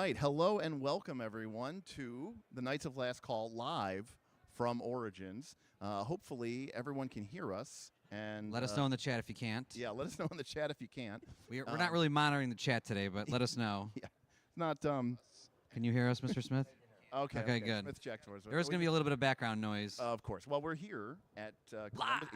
right. Hello and welcome, everyone, to the Knights of Last Call live from Origins. Hopefully, everyone can hear us. And let us know in the chat if you can't. Yeah, let us know in the chat if you can't. We're not really monitoring the chat today, but let us know. Yeah, it's not. Can you hear us, Mr. Smith? Okay, good. Smith checked for us. There is going to be a little bit of background noise. Of course. Well, we're here at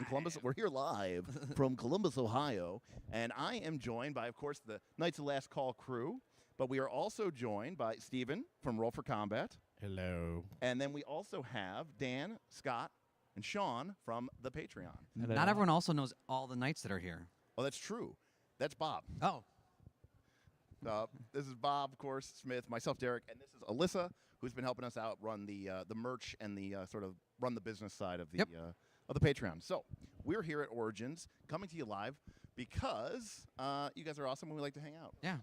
Columbus. We're here live from Columbus, Ohio, and I am joined by, of course, the Knights of Last Call crew. But we are also joined by Steven from Roll for Combat. Hello. And then we also have Dan, Scott, and Sean from the Patreon. Hello. Not everyone also knows all the knights that are here. Oh, that's true. That's Bob. Oh. This is Bob, of course, Smith, myself, Derik, and this is Alyssa, who's been helping us out run the merch and the sort of run the business side of the Patreon. So we're here at Origins, coming to you live because you guys are awesome and we like to hang out. Yeah.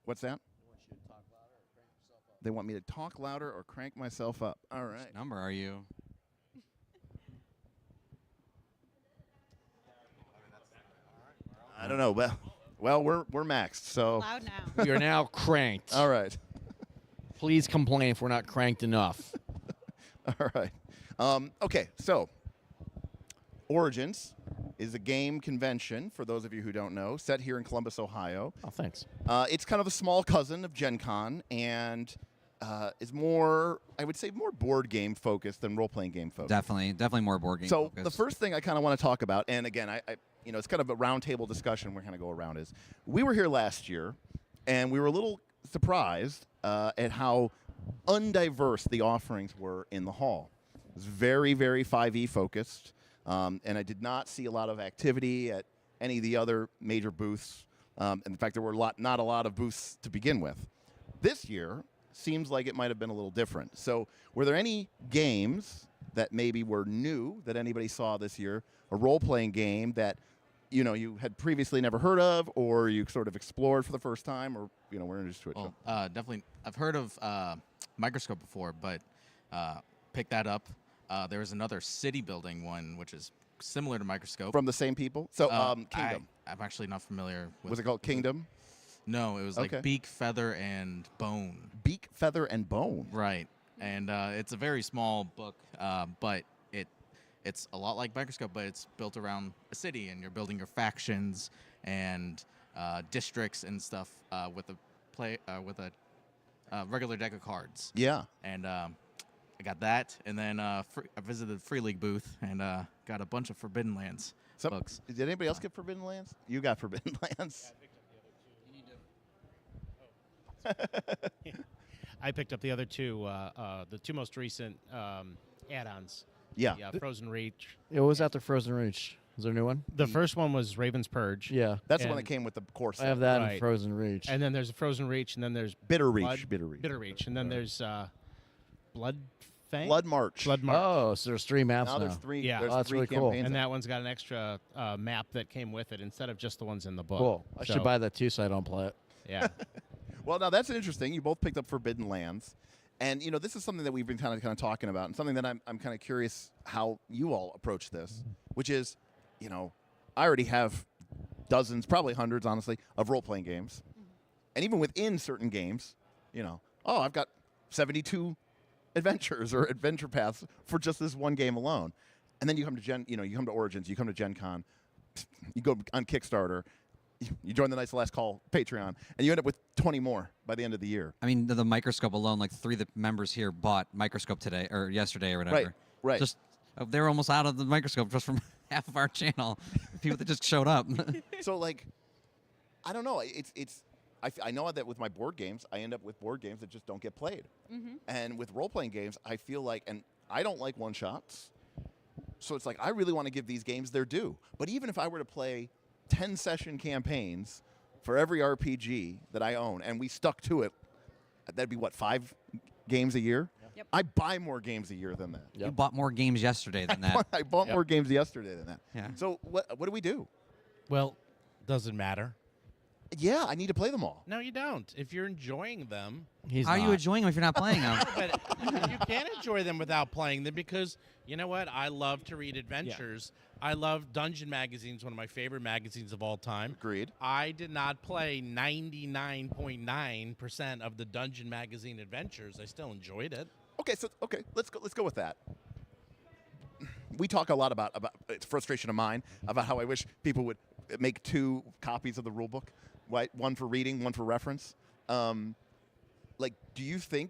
What's that? They want me to talk louder or crank myself up. All right. Which number are you? I don't know. Well, we're maxed. So Loud now. You're now cranked. All right. Please complain if we're not cranked enough. All right. Okay. So Origins is a game convention, for those of you who don't know, set here in Columbus, Ohio. Oh, thanks. It's kind of a small cousin of Gen Con and is more, I would say, more board game focused than role-playing game focused. Definitely more board game So focused. the first thing I kind of want to talk about, and again, I it's kind of a roundtable discussion we're kind of go around, is we were here last year, and we were a little surprised at how undiverse the offerings were in the hall. It was very, very 5e focused. And I did not see a lot of activity at any of the other major booths. In fact, there were not a lot of booths to begin with. This year seems like it might have been a little different. So were there any games that maybe were new that anybody saw this year? A role-playing game that you had previously never heard of, or you sort of explored for the first time, or were introduced to it? Well, definitely. I've heard of Microscope before, but picked that up. There was another city building one, which is similar to Microscope. From the same people? So Kingdom. I'm actually not familiar with. Was it called Kingdom? No, it was like Beak, Feather, and Bone. Beak, Feather, and Bone. Right. And it's a very small book, but it's a lot like Microscope, but it's built around a city, and you're building your factions and districts and stuff with a regular deck of cards. Yeah. And I got that, and then I visited the Free League booth and got a bunch of Forbidden Lands books. Did anybody else get Forbidden Lands? You got Forbidden Lands. I picked up the other two, the two most recent add-ons. Yeah. The Frozen Reach. It was after Frozen Reach. Is there a new one? The first one was Raven's Purge. Yeah. That's the one that came with the core set. I have that in Right. Frozen Reach. And then there's a Frozen Reach, and then there's Bitter Blood, Reach. Bitter Reach. Bitter Reach, and then there's Blood Fang? Blood March. Blood March. Oh, so there's 3 maps Now now. there's 3. Yeah. There's Oh, that's 3 really cool. campaigns. And that one's got an extra map that came with it instead of just the ones in the book. Cool. I should buy that too so I don't play it. Yeah. Well, now that's interesting. You both picked up Forbidden Lands. And, this is something that we've been kind of talking about, and something that I'm kind of curious how you all approach this, which is, I already have dozens, probably hundreds, honestly, of role-playing games. And even within certain games, I've got 72 adventures or adventure paths for just this one game alone. And then you come to you come to Origins, you come to Gen Con, you go on Kickstarter, you join the Knights of Last Call Patreon, and you end up with 20 more by the end of the year. I mean, the Microscope alone, like 3 of the members here bought Microscope today or yesterday or whatever. Right. Just they were almost out of the Microscope just from half of our channel. People that just showed up. So, I don't know. I know that with my board games, I end up with board games that just don't get played. Mm-hmm. And with role-playing games, I feel like, and I don't like one-shots, so it's like I really want to give these games their due. But even if I were to play 10-session campaigns for every RPG that I own, and we stuck to it, that'd be, 5 games a year? Yep. I buy more games a year than that. Yep. You bought more games yesterday than that. I bought more games yesterday than that. Yeah. So what do we do? Well, doesn't matter. Yeah, I need to play them all. No, you don't. If you're enjoying them, He's How are you not. enjoying them if you're not playing them? but you can't enjoy them without playing them because you know what? I love to read adventures. I love Dungeon magazines, one of my favorite magazines of all time. Agreed. I did not play 99.9% of the Dungeon magazine adventures. I still enjoyed it. Okay, let's go with that. We talk a lot about it's frustration of mine about how I wish people would make 2 copies of the rule book, right? One for reading, one for reference. Like, do you feel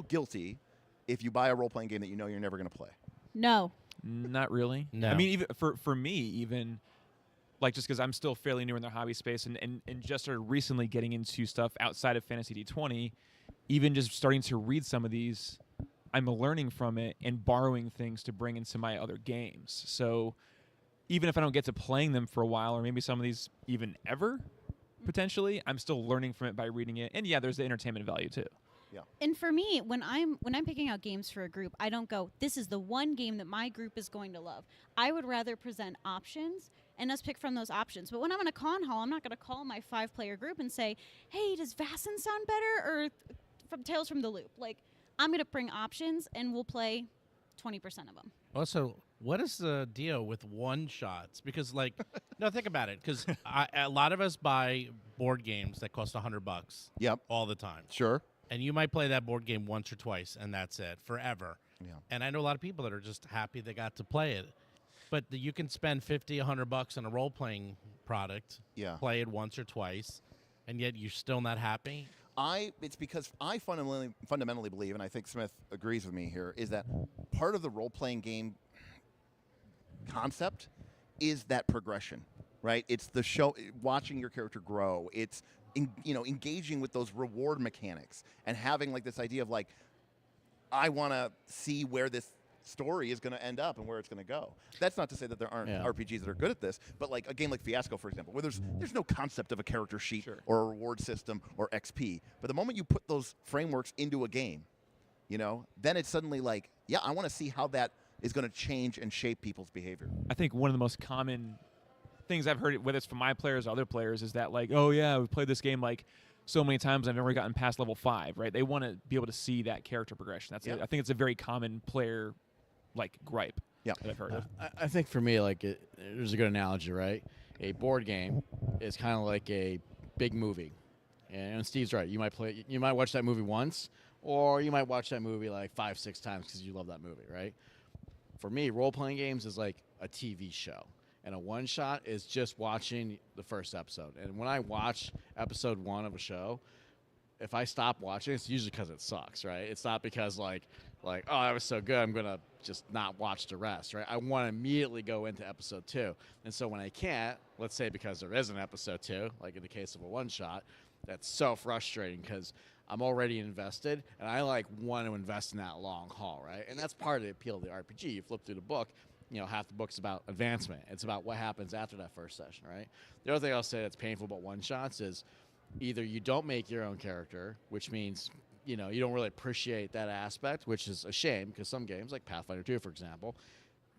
guilty if you buy a role-playing game that you know you're never going to play? No. Not really. No. I mean, even for me, even like just because I'm still fairly new in the hobby space and just started recently getting into stuff outside of Fantasy D20, even just starting to read some of these, I'm learning from it and borrowing things to bring into my other games. So even if I don't get to playing them for a while, or maybe some of these even ever, potentially, I'm still learning from it by reading it. And yeah, there's the entertainment value too. And for me, when I'm picking out games for a group, I don't go, this is the one game that my group is going to love. I would rather present options and us pick from those options. But when I'm in a con hall, I'm not going to call my 5-player group and say, hey, does Vassin sound better or from Tales from the Loop? Like, I'm going to bring options and we'll play 20% of them. Also, what is the deal with one-shots? Because, like, no, think about it. Because a lot of us buy board games that cost $100 Yep. all the time. Sure. And you might play that board game once or twice, and that's it, forever. Yeah. And I know a lot of people that are just happy they got to play it. But you can spend $50, $100 on a role-playing product, Yeah. play it once or twice, and yet you're still not happy. It's because I fundamentally believe, and I think Smith agrees with me here, is that part of the role-playing game concept is that progression, right? It's the show, watching your character grow. It's engaging with those reward mechanics and having like this idea of like, I want to see where this story is going to end up and where it's going to go. That's not to say that there aren't RPGs that are good at this, but like a game like Fiasco, for example, where there's no concept of a character sheet or a reward system or XP. But the moment you put those frameworks into a game, then it's suddenly like, yeah, I want to see how that is going to change and shape people's behavior. I think one of the most common things I've heard, whether it's from my players or other players, is that like, oh yeah, we've played this game like so many times I've never gotten past level 5, right? They want to be able to see that character progression. That's I think it's a very common player like gripe that I've heard of. I think for me, like, there's a good analogy, right? A board game is kind of like a big movie, and Steve's right. You might watch that movie once, or you might watch that movie like 5-6 times because you love that movie, right? For me, role-playing games is like a TV show. And a one-shot is just watching the first episode. And when I watch episode 1 of a show, if I stop watching, it's usually because it sucks, right? It's not because like, oh, that was so good, I'm going to just not watch the rest, right? I want to immediately go into episode 2. And so when I can't, let's say because there is an episode 2, like in the case of a one-shot, that's so frustrating because I'm already invested, and I want to invest in that long haul, right? And that's part of the appeal of the RPG. You flip through the book, half the book's about advancement. It's about what happens after that first session, right? The other thing I'll say that's painful about one-shots is either you don't make your own character, which means, you don't really appreciate that aspect, which is a shame because some games, like Pathfinder 2, for example,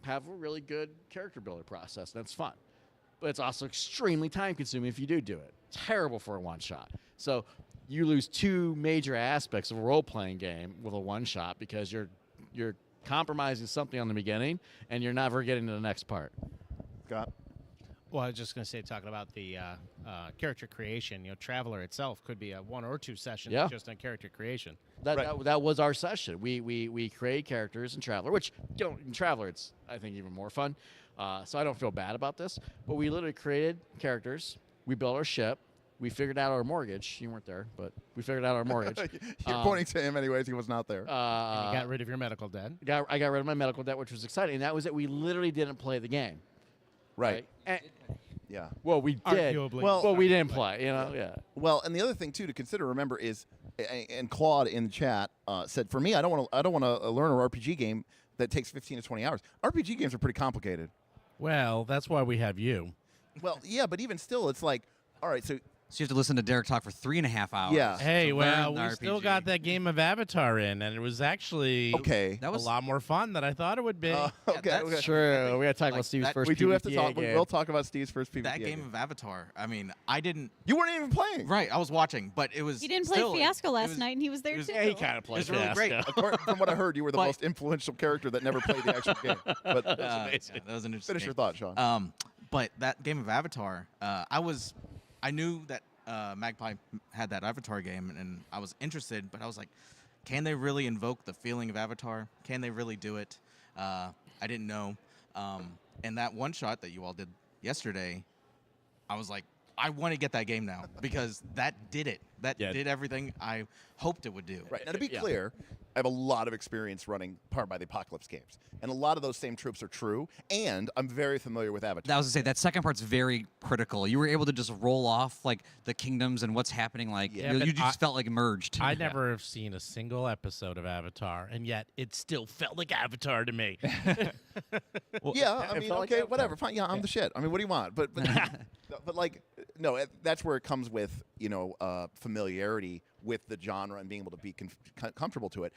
have a really good character builder process, and that's fun. But it's also extremely time-consuming if you do it. Terrible for a one-shot. So you lose 2 major aspects of a role-playing game with a one-shot because you're compromising something on the beginning, and you're never getting to the next part. Scott? Well, I was just going to say, talking about the character creation, Traveler itself could be a 1 or 2 sessions just on character creation. That was our session. We create characters in Traveler, which in Traveler it's, I think, even more fun. So I don't feel bad about this. But we literally created characters. We built our ship. We figured out our mortgage. You weren't there, but we figured out our mortgage. You're pointing to him anyways. He was not there. And you got rid of your medical debt. I got rid of my medical debt, which was exciting. And that was that we literally didn't play the game. Right. Yeah. Well, we did. Arguably. Well, we didn't play. Yeah. Well, and the other thing too to consider, remember, is, and Claude in the chat said, for me, I don't want to learn an RPG game that takes 15 to 20 hours. RPG games are pretty complicated. Well, that's why we have you. Well, yeah, but even still, it's like, all right, so So you have to listen to Derik talk for 3.5 hours. Yeah. Hey, to well, learn we the still RPG. got that game of Avatar in, and it was actually Okay. That was a lot more fun than I thought it would be. Okay. that's okay. True. We got to talk Like about Steve's that- first We do have to PvP talk. game. We'll talk about Steve's first PvP. that game of Avatar. I mean, I didn't. You weren't even playing. Right, I was watching, but it was. He didn't play still, Fiasco it last was- night, and he was there was- too. Yeah, he kind of plays It's really great. Fiasco. According, from what I heard, you were the But- most influential character that never played the actual game. But yeah, that was an interesting. finish your game. thought, Sean. But that game of Avatar, I knew that Magpie had that Avatar game, and I was interested, but I was like, can they really invoke the feeling of Avatar? Can they really do it? I didn't know. And that one shot that you all did yesterday, I was like, I want to get that game now because that did it. That Yeah. did everything I hoped it would do. Right. Now, to be Yeah. clear, I have a lot of experience running Powered by the Apocalypse games, and a lot of those same tropes are true. And I'm very familiar with Avatar. I was gonna say that second part's very critical. You were able to just roll off like the kingdoms and what's happening. Like Yeah, you but just felt like merged. I never have seen a single episode of Avatar, and yet it still felt like Avatar to me. Yeah, I it mean, felt like okay, Avatar. whatever, fine. Yeah, I'm the shit. I mean, what do you want? But but like, no, that's where it comes with familiarity with the genre and being able to be comfortable to it.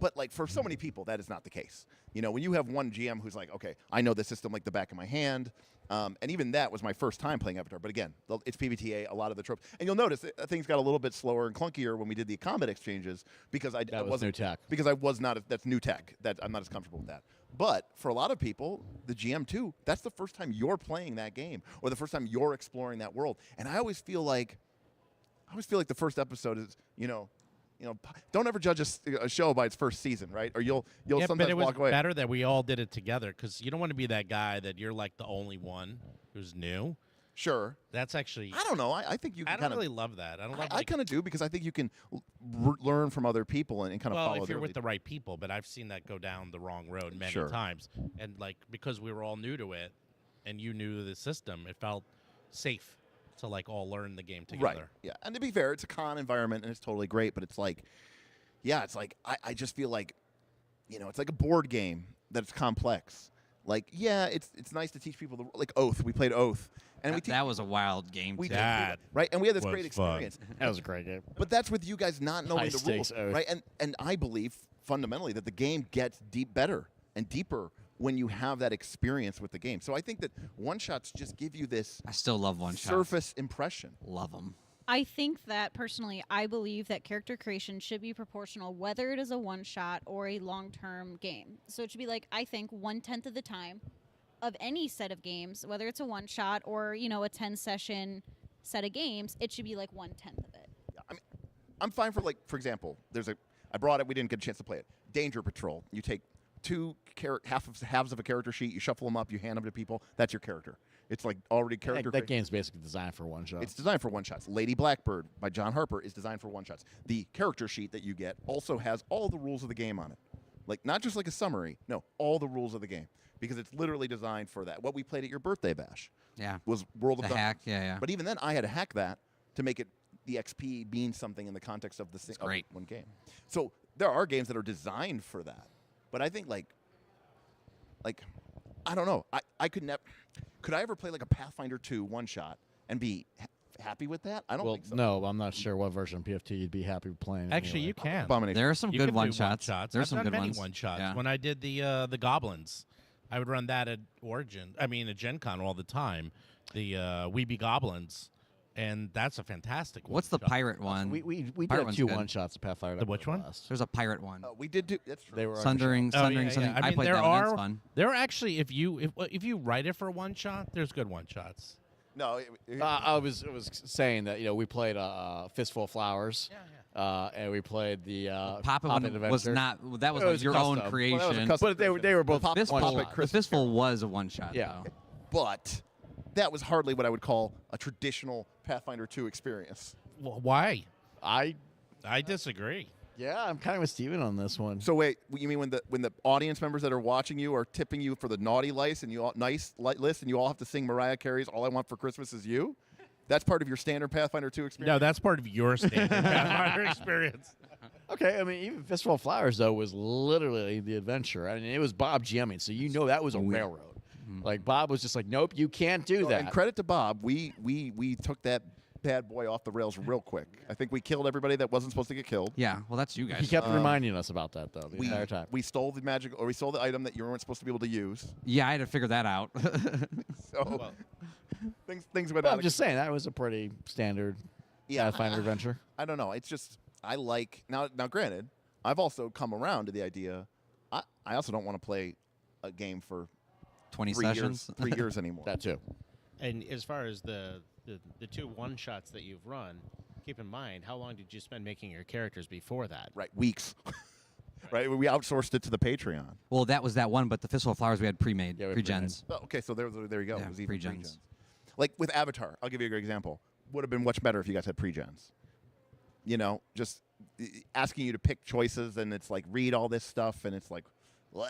But like for so many people, that is not the case. You know, when you have one GM who's like, okay, I know the system like the back of my hand. And even that was my first time playing Avatar. But again, it's PBTA, a lot of the tropes. And you'll notice things got a little bit slower and clunkier when we did the combat exchanges because I That was wasn't new tech. because I was not. That's new tech. That I'm not as comfortable with that. But for a lot of people, the GM too, that's the first time you're playing that game or the first time you're exploring that world. And I always feel like the first episode is, don't ever judge a show by its first season, right? Or you'll Yeah, sometimes but it was walk away. better that we all did it together because you don't want to be that guy that you're like the only one who's new. Sure. That's actually. I don't know. I think you I can don't kind of. really love that. I don't love. I like, kind of do because I think you can learn from other people and kind of well, follow if you're their with lead. the right people, but I've seen that go down the wrong road many Sure. times. And like because we were all new to it, and you knew the system, it felt safe to like all learn the game together. Right. Yeah. And to be fair, it's a con environment and it's totally great, but it's like, yeah, it's like I just feel like, it's like a board game that's complex. Like, yeah, it's nice to teach people like Oath. We played Oath, and we that was a wild game. we too. did That right, and we had this was great fun. experience. That was a great game. But that's with you guys not knowing High the stakes rules, Oath. right? And I believe fundamentally that the game gets better and deeper when you have that experience with the game. So I think that one shots just give you this I still love one shot. surface impression. Love them. I think that personally, I believe that character creation should be proportional, whether it is a one shot or a long term game. So it should be like, I think 1/10 of the time of any set of games, whether it's a one shot or, a 10 session set of games, it should be like 1/10 of it. I mean, I'm fine for for example, I brought it. We didn't get a chance to play it. Danger Patrol. You take two halves of a character sheet. You shuffle them up. You hand them to people. That's your character. It's like already character. That game's basically designed for one shot. It's designed for one shots. Lady Blackbird by John Harper is designed for one shots. The character sheet that you get also has all the rules of the game on it. Like not just like a summary. No, all the rules of the game because it's literally designed for that. What we played at your birthday bash Yeah. was World The of Dungeons. hack. Yeah. But even then, I had to hack that to make it the XP mean something in the context of the great. one game. So there are games that are designed for that. But I think like I don't know. I could never. Could I ever play like a Pathfinder 2 one shot and be happy with that? I don't well, think so. no, I'm not sure what version of PFT you'd be happy playing. Actually, anyway. you can. Abomination. There are some You good can do one shots. one-shots. There's I've some done good many ones. one-shots. Yeah. When I did the Goblins, I would run that at at Gen Con all the time. The Weeby Goblins, and that's a fantastic one. What's the pirate one? We Pirate did one's two good. one shots of Pathfinder. The which one? There's a pirate one. We did do. That's true. They were Sundering, Oh, Sundering, yeah, something. yeah. I mean, played there that one. That's are fun. there are actually if you write it for one shot, there's good one shots. No. I was saying that we played Fistful of Flowers. And we played the Pop It Pop one It was Adventure. not. That was It like was your custom. own Well, that creation. was a custom. But they were both Pop It one Fistful- shot. The Fistful was a one shot. Yeah. Though. But that was hardly what I would call a traditional Pathfinder 2 experience. Why? I disagree. Yeah, I'm kind of with Steven on this one. So wait, you mean when the audience members that are watching you are tipping you for the naughty list and you all list and you all have to sing Mariah Carey's "All I Want for Christmas Is You"? That's part of your standard Pathfinder 2 experience. No, that's part of your standard Pathfinder experience. Okay, I mean, even Fistful of Flowers, though, was literally the adventure. I mean, it was Bob GMing, so that was a railroad. Like, Bob was just like, nope, you can't do So, that. and credit to Bob, we took that bad boy off the rails real quick. I think we killed everybody that wasn't supposed to get killed. Yeah, well, that's you guys. He kept reminding us about that though the entire time. We stole the magic, or we stole the item that you weren't supposed to be able to use. Yeah, I had to figure that out. So things went Well, out. I'm just saying that was a pretty standard Pathfinder adventure. I don't know. It's just I like now. Granted, I've also come around to the idea. I also don't want to play a game for 20 3 sessions. years, 3 years anymore. That too. And as far as the two one-shots that you've run, keep in mind, how long did you spend making your characters before that? Right, weeks. Right, we outsourced it to the Patreon. Well, that was that one, but the Fistful of Flowers we had pre-made, Yeah, we pre-gens. Oh, okay, so there you go. Yeah, It was even pre-gens. Like with Avatar, I'll give you a great example. Would have been much better if you guys had pre-gens. You know, just asking you to pick choices, and it's like read all this stuff, and it's like, bleh,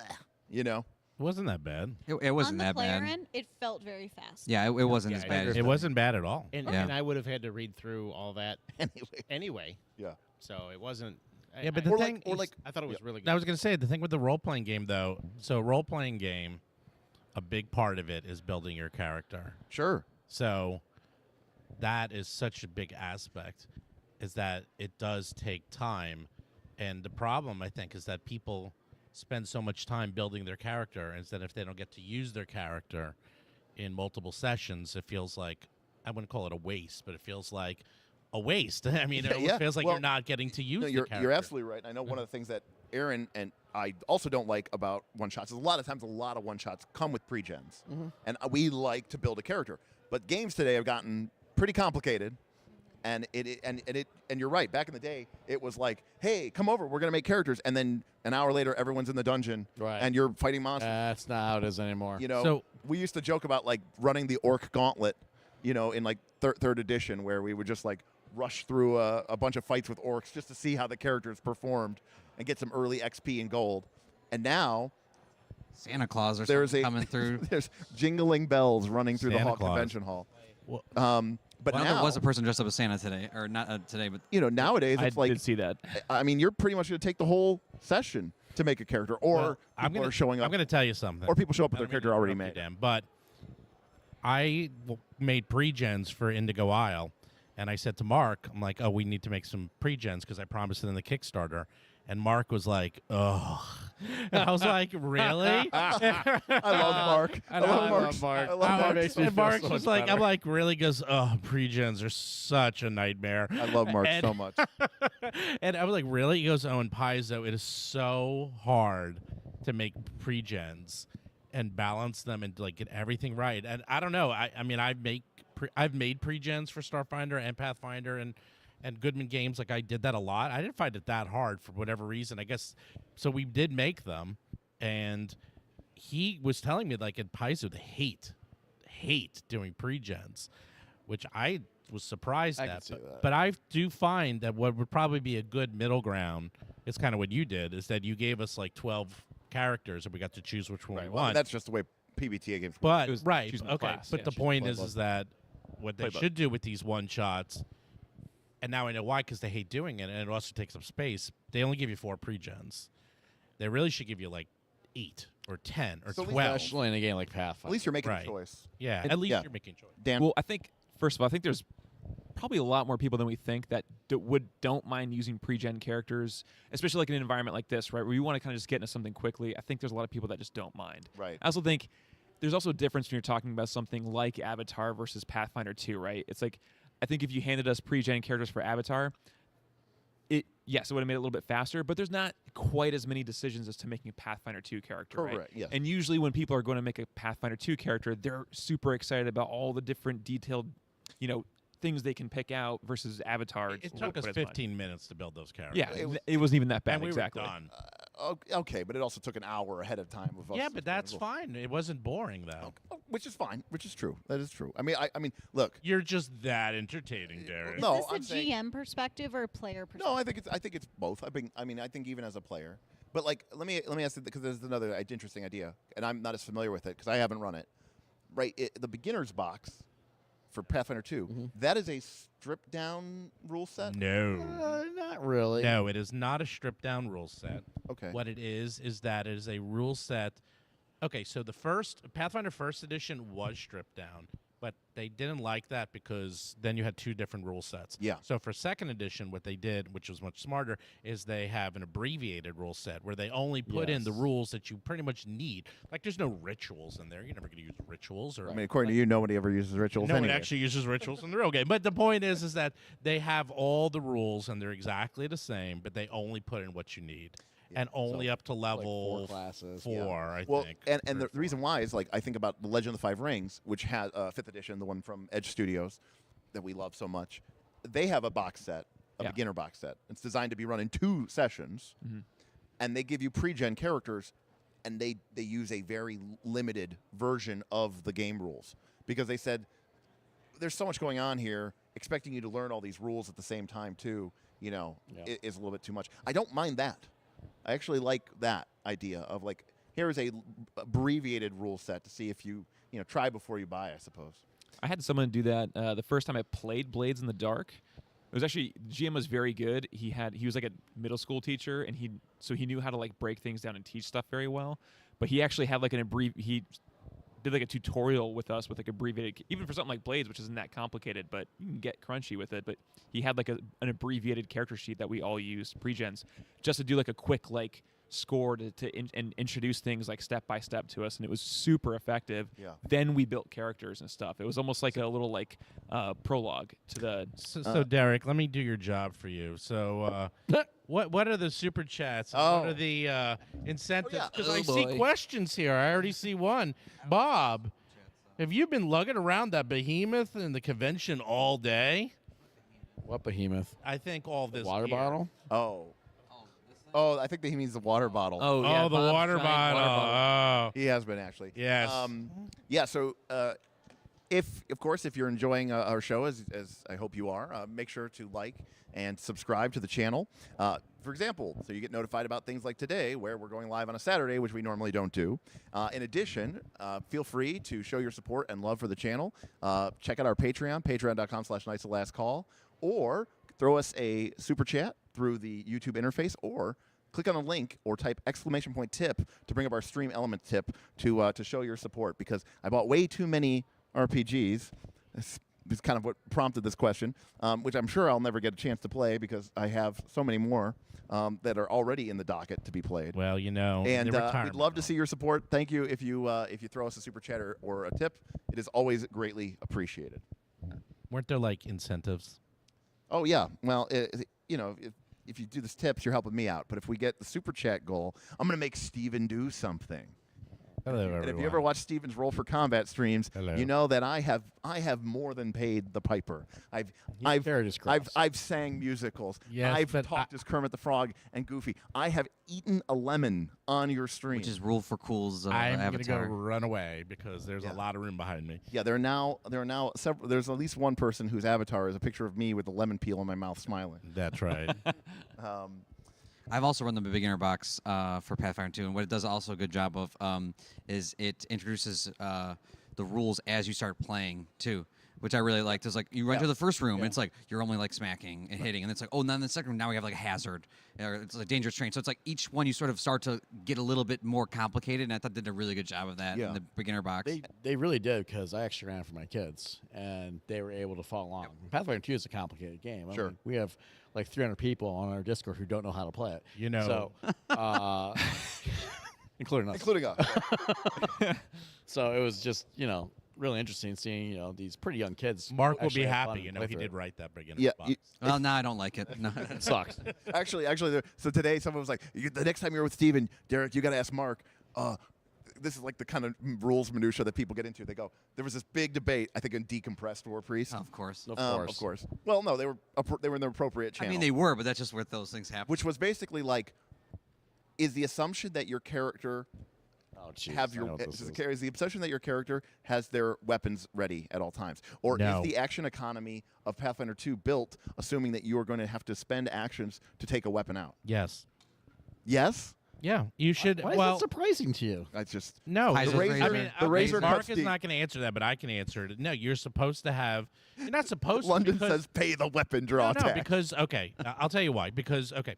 you know. It wasn't that bad. It wasn't On the that player bad. end, it felt very fast. Yeah, it wasn't Yeah, as I bad. agree. It wasn't bad at all. And, Yeah. and I would have had to read through all that Anyway, anyway. yeah. So it wasn't. Yeah, but I, the Or like- thing or is- like- I thought it was really good. I was going to say the thing with the role-playing game, though. So role-playing game, a big part of it is building your character. Sure. So that is such a big aspect, is that it does take time. And the problem, I think, is that people spend so much time building their character, and then if they don't get to use their character in multiple sessions, it feels like, I wouldn't call it a waste, but it feels like a waste. I mean, it Yeah, feels like well, you're not getting to use No, the you're character. absolutely right. I know one of the things that Aaron and I also don't like about one-shots is a lot of times a lot of one-shots come with pre-gens. And we like to build a character. But games today have gotten pretty complicated. And and you're right. Back in the day, it was like, "Hey, come over. We're gonna make characters." And then an hour later, everyone's in the dungeon, Right. and you're fighting monsters. That's not how it is anymore. You know, So- we used to joke about like running the Orc Gauntlet, you know, in like third edition, where we would just like rush through a bunch of fights with orcs just to see how the characters performed and get some early XP and gold. And now Santa Claus or there's something coming through. there's jingling bells running through the Santa Hall Claus. Convention Hall. Well, But Well, now there was a person dressed up as Santa today, or not today, but you know, nowadays I it's like, did see that. I mean, you're pretty much going to take the whole session to make a character, or well, people are showing up, I'm going to tell you something. or people show up I with their don't mean to character already interrupt made. you, Dan, but I made pre-gens for Indigo Isle, and I said to Mark, I'm like, oh, we need to make some pre-gens because I promised it in the Kickstarter. And Mark was like, ugh. And I was like, really? I love Mark. I love Mark. I love That Mark. makes me And feel Mark so was much like, better. I'm like, really? Goes, oh, pre-gens are such a nightmare. I love Mark And- so much. And I was like, really? He goes, oh, in Paizo, it is so hard to make pre-gens and balance them and like get everything right. And I don't know. I mean, I've made pre-gens for Starfinder and Pathfinder and Goodman Games. Like I did that a lot. I didn't find it that hard for whatever reason. I guess so. We did make them, and he was telling me like in Paizo they hate doing pre-gens, which I was surprised I can at. see that. But I do find that what would probably be a good middle ground is kind of what you did, is that you gave us like 12 characters and we got to choose which one we Right, well, want. that's just the way PBTA games work. But It was right, choosing the okay. class, But yeah, the choosing point the is playbook. that what they Playbook. should do with these one shots, and now I know why, because they hate doing it, and it also takes up space. They only give you 4 pre-gens. They really should give you like 8 or 10 or So at least 12. Especially in a game like Pathfinder. At least you're making Right. a choice. Yeah, And- at least yeah. you're making choice. Dan, Well, I think first of all, I think there's probably a lot more people than we think that don't mind using pre-gen characters, especially like in an environment like this, right, where you want to kind of just get into something quickly. I think there's a lot of people that just don't mind. right. I also think there's also a difference when you're talking about something like Avatar versus Pathfinder 2, right? It's like, I think if you handed us pre-gen characters for Avatar, it would have made it a little bit faster, but there's not quite as many decisions as to making a Pathfinder 2 character, right? Correct, yes. And usually when people are going to make a Pathfinder 2 character, they're super excited about all the different detailed, things they can pick out versus Avatar. It it's took us quite as much. 15 minutes to build those characters. Yeah, It was- it wasn't even that bad, and we exactly. were done. Okay, but it also took an hour ahead of time of us. Yeah, but that's fine. It wasn't boring though. Which is fine. Which is true. That is true. I mean, look. You're just that entertaining, Derek. No, Is I'm this a saying- GM perspective or a player perspective? No, I think it's both. I think even as a player, but like, let me ask you, because there's another interesting idea, and I'm not as familiar with it because I haven't run it. Right, the beginner's box for Pathfinder 2, that is a stripped down rule set. No. Not really. No, it is not a stripped down rule set. Okay. What it is that it is a rule set. Okay, so the first Pathfinder First Edition was stripped down, But they didn't like that because then you had 2 different rule sets. Yeah. So for 2nd edition, what they did, which was much smarter, is they have an abbreviated rule set where they only put in the rules that you pretty much need. Like there's no rituals in there. You're never going to use rituals. Or I mean, according to you, nobody ever uses rituals no anyway. one actually uses rituals in the real game. But the point is that they have all the rules and they're exactly the same, but they only put in what you need. And only up to level 4 classes. 4, I Well, think. and the reason why is, like, I think about the Legend of the 5 Rings, which has 5th edition, the one from Edge Studios that we love so much. They have a box set, a beginner box set. It's designed to be run in 2 sessions, and they give you pre-gen characters, and they use a very limited version of the game rules because they said there's so much going on here, expecting you to learn all these rules at the same time too, is a little bit too much. I don't mind that. I actually like that idea of, like, here is a abbreviated rule set to see if you try before you buy, I suppose. I had someone do that the first time I played Blades in the Dark. It was actually, GM was very good. He was like a middle school teacher, and he knew how to like break things down and teach stuff very well. But he actually had like he did like a tutorial with us with like abbreviated, even for something like Blades, which isn't that complicated, but you can get crunchy with it. But he had like an abbreviated character sheet that we all used pre-gens just to do like a quick like score and introduce things like step by step to us, and it was super effective. Yeah. Then we built characters and stuff. It was almost like a little like prologue to the. So Derik, let me do your job for you. So what are the super chats? Oh. What are the incentives? yeah. Because Oh, I see boy. questions here. I already see one. Bob, have you been lugging around that behemoth in the convention all day? What behemoth? I think all this Water gear. bottle? Oh, I think that he means the water bottle. Oh, yeah. Oh, the Bob's water giant bottle. Oh. He has been, actually. Yes. Yeah, so if you're enjoying our show, as I hope you are, make sure to like and subscribe to the channel. For example, so you get notified about things like today, where we're going live on a Saturday, which we normally don't do. In addition, feel free to show your support and love for the channel. Check out our Patreon, patreon.com/nightsoflastcall, or throw us a super chat through the YouTube interface, or click on a link or type !tip to bring up our stream element tip to show your support, because I bought way too many RPGs. This is kind of what prompted this question, which I'm sure I'll never get a chance to play because I have so many more that are already in the docket to be played. Well, And the we'd retirement love to home. see your support. Thank you if you throw us a super chat or a tip. It is always greatly appreciated. Weren't there like incentives? Oh yeah, well, if you do this tips, you're helping me out. But if we get the super chat goal, I'm going to make Steven do something. Hello, And if you everyone. ever watch Steven's Roll for Combat streams, Hello. you know that I have more than paid the piper. I've Fair Cross. I've sang musicals. Yes, I've but talked as Kermit the Frog and Goofy. I have eaten a lemon on your stream. Which is Rule for Cool's I'm going to go avatar. run away because there's Yeah. a lot of room behind me. yeah, there are now several. There's at least one person whose avatar is a picture of me with a lemon peel in my mouth, smiling. That's right. I've also run the beginner box for Pathfinder 2, and what it does also a good job of is it introduces the rules as you start playing too, which I really liked. It's like you run to the first room, and it's like you're only like smacking and hitting, and it's like, oh, now in the second room now we have like a hazard, or it's like dangerous terrain. So it's like each one you sort of start to get a little bit more complicated, and I thought they did a really good job of that Yeah. in the beginner box. They really did, because I actually ran it for my kids, and they were able to follow along. Pathfinder 2 is a complicated game. I Sure. mean, we have like 300 people on our Discord who don't know how to play it. So, including us. Including us. So it was just, really interesting seeing, these pretty young kids. Mark will actually be have fun happy. and play He through did it. write that beginner Yeah, box. Well, no, I don't like it. No. It sucks. Actually, so today someone was like, the next time you're with Steven, Derik, you got to ask Mark. This is like the kind of rules minutia that people get into. They go, there was this big debate, I think, in Decompressed War Priest. Of course. Of course. Well, no, they were in the appropriate I channel. mean, they were, but that's just where those things happen. which was basically like, is the assumption that your character Oh, jeez. have I your know what this is the assumption that your character has their weapons ready at all times, or No. is the action economy of Pathfinder 2 built assuming that you are going to have to spend actions to take a weapon out? Yes. Yes. Yeah, you should. Why is well, that surprising to you? I just no. Kaiser's razor- I mean, the okay, razor Mark cuts is deep. not going to answer that, but I can answer it. No, you're supposed to have. You're not supposed London to. because- says pay the weapon draw no, tax. because okay, I'll tell you why. Because okay,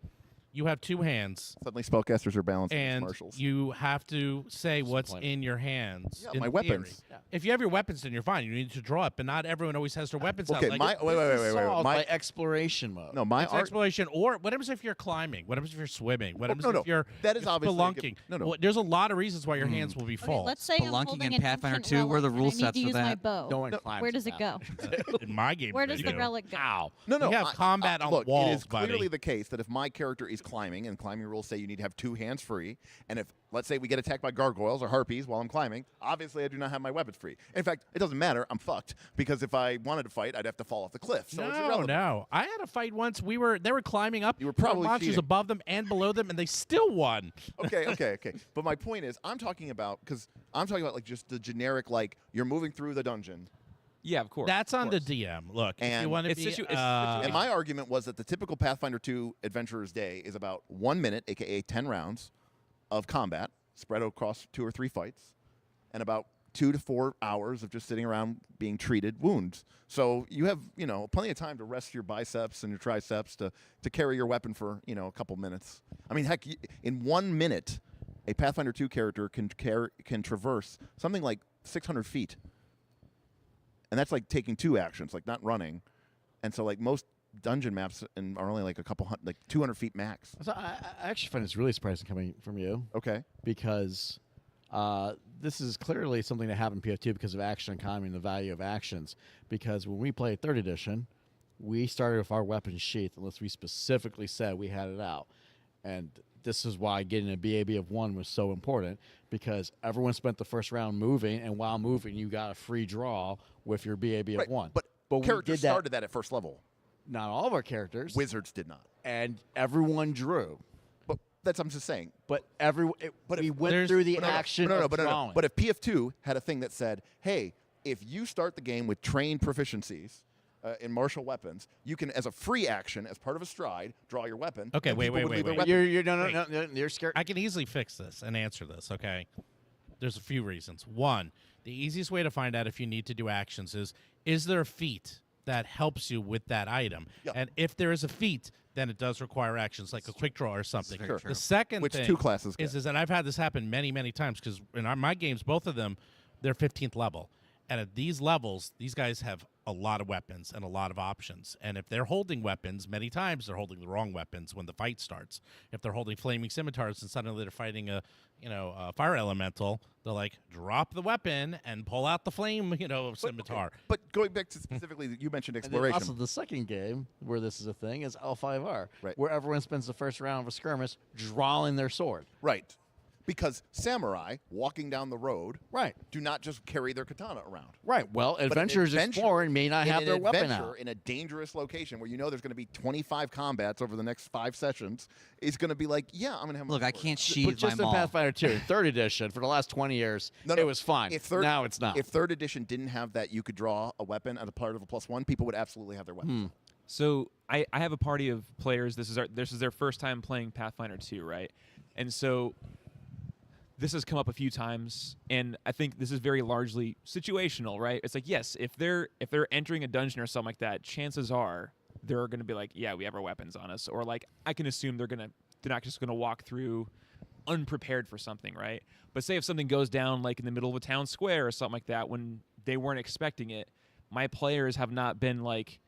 you have two hands, Suddenly, spellcasters are balanced against and marshals. you have to say what's point. in your hands. Yeah, in my theory. weapons. Yeah. If you have your weapons, then you're fine. You need to draw it, but not everyone always has their weapons out. Okay, Like, my wait. Solved My by exploration mode. no, my it's art. exploration, or what happens if you're climbing? What happens if you're swimming? What happens no, if you're that is obviously a spelunking? given. No. Well, there's a lot of reasons why your hands will be Okay, full. let's say I'm Spelunking holding in an Pathfinder ancient 2, where are the relic rule and I need sets to for use my that? bow. No one climbs. Where does it that. go? In my game, Where they does the do. relic go? Ow. No, We have combat on look, walls, it is clearly buddy. the case that if my character is climbing, and climbing rules say you need to have two hands free, and if, let's say, we get attacked by gargoyles or harpies while I'm climbing, obviously I do not have my weapons free. In fact, it doesn't matter. I'm fucked, because if I wanted to fight, I'd have to fall off the cliff. So it's irrelevant. No. I had a fight once. They were climbing up. You were there probably monsters cheating. above them and below them, and they still won. Okay. But my point is, I'm talking about like just the generic, like you're moving through the dungeon. Yeah, of course. That's of on the course. DM. Look, if you And want to it's be, situ- it's And my argument was that the typical Pathfinder 2 Adventurer's Day is about 1 minute, aka 10 rounds, of combat spread across 2 or 3 fights, and about 2 to 4 hours of just sitting around being treated wounds. So you have, plenty of time to rest your biceps and your triceps to carry your weapon for, a couple minutes. I mean, heck, in 1 minute, a Pathfinder 2 character can traverse something like 600 feet. And that's like taking 2 actions, like not running. And so like most dungeon maps are only like 200 feet max. So I actually find it's really surprising coming from you Okay. because this is clearly something that happened in PF2 because of action economy and the value of actions. Because when we played 3rd edition, we started with our weapon sheath unless we specifically said we had it out. And this is why getting a BAB of 1 was so important, because everyone spent the first round moving, and while moving, you got a free draw with your BAB of 1. But we characters did that. started that at first level. Not all of our characters, Wizards did not. and everyone drew. But I'm just saying. But we went there's- through the But no, action but no, of but no, drawing. But if PF2 had a thing that said, hey, if you start the game with trained proficiencies in martial weapons, you can, as a free action, as part of a stride, draw your weapon. Okay, and wait, people wait, would wait, leave their wait. weapon. No, you're scared. I can easily fix this and answer this, okay? There's a few reasons. One, the easiest way to find out if you need to do actions is there a feat that helps you with that item? Yeah. And if there is a feat, then it does require actions, like a quick draw or something. very true. The second Which thing 2 classes get. is, and I've had this happen many, many times, because in my games, both of them, they're 15th level. And at these levels, these guys have a lot of weapons and a lot of options. And if they're holding weapons, many times they're holding the wrong weapons when the fight starts. If they're holding flaming scimitars and suddenly they're fighting a fire elemental, they'll like drop the weapon and pull out the flame, scimitar. But going back to specifically, you mentioned And then exploration. also, the second game where this is a thing is L5R, Right. where everyone spends the first round of a skirmish drawing their sword. Right. Because samurai walking down the road Right. do not just carry their katana around. Right. Well, But an adventurers adventure- exploring may not in have an their weapon adventure out. in a dangerous location where there's going to be 25 combats over the next 5 sessions is going to be like, yeah, I'm going to have my Look, I sword. can't But sheathe my just in maul. Pathfinder 2, 3rd edition, for the last 20 years, No, it was fine. Now it's not. If 3rd edition didn't have that you could draw a weapon as a part of a +1, people would absolutely have their weapons. So I have a party of players. This is their first time playing Pathfinder 2, right? And so this has come up a few times, and I think this is very largely situational, right? It's like, yes, if they're entering a dungeon or something like that, chances are they're going to be like, yeah, we have our weapons on us, or like I can assume they're not just going to walk through unprepared for something, right? But say if something goes down like in the middle of a town square or something like that when they weren't expecting it, my players have not been like,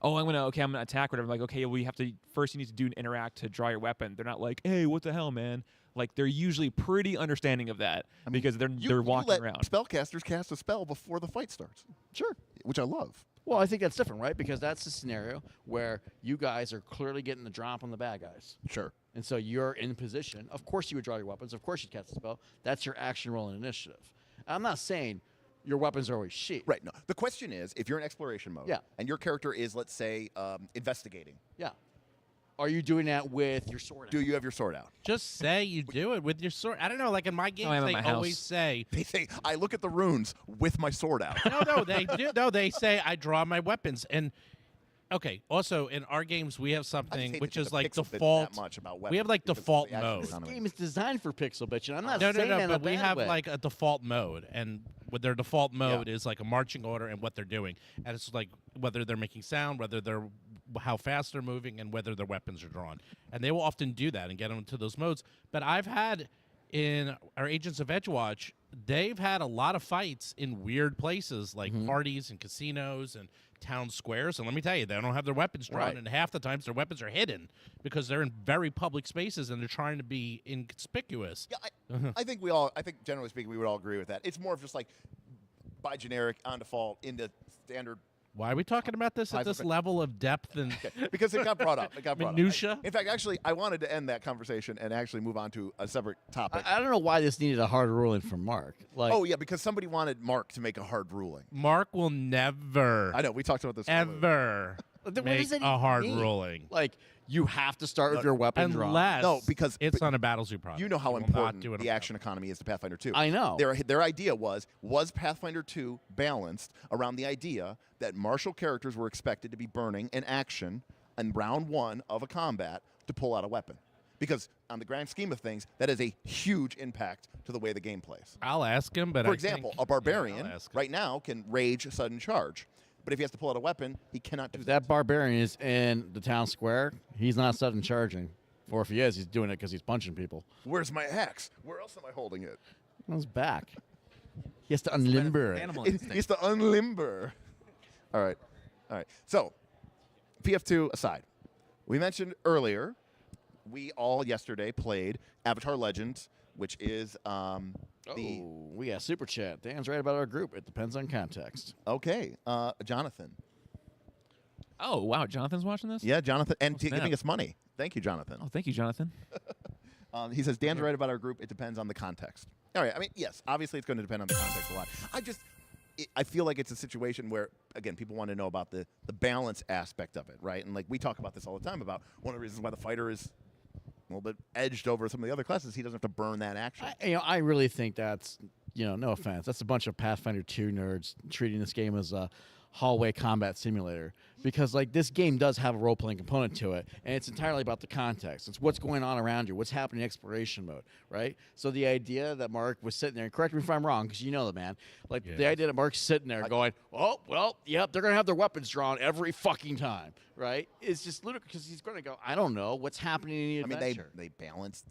oh, I'm gonna attack, whatever. I'm like, okay, we have to first. You need to do an interact to draw your weapon. They're not like, hey, what the hell, man? Like they're usually pretty understanding of that because they're walking let around. spellcasters cast a spell before the fight starts, Sure. which I love. Well, I think that's different, right? Because that's the scenario where you guys are clearly getting the drop on the bad guys. Sure. And so you're in position. Of course you would draw your weapons. Of course you'd cast a spell. That's your action roll and initiative. I'm not saying your weapons are always sheath. Right. No. The question is, if you're in exploration mode, Yeah. and your character is, let's say, investigating, Yeah. Are you doing that with your sword do out? you have your sword out? Just say you do it with your sword. I don't know, like in my games, I am at they my house. always say, They say, I look at the runes with my sword out. no, they do. No, they say I draw my weapons. And okay, also in our games we have I just something hate which that is the like pixel bitch default. that much about We have weapons like because of default the action mode. This economy. game is designed for pixel bitching. I'm not No, saying that in a but we bad have way. like a default mode, and with their default mode is like a marching order and what they're doing, and it's like whether they're making sound, whether they're how fast they're moving and whether their weapons are drawn. And they will often do that and get them into those modes. But I've had in our Agents of Edgewatch, they've had a lot of fights in weird places like parties and casinos and town squares. And let me tell you, they don't have their weapons drawn, Right. and half the times their weapons are hidden because they're in very public spaces and they're trying to be inconspicuous. Yeah, I think generally speaking, we would all agree with that. It's more of just like by generic, on default, into standard. Why are we talking about this at this level of depth and Because it got brought up. It got brought minutia? up. In fact, actually, I wanted to end that conversation and actually move on to a separate topic. I don't know why this needed a hard ruling from Mark. Like, Oh, yeah, because somebody wanted Mark to make a hard ruling. Mark will never, I know, we talked about this earlier. ever What does make that a hard mean? ruling. Like, you have to start with your weapon drawn. Unless No, because it's on a Battlezoo product. You know how We will not important do it the on action economy is to Pathfinder 2. I know. Their idea was Pathfinder 2 balanced around the idea that martial characters were expected to be burning in action in round 1 of a combat to pull out a weapon. Because on the grand scheme of things, that is a huge impact to the way the game plays. I'll ask him, but For I example, think- a barbarian Yeah, I'll ask him. right now can rage sudden charge. But if he has to pull out a weapon, he cannot do If that. that barbarian is in the town square, he's not sudden charging. Or if he is, he's doing it because he's punching people. Where's my axe? Where else am I holding it? On his back. He has to unlimber it. Animal He instinct. has to unlimber. All right. So, PF2 aside, we mentioned earlier, we all yesterday played Avatar Legends, which is the We got super chat. Dan's right about our group. It depends on context. okay, Jonathan. Oh wow, Jonathan's watching this. Yeah, Jonathan, and snap. giving us money. Thank you, Jonathan. Oh, thank you, Jonathan. He says Dan's right about our group. It depends on the context. All right. I mean, yes, obviously it's going to depend on the context a lot. I feel like it's a situation where, again, people want to know about the balance aspect of it, right? And like we talk about this all the time about one of the reasons why the fighter is a little bit edged over some of the other classes. He doesn't have to burn that action. I really think that's, no offense, that's a bunch of Pathfinder 2 nerds treating this game as a hallway combat simulator. Because, like, this game does have a role-playing component to it, and it's entirely about the context. It's what's going on around you, what's happening in exploration mode, right? So the idea that Mark was sitting there, and correct me if I'm wrong, because you know the man, like, the idea that Mark's sitting there going, oh, well, yep, they're going to have their weapons drawn every fucking time, right? It's just ludicrous, because he's going to go, I don't know, what's happening in the adventure? They balance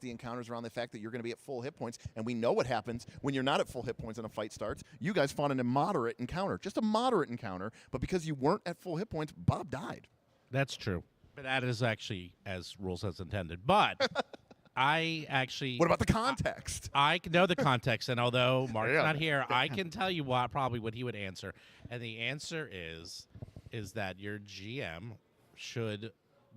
the encounters around the fact that you're going to be at full hit points, and we know what happens when you're not at full hit points and a fight starts. You guys fought in a moderate encounter, just a moderate encounter, but because you weren't at full hit points, Bob died. That's true. But that is actually as rules as intended. But I actually... What about the context? I know the context, and although Mark's Yeah. not here, I can tell you probably what he would answer. And the answer is that your GM should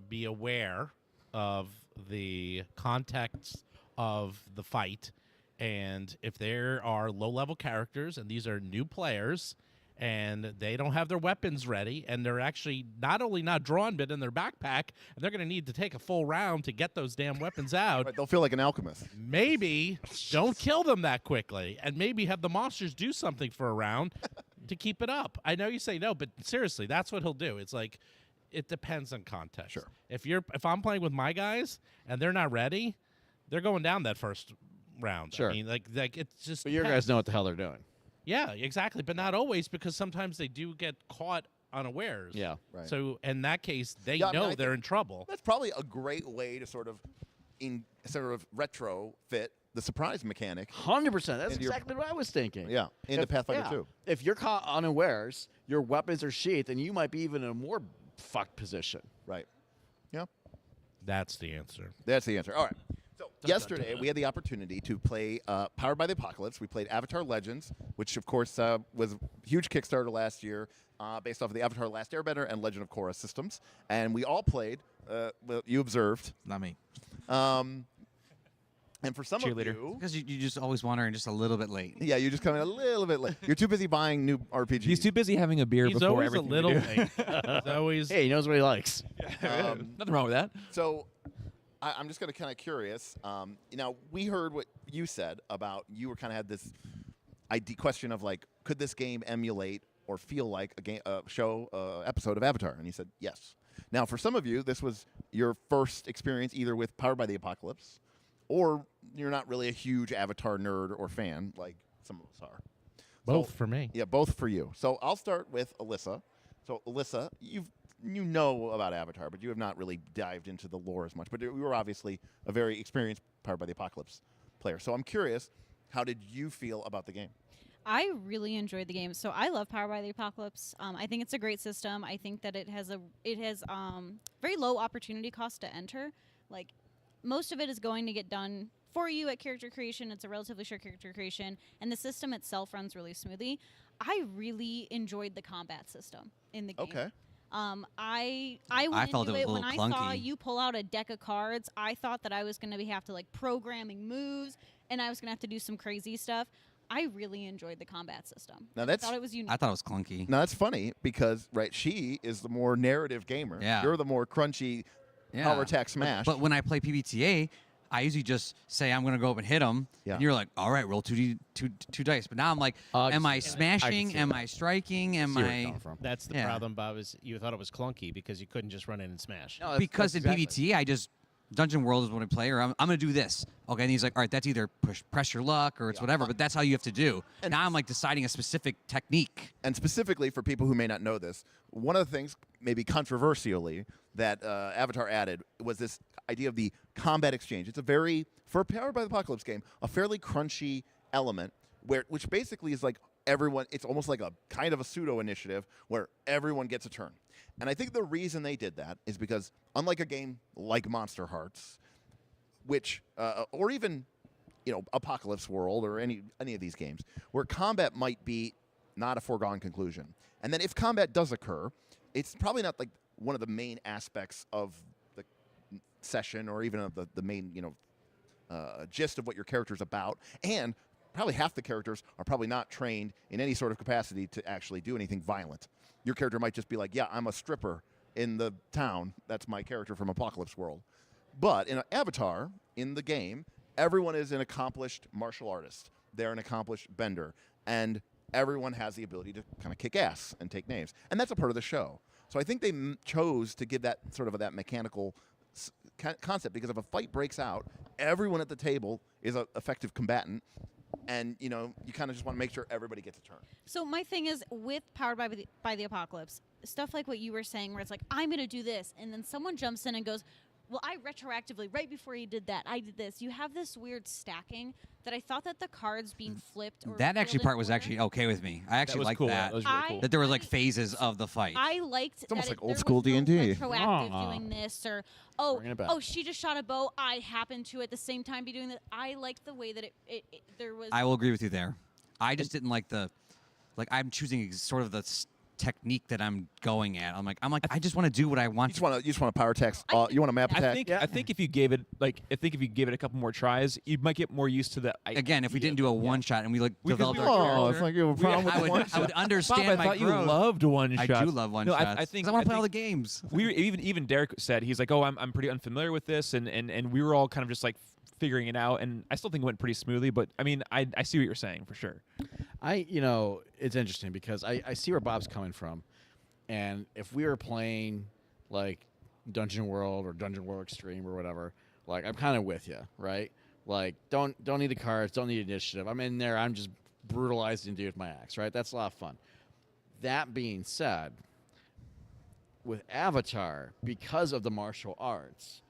be aware of the context of the fight, and if there are low-level characters, and these are new players, and they don't have their weapons ready, and they're actually not only not drawn, but in their backpack, and they're going to need to take a full round to get those damn weapons out. Right, they'll feel like an alchemist. Maybe don't kill them that quickly, and maybe have the monsters do something for a round to keep it up. I know you say no, but seriously, that's what he'll do. It's like it depends on context. Sure. If I'm playing with my guys and they're not ready, they're going down that first round. Sure. I mean, like it's just. But your depends. guys know what the hell they're doing. Yeah, exactly, but not always, because sometimes they do get caught unawares. Yeah. Right. So in that case, they Yeah, I mean, know I they're think- in trouble. That's probably a great way to sort of retrofit the surprise mechanic. 100%. That's And you're- exactly what I was thinking. Yeah, into Pathfinder 2. If you're caught unawares, your weapons are sheathed, and you might be even in a more fucked position. Right. Yeah. That's the answer. That's the answer. All right. So yesterday we had the opportunity to play Powered by the Apocalypse. We played Avatar Legends, which of course was a huge Kickstarter last year, based off of the Avatar: Last Airbender and Legend of Korra systems. And we all played. Well, you observed. Not me. And for some of Cheerleader. you, Because you just always wander in just a little bit late. yeah, you just come in a little bit late. You're too busy buying new RPGs. He's too busy having a beer He's before always a everything we little do. late. He's always. Hey, he knows what he likes. Nothing wrong with that. So I'm just kind of curious. Now, we heard what you said about you were kind of had this question of like, could this game emulate or feel like a game, episode of Avatar? And you said yes. Now, for some of you, this was your first experience either with Powered by the Apocalypse, or you're not really a huge Avatar nerd or fan like some of us are. Both So- for me. Yeah, both for you. So I'll start with Alyssa. So Alyssa, you've you know about Avatar, but you have not really dived into the lore as much. But you were obviously a very experienced Powered by the Apocalypse player. So I'm curious, how did you feel about the game? I really enjoyed the game. So I love Powered by the Apocalypse. I think it's a great system. I think that it has very low opportunity cost to enter. Like, most of it is going to get done for you at character creation. It's a relatively short character creation, and the system itself runs really smoothly. I really enjoyed the combat system in the game. Okay. I went felt into it it was a when I little saw clunky. you pull out a deck of cards. I thought that I was going to have to like programming moves, and I was going to have to do some crazy stuff. I really enjoyed the combat system. Now I that's thought it was unique. I thought it was clunky. Now that's funny because she is the more narrative gamer. Yeah. You're the more crunchy power attack smash. But when I play PBTA, I usually just say I'm going to go up and hit them. Yeah. And you're like, all right, roll two dice. But now I'm like, am I smashing? Am I striking? Am See where you're I? coming from. That's the Yeah. problem, Bob. Is you thought it was clunky because you couldn't just run in and smash. No, Because that's in exactly- PBTA, I just Dungeon World is what I play, or I'm going to do this. Okay, and he's like, all right, that's either press your luck or it's whatever, but that's how you have to do. And- Now I'm like deciding a specific technique. And specifically for people who may not know this, one of the things, maybe controversially, that Avatar added was this idea of the combat exchange. It's a very, for a Powered by the Apocalypse game, a fairly crunchy element, which basically is like everyone, it's almost like a kind of a pseudo initiative where everyone gets a turn. And I think the reason they did that is because, unlike a game like Monster Hearts, which, or even, Apocalypse World or any of these games, where combat might be not a foregone conclusion. And then if combat does occur, it's probably not like one of the main aspects of the session or even of the main, gist of what your character's about. And probably half the characters are probably not trained in any sort of capacity to actually do anything violent. Your character might just be like, yeah, I'm a stripper in the town. That's my character from Apocalypse World. But in Avatar, in the game, everyone is an accomplished martial artist. They're an accomplished bender. And everyone has the ability to kind of kick ass and take names. And that's a part of the show. So I think they chose to give that sort of that mechanical concept, because if a fight breaks out, everyone at the table is an effective combatant. And, you kind of just want to make sure everybody gets a turn. So my thing is, with Powered by the Apocalypse, stuff like what you were saying, where it's like, I'm going to do this, and then someone jumps in and goes, well, I retroactively, right before you did that, I did this. You have this weird stacking that I thought that the cards being flipped. Or That actually filled in part was order- actually okay with me. I actually was liked cool. that. That was really cool. That there was like phases of the fight. I liked almost that like old there school was no D&D. retroactive Ah. doing this, or Bringing it back. she just shot a bow. I happened to at the same time be doing that. I liked the way that it there was. I will agree with you there. I just didn't like I'm choosing sort of the technique that I'm going at. I'm like, I just want to do what I You want. just want to power attack. You want to map attack. I think if you gave it a couple more tries, you might get more used to the. Again, if we didn't do a one shot and we developed we- our Oh, character, it's like you have a problem with I the one would understand Bob, I my thought growth. you loved one I shot. do love one no, shots. I think 'Cause I want to play think all the games. We were, even Derik said he's like, oh, I'm pretty unfamiliar with this, and we were all kind of just like figuring it out, and I still think it went pretty smoothly. But I mean, I see what you're saying for sure. It's interesting because I see where Bob's coming from. And if we were playing like Dungeon World or Dungeon World Extreme or whatever, like I'm kind of with you, right? Like don't need the cards, don't need initiative. I'm in there, I'm just brutalizing dude with my axe, right? That's a lot of fun. That being said, with Avatar, because of the martial arts,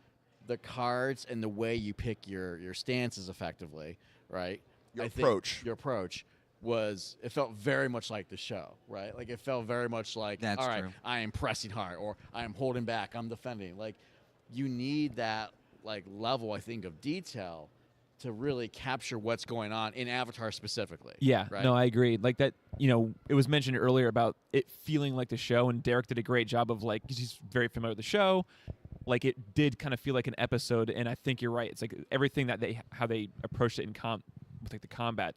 the cards and the way you pick your stances effectively, right? Your I think approach. Your approach it felt very much like the show, right? Like it felt very much like, That's all right, true. I am pressing hard, or I am holding back, I'm defending. Like you need that like level, I think, of detail to really capture what's going on in Avatar specifically. Yeah, right? no, I agree. Like that, it was mentioned earlier about it feeling like the show, and Derik did a great job of like, 'cause he's very familiar with the show. Like it did kind of feel like an episode, and I think you're right. It's like everything that how they approached it with like the combat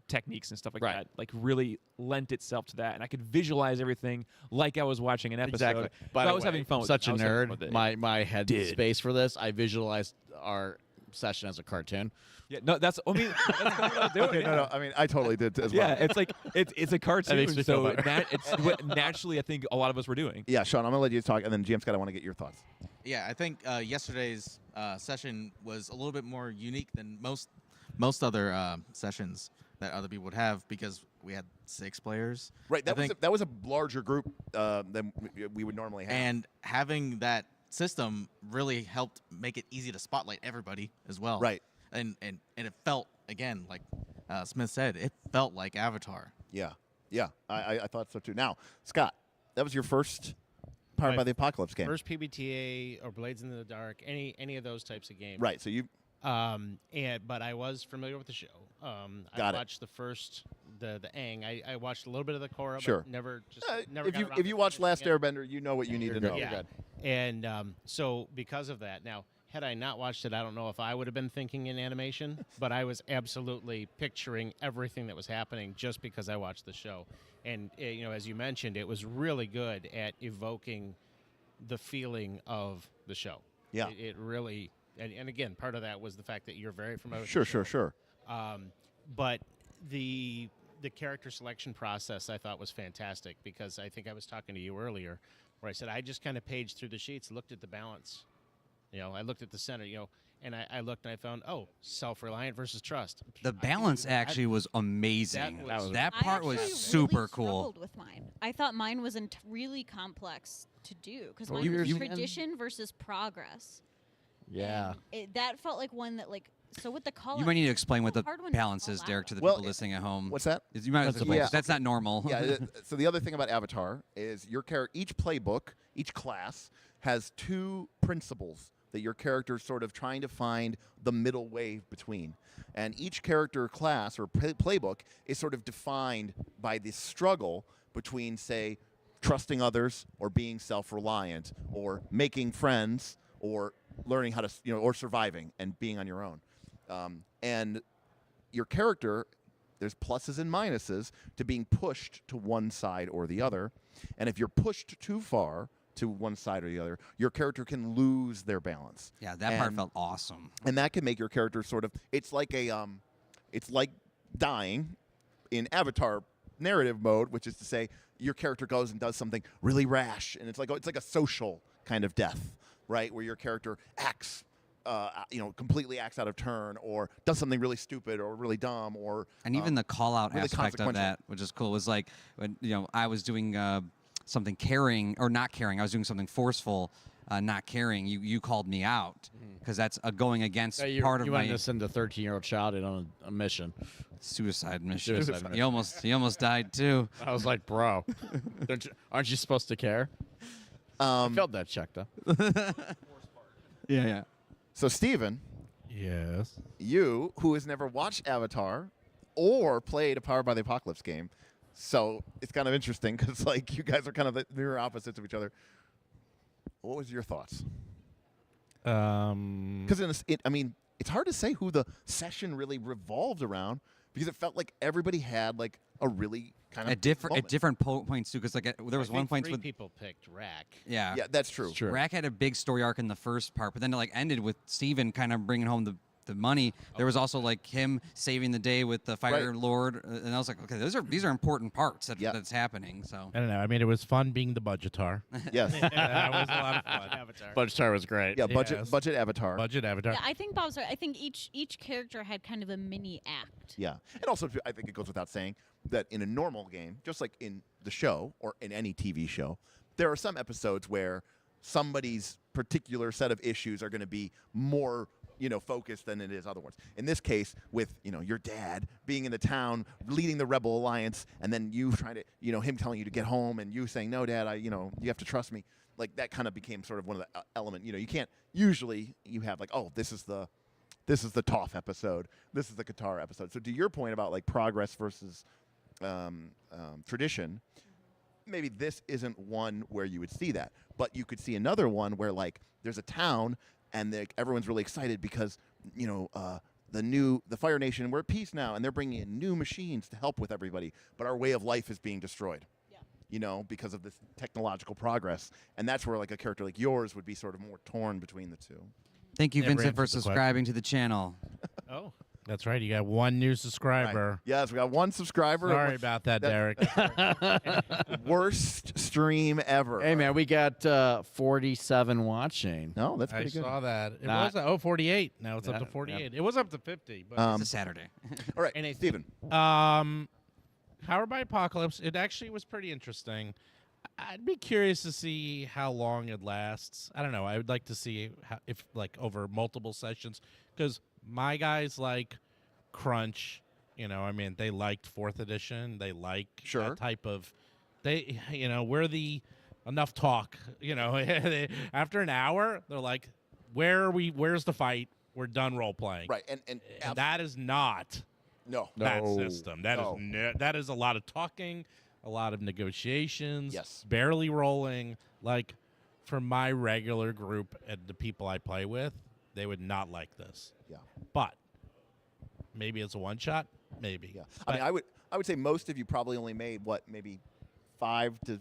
techniques and stuff like Right. that, like really lent itself to that, and I could visualize everything like I was watching an episode. Exactly. By So the I was way, having fun I'm with such it. a I was having fun nerd. with it. My head Did. space for this, I visualized our session as a cartoon. Yeah, no, that's I mean that's kind of what I was doing. Okay, yeah. no. I mean, I totally did as well. Yeah, it's like it's a cartoon, makes me feel so better. it's what naturally I think a lot of us were doing. Yeah, Sean, I'm gonna let you talk, and then GM Scott, I want to get your thoughts. Yeah, I think yesterday's session was a little bit more unique than most other sessions that other people would have, because we had 6 players. Right. I think. That was a larger group than we would normally have. And having that system really helped make it easy to spotlight everybody as well. Right. And it felt, again, like Smith said, it felt like Avatar. Yeah. Yeah. I thought so too. Now, Scott, that was your first Powered by the Apocalypse game. First PBTA or Blades in the Dark, any of those types of games. Right. So you. But I was familiar with the show. I watched the first the Aang. I watched a little bit of the Korra, Sure. but never If you watch Last Airbender, you know what you need to know. Yeah. And so because of that, now had I not watched it, I don't know if I would have been thinking in animation, but I was absolutely picturing everything that was happening just because I watched the show. And as you mentioned, it was really good at evoking the feeling of the show. Yeah. It really. And again, part of that was the fact that you're very familiar with Sure. the show. Sure. But the character selection process I thought was fantastic because I think I was talking to you earlier where I said I just kind of paged through the sheets, looked at the balance. I looked at the center, and I looked and I found, self-reliant versus trust. The balance actually was amazing. That part was super really cool. Struggled with mine. I thought mine was really complex to do because Well, mine was you- tradition versus progress. Yeah. And that felt like one that so with the call. You might need to explain what the hard one to balance call is, Derek, to the Well, people listening at home. What's that? You might Principles. explain. That's not normal. Yeah. So the other thing about Avatar is each playbook, each class has 2 principles that your character is sort of trying to find the middle way between. And each character class or playbook is sort of defined by this struggle between, say, trusting others or being self-reliant or making friends or learning how to, or surviving and being on your own. And your character, there's pluses and minuses to being pushed to one side or the other. And if you're pushed too far to one side or the other, your character can lose their balance. Yeah, that part felt awesome. And that can make your character sort of, it's like dying in Avatar narrative mode, which is to say your character goes and does something really rash. And it's like a social kind of death, right? Where your character acts, completely acts out of turn or does something really stupid or really dumb or. And even the call-out really aspect of consequential. that, which is cool, was like when I was doing something caring or not caring. I was doing something forceful, not caring. You called me out because that's going against part of you my went to send a 13-year-old child in on a mission. suicide mission. Suicide mission. He almost died too. I was like, bro, aren't you supposed to care? I felt that check, though. Yeah. So, Steven, Yes. you, who has never watched Avatar or played a Powered by the Apocalypse game, so it's kind of interesting because, you guys are kind of the mirror opposites of each other. What was your thoughts? Because it's hard to say who the session really revolved around because it felt like everybody had a really kind of At different moment. points too, because there was I one think point 3 with people picked Rack. yeah. Yeah, that's true. True. Rack had a big story arc in the first part, but then it ended with Steven kind of bringing home the money. There was also him saving the day with the Fire Right. Lord, and I was like, okay, these are important parts Yeah. that's happening. So I don't know. I mean, it was fun being the budgetar. Yes. That was a lot of fun. Avatar. Budgetar was great. Yeah, budget Yes. budget Avatar. Budget Avatar. Yeah, I think Bob's right. I think each character had kind of a mini act. Yeah. And also, I think it goes without saying that in a normal game, just like in the show or in any TV show, there are some episodes where somebody's particular set of issues are going to be more focused than it is other ones. In this case, with your dad being in the town, leading the Rebel Alliance, and then you trying to him telling you to get home, and you saying, "No, Dad, you have to trust me." That kind of became sort of one of the element. You can't usually you have this is the Toph episode, this is the Qatar episode. So to your point about progress versus tradition, maybe this isn't one where you would see that, but you could see another one where there's a town and everyone's really excited because the Fire Nation, we're at peace now, and they're bringing in new machines to help with everybody, but our way of life is being destroyed. Because of this technological progress, and that's where a character like yours would be sort of more torn between the two. thank you, Never Vincent, for answered the subscribing to the channel. Oh. That's right. You got one new subscriber. Right. Yes, we got one subscriber. Sorry about that, Derek. Worst stream ever. Hey, man, we got 47 watching. No, that's I pretty good. saw that. It Not- was 48. Now it's up Yeah, to 48. It was up to 50. But It's a Saturday. All right, And I Steven. Powered by Apocalypse. It actually was pretty interesting. I'd be curious to see how long it lasts. I don't know. I would like to see if like over multiple sessions, because my guys like crunch. I mean, they liked 4th edition. They like Sure. that type of. We're the enough talk. After an hour, they're like, "Where are we? Where's the fight? We're done role playing." Right, and that is not no. that system. That is No. that is a lot of talking, a lot of negotiations. Yes. Barely rolling. Like for my regular group and the people I play with, they would not like this. Yeah. But maybe it's a one shot. Maybe. Yeah. I mean, I would say most of you probably only made maybe 5 to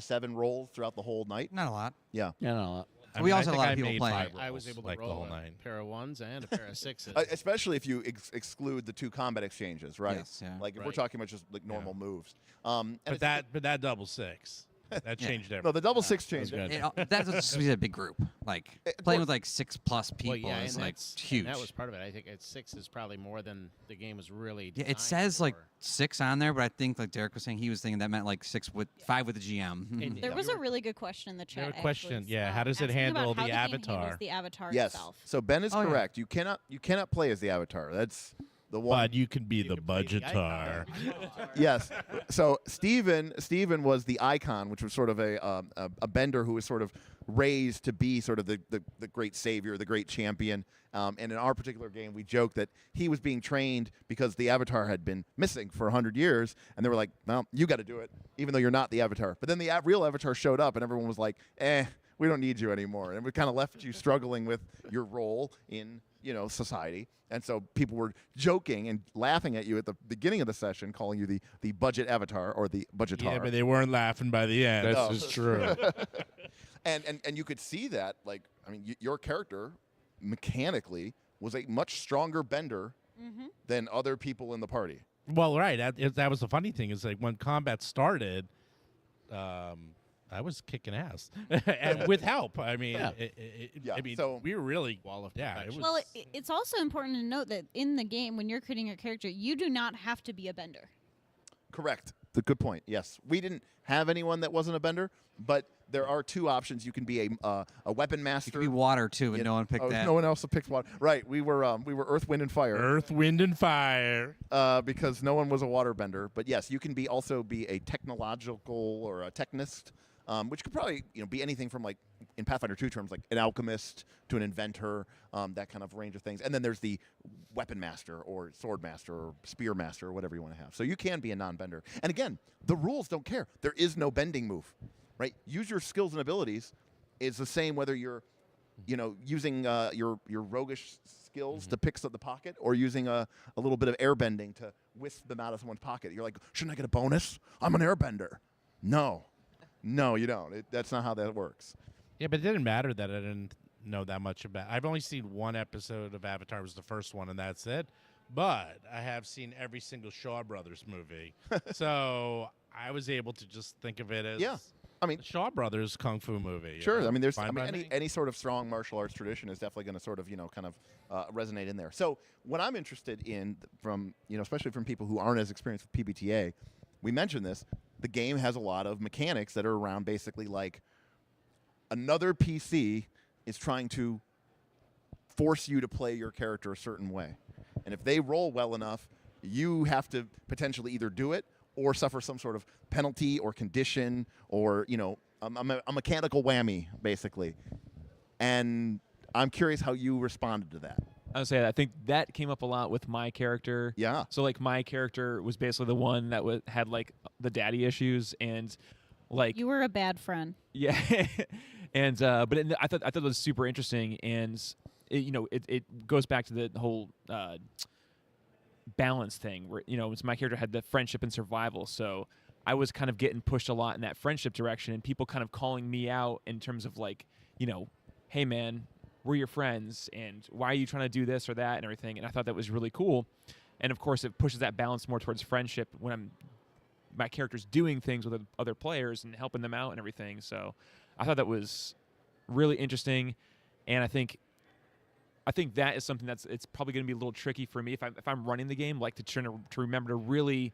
7 rolls throughout the whole night. Not a lot. Yeah. Yeah, no. I We mean, also I had a lot think of people I made playing. 5 I was rolls, able to like the roll whole a night. pair of 1s and a pair of 6s. Especially if you exclude the 2 combat exchanges, right? Yes, yeah. Like if we're Right. talking about just like normal moves. And But it's- that double 6, that Yeah. changed everything. no, the double 6 changed. good. That's just a big group. Like playing with like 6+ people Well, yeah, is and like that's- huge. And that was part of it. I think 6 is probably more than the game was really. Yeah, it designed says like for. 6 on there, but I think like Derik was saying, he was thinking that meant like 5 with the GM. And There Yeah. was a really good question in the chat. There a question, actually, yeah, how does it asking about handle how the game avatar? handles the avatar Yes. itself. So Ben is Oh, yeah. correct. You cannot play as the avatar. That's the one. But you can be the can play the budgetar. Yes. So Steven was the icon, which was sort of a bender who was sort of raised to be sort of the great savior, the great champion. And in our particular game, we joked that he was being trained because the avatar had been missing for 100 years. And they were like, well, you got to do it, even though you're not the avatar. But then the real avatar showed up and everyone was like, we don't need you anymore. And we kind of left you struggling with your role in, society. And so people were joking and laughing at you at the beginning of the session, calling you the budget avatar or the budgetar. Yeah, but they weren't laughing by the end. That's No. just true. and you could see that, like, I mean, your character mechanically was a much stronger bender than other people in the party. Well, right. That was the funny thing is like when combat started, I was kicking ass and with help. I mean, Yeah. Yeah, I mean, so- we were really Wall of yeah. It perfection. was, Well, it's also important to note that in the game, when you're creating your character, you do not have to be a bender. Correct. The good point. Yes, we didn't have anyone that wasn't a bender, but there are 2 options. You can be a weapon It master. could be water too, but no one picked that. No one else picked water. Right. We were Earth, Wind, and Fire. Earth, Wind, and Fire. Because no one was a waterbender. But yes, you can also be a technological or a technist, which could probably be anything from, like, in Pathfinder 2 terms, like an alchemist to an inventor, that kind of range of things. And then there's the weapon master or sword master or spear master or whatever you want to have. So you can be a non-bender. And again, the rules don't care. There is no bending move, right? Use your skills and abilities is the same whether you're using your roguish skills to pick up the pocket or using a little bit of air bending to whisk them out of someone's pocket. You're like, shouldn't I get a bonus? I'm an airbender. No, you don't. That's not how that works. Yeah, but it didn't matter that I didn't know that much about. I've only seen one episode of Avatar. It was the first one, and that's it. But I have seen every single Shaw Brothers movie, so I was able to just think of it as I mean, the Shaw Brothers kung fu movie. you sure. know? I mean, Fine by me. any sort of strong martial arts tradition is definitely going to sort of kind of resonate in there. So what I'm interested in from especially from people who aren't as experienced with PBTA, we mentioned this. The game has a lot of mechanics that are around basically like another PC is trying to force you to play your character a certain way. And if they roll well enough, you have to potentially either do it or suffer some sort of penalty or condition or, a mechanical whammy, basically. And I'm curious how you responded to that. I would say I think that came up a lot with my character. Yeah. So like my character was basically the one that had like the daddy issues and like You were a bad friend. yeah, and but I thought it was super interesting and it goes back to the whole balance thing where so my character had the friendship and survival, so I was kind of getting pushed a lot in that friendship direction and people kind of calling me out in terms of like hey man, we're your friends and why are you trying to do this or that and everything, and I thought that was really cool. And of course it pushes that balance more towards friendship when my character's doing things with other players and helping them out and everything. So I thought that was really interesting, and I think that is something it's probably going to be a little tricky for me if I'm running the game, like to remember to really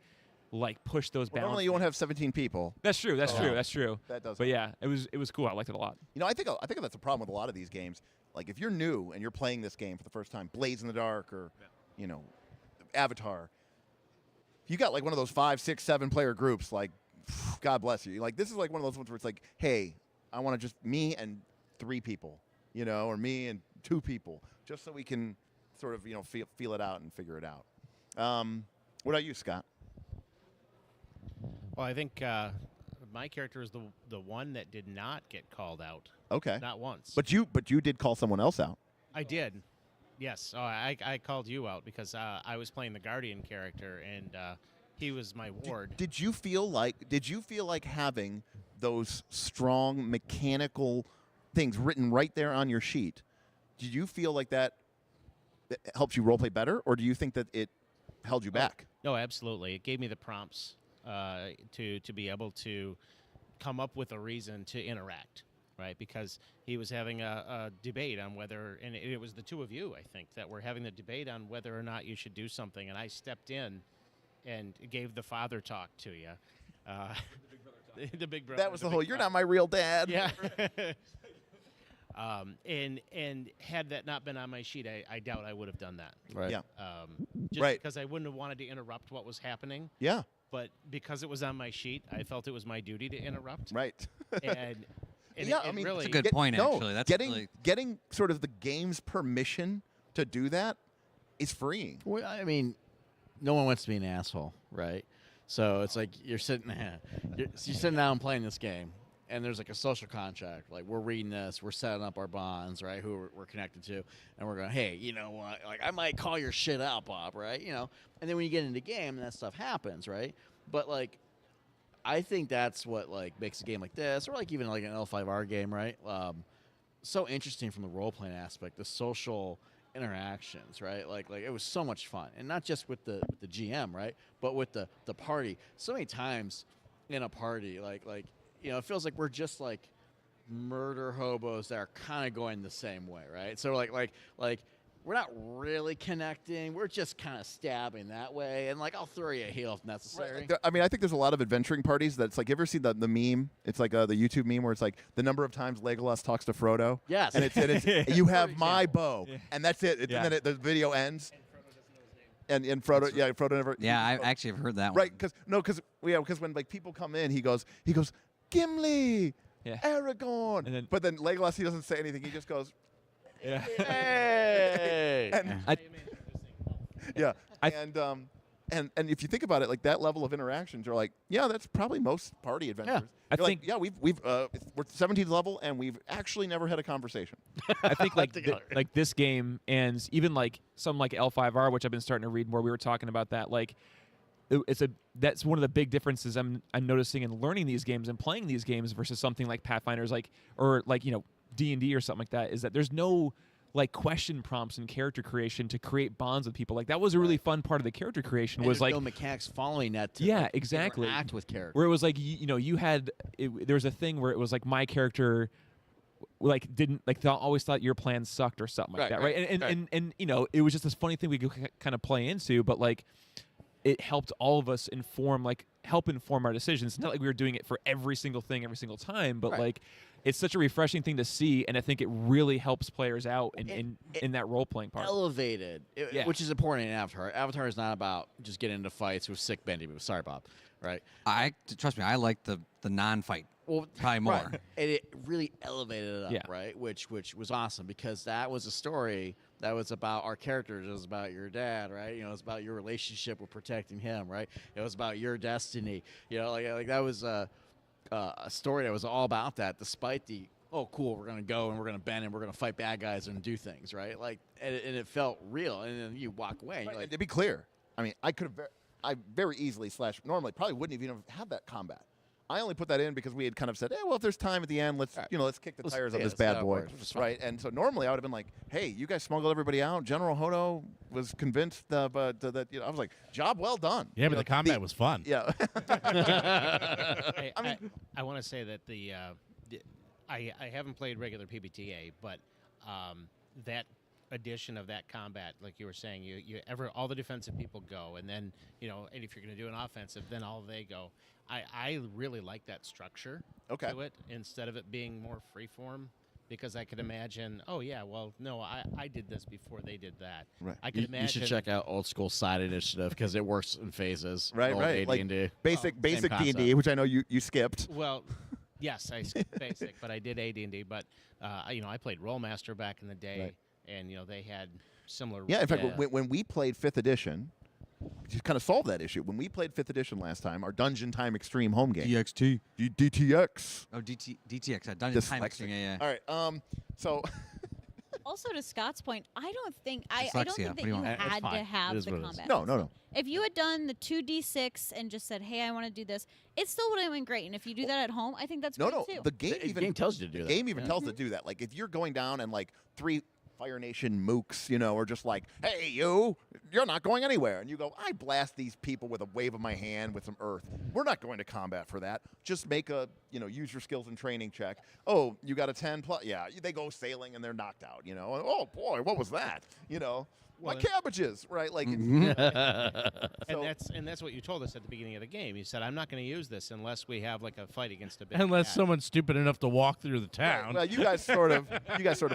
like push those Well, boundaries. normally you won't have 17 people. That's true. That's Oh. true. That's true. That does. But yeah, it was cool. I liked it a lot. You know, I think that's a problem with a lot of these games. Like if you're new and you're playing this game for the first time, Blades in the Dark or, you know, Avatar. If you got like one of those 5, 6, 7 player groups, like, God bless you. Like this is like one of those ones where it's like, hey, I want to just me and 3 people, you know, or me and 2 people, just so we can sort of, you know, feel it out and figure it out. What about you, Scott? Well, I think my character is the one that did not get called out. Okay. Not once. But you did call someone else out. I did. Yes. Oh, I called you out because I was playing the Guardian character, and he was my ward. Did you feel like having those strong mechanical things written right there on your sheet? Did you feel like that helps you roleplay better, or do you think that it held you back? No, absolutely. It gave me the prompts to be able to come up with a reason to interact, right? Because he was having a debate on whether, and it was the 2 of you, I think, that were having the debate on whether or not you should do something, and I stepped in and gave the father talk to you. The big brother. That was the whole, you're not my real dad. Yeah. And had that not been on my sheet, I doubt I would have done that. Right. Yeah. Just Right. because I wouldn't have wanted to interrupt what was happening. Yeah. But because it was on my sheet, I felt it was my duty to interrupt. Right. And Yeah, it I mean, really, That's a good point, actually. That's really getting sort of the game's permission to do that is freeing. Well, I mean, no one wants to be an asshole, right? So it's like you're sitting down playing this game, and there's like a social contract. Like we're reading this, we're setting up our bonds, right? Who we're connected to, and we're going, hey, you know what? Like I might call your shit out, Bob, right? You know. And then when you get into the game, that stuff happens, right? But like, I think that's what like makes a game like this, or like even like an L5R game, right? So interesting from the role playing aspect, the social interactions, right? Like it was so much fun, and not just with the GM, right? But with the party. So many times in a party, like you know, it feels like we're just like murder hobos that are kind of going the same way, right? So like we're not really connecting. We're just kind of stabbing that way, and like I'll throw you a heel if necessary. I mean, I think there's a lot of adventuring parties that's like, you ever see the meme? It's like the YouTube meme where it's like the number of times Legolas talks to Frodo. Yes. And it's you have Perfect my example. bow, and that's it. Yeah. And then the video ends. And Frodo, yeah, Frodo never. Yeah, I actually have heard that one. Right, because when like people come in, he goes, Gimli, Yeah. Aragorn, And then- but then Legolas, he doesn't say anything. He just goes, Yeah. Hey. and yeah, and if you think about it, like that level of interactions, you're like, yeah, that's probably most party adventures. I You're like, think- yeah, we're 17th level, and we've actually never had a conversation. I think like Together. like this game, and even like some like L5R, which I've been starting to read more. We were talking about that. Like that's one of the big differences I'm noticing in learning these games and playing these games versus something like Pathfinder's, or you know, D&D or something like that, is that there's no like question prompts and character creation to create bonds with people. Like that was a really fun part of the character creation. And Was there's like no mechanics following that. To, Yeah, like, exactly. Interact with characters. where it was like you know you had there was a thing where it was like my character like didn't like always thought your plan sucked or something like Right, that, right? right, And, right. and you know it was just this funny thing we could kind of play into, but like it helped all of us help inform our decisions. It's not like we were doing it for every single thing every single time, but Right. like it's such a refreshing thing to see, and I think it really helps players out in that role playing part. Elevated, Yeah. which is important in Avatar. Avatar is not about just getting into fights with sick bendy moves. Sorry, Bob. Right? Trust me, I like the non-fight Well, probably more. right. And it really elevated it up, Yeah. right? Which was awesome, because that was a story that was about our characters. It was about your dad, right? You know, it was about your relationship with protecting him, right? It was about your destiny. You know, like that was a story that was all about that, despite the, oh, cool, we're going to go and we're going to bend and we're going to fight bad guys and do things, right? Like, and it felt real. And then you walk away and you're And like, to be clear, I mean, I very easily / normally probably wouldn't even have that combat. I only put that in because we had kind of said, hey, well, if there's time at the end, let's kick the tires on this that's how bad it boy, works, which is fine. right? And so normally I would have been like, hey, you guys smuggled everybody out. General Hodo was convinced, but that I was like, job well done. Yeah, but the combat was fun. Yeah. I want to say that I haven't played regular PBTA, but that addition of that combat, like you were saying, all the defensive people go, and then and if you're going to do an offensive, then all they go. I really like that structure to it instead of it being more freeform. Because I could imagine, oh yeah, well no, I did this before they did that. Right. I could imagine. You should check out Old School Side Initiative because it works in phases. Right, Old right. AD&D. Basic concept. D&D, which I know you skipped. Well, yes, I skipped basic, but I did AD&D. But I played Rollmaster back in the day, and they had similar. Yeah, in fact, when we played 5th edition, just kind of solved that issue. When we played 5th edition last time, our Dungeon Time Extreme home game. DXT. DTX. Oh, DTX. Dungeon Time Extreme. Yeah. All right. So. Also, to Scott's point, I don't think Dyslexia. that you had to have the combat. No. If you had done the 2d6 and just said, "Hey, I want to do this," it still would have been great. And if you do that at home, I think that's great too. The game tells you to do that. The game even tells you to do that. Like if you're going down and like 3 Fire Nation mooks, are just like, hey, you're not going anywhere. And you go, I blast these people with a wave of my hand with some earth. We're not going to combat for that. Just make a, use your skills and training check. Oh, you got a 10 plus? Yeah, they go sailing and they're knocked out, Oh, boy, what was that? My cabbages, right? Like, and that's what you told us at the beginning of the game. You said, I'm not going to use this unless we have like a fight against a big Unless cat. someone's stupid enough to walk through the town. Right. Well, you guys sort of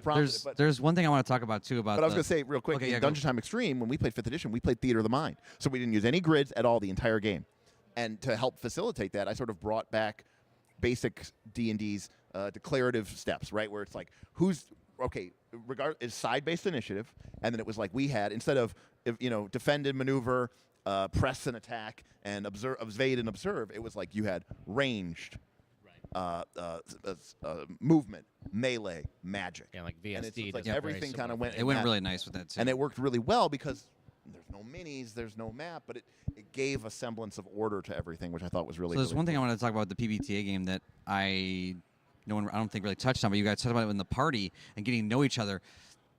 prompted it. But There's one thing I want to talk about too about. But I was going to say real quick, in Dungeon Time Extreme, when we played 5th edition, we played Theater of the Mind. So we didn't use any grids at all the entire game. And to help facilitate that, I sort of brought back basic D&D's declarative steps, right? Where it's like, is side-based initiative, and then it was like we had, instead of, defend and maneuver, press and attack, and evade and observe, it was like you had ranged, movement, melee, magic. Yeah, like VSD. And it's like does everything very kind of similar went. It went really nice with that too. And it worked really well because there's no minis, there's no map, but it gave a semblance of order to everything, which I thought was really. So there's really one thing I cool. wanted to talk about with the PBTA game that I don't think really touched on, but you guys talked about it in the party and getting to know each other.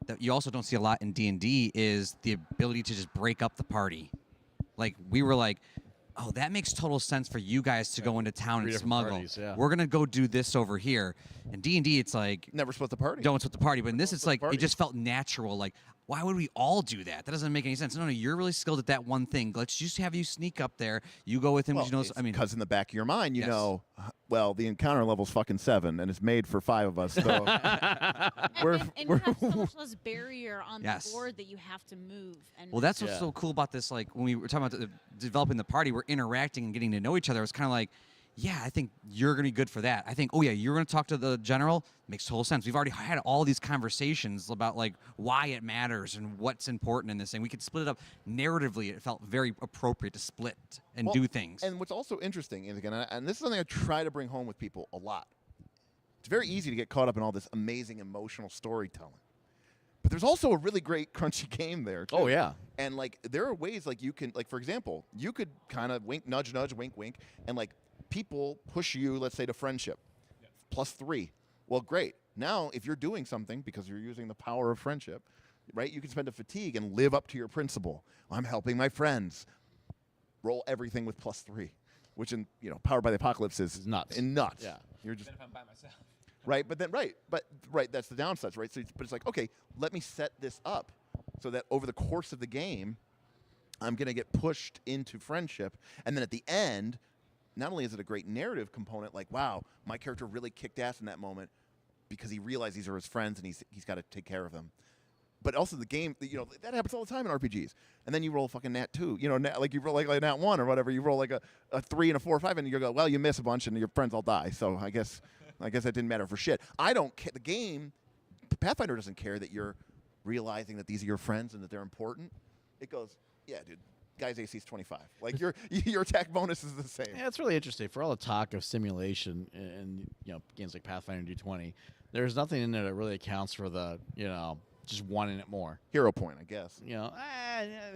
That you also don't see a lot in D&D is the ability to just break up the party. Like we were like, oh, that makes total sense for you guys to go into town and smuggle. Parties, yeah. We're gonna go do this over here. In D&D, it's like Never split the party. don't split the party. But in this, it's like party. it just felt natural. Like, why would we all do that? That doesn't make any sense. No, you're really skilled at that one thing. Let's just have you sneak up there. You go with him. Well, because in the back of your mind, you know, well, the encounter level's fucking 7, and it's made for 5 of us. So and you have so much less barrier on the board that you have to move. And well, that's what's so cool about this. Like when we were talking about developing the party, we're interacting and getting to know each other. It's kind of like, yeah, I think you're going to be good for that. I think, oh, yeah, you're going to talk to the general. Makes total sense. We've already had all these conversations about, like, why it matters and what's important in this thing. We could split it up narratively. It felt very appropriate to split and do things. And what's also interesting is, again, and this is something I try to bring home with people a lot. It's very easy to get caught up in all this amazing emotional storytelling. But there's also a really great crunchy game there, too. Oh, yeah. And, like, there are ways, like, you can, like, for example, you could kind of wink, nudge, nudge, wink, wink, and, like, people push you, let's say, to friendship, +3. Well, great. Now, if you're doing something because you're using the power of friendship, right, you can spend a fatigue and live up to your principle. I'm helping my friends. Roll everything with +3, which in Powered by the Apocalypse is nuts. Nuts. Yeah. You're just Then if I'm by myself. right, but then that's the downside, right? So, but it's like, okay, let me set this up so that over the course of the game, I'm going to get pushed into friendship, and then at the end, not only is it a great narrative component, like, wow, my character really kicked ass in that moment because he realized these are his friends and he's got to take care of them. But also the game, that happens all the time in RPGs. And then you roll fucking nat 2, like you roll like nat 1 or whatever. You roll like a 3 and a 4 or 5, and you go, well, you miss a bunch and your friends all die. So I guess that didn't matter for shit. I don't care. The game, Pathfinder doesn't care that you're realizing that these are your friends and that they're important. It goes, yeah, dude. Guy's AC is 25. Like your attack bonus is the same. Yeah, it's really interesting. For all the talk of simulation and games like Pathfinder and D20, there's nothing in there that really accounts for the just wanting it more. Hero point, I guess.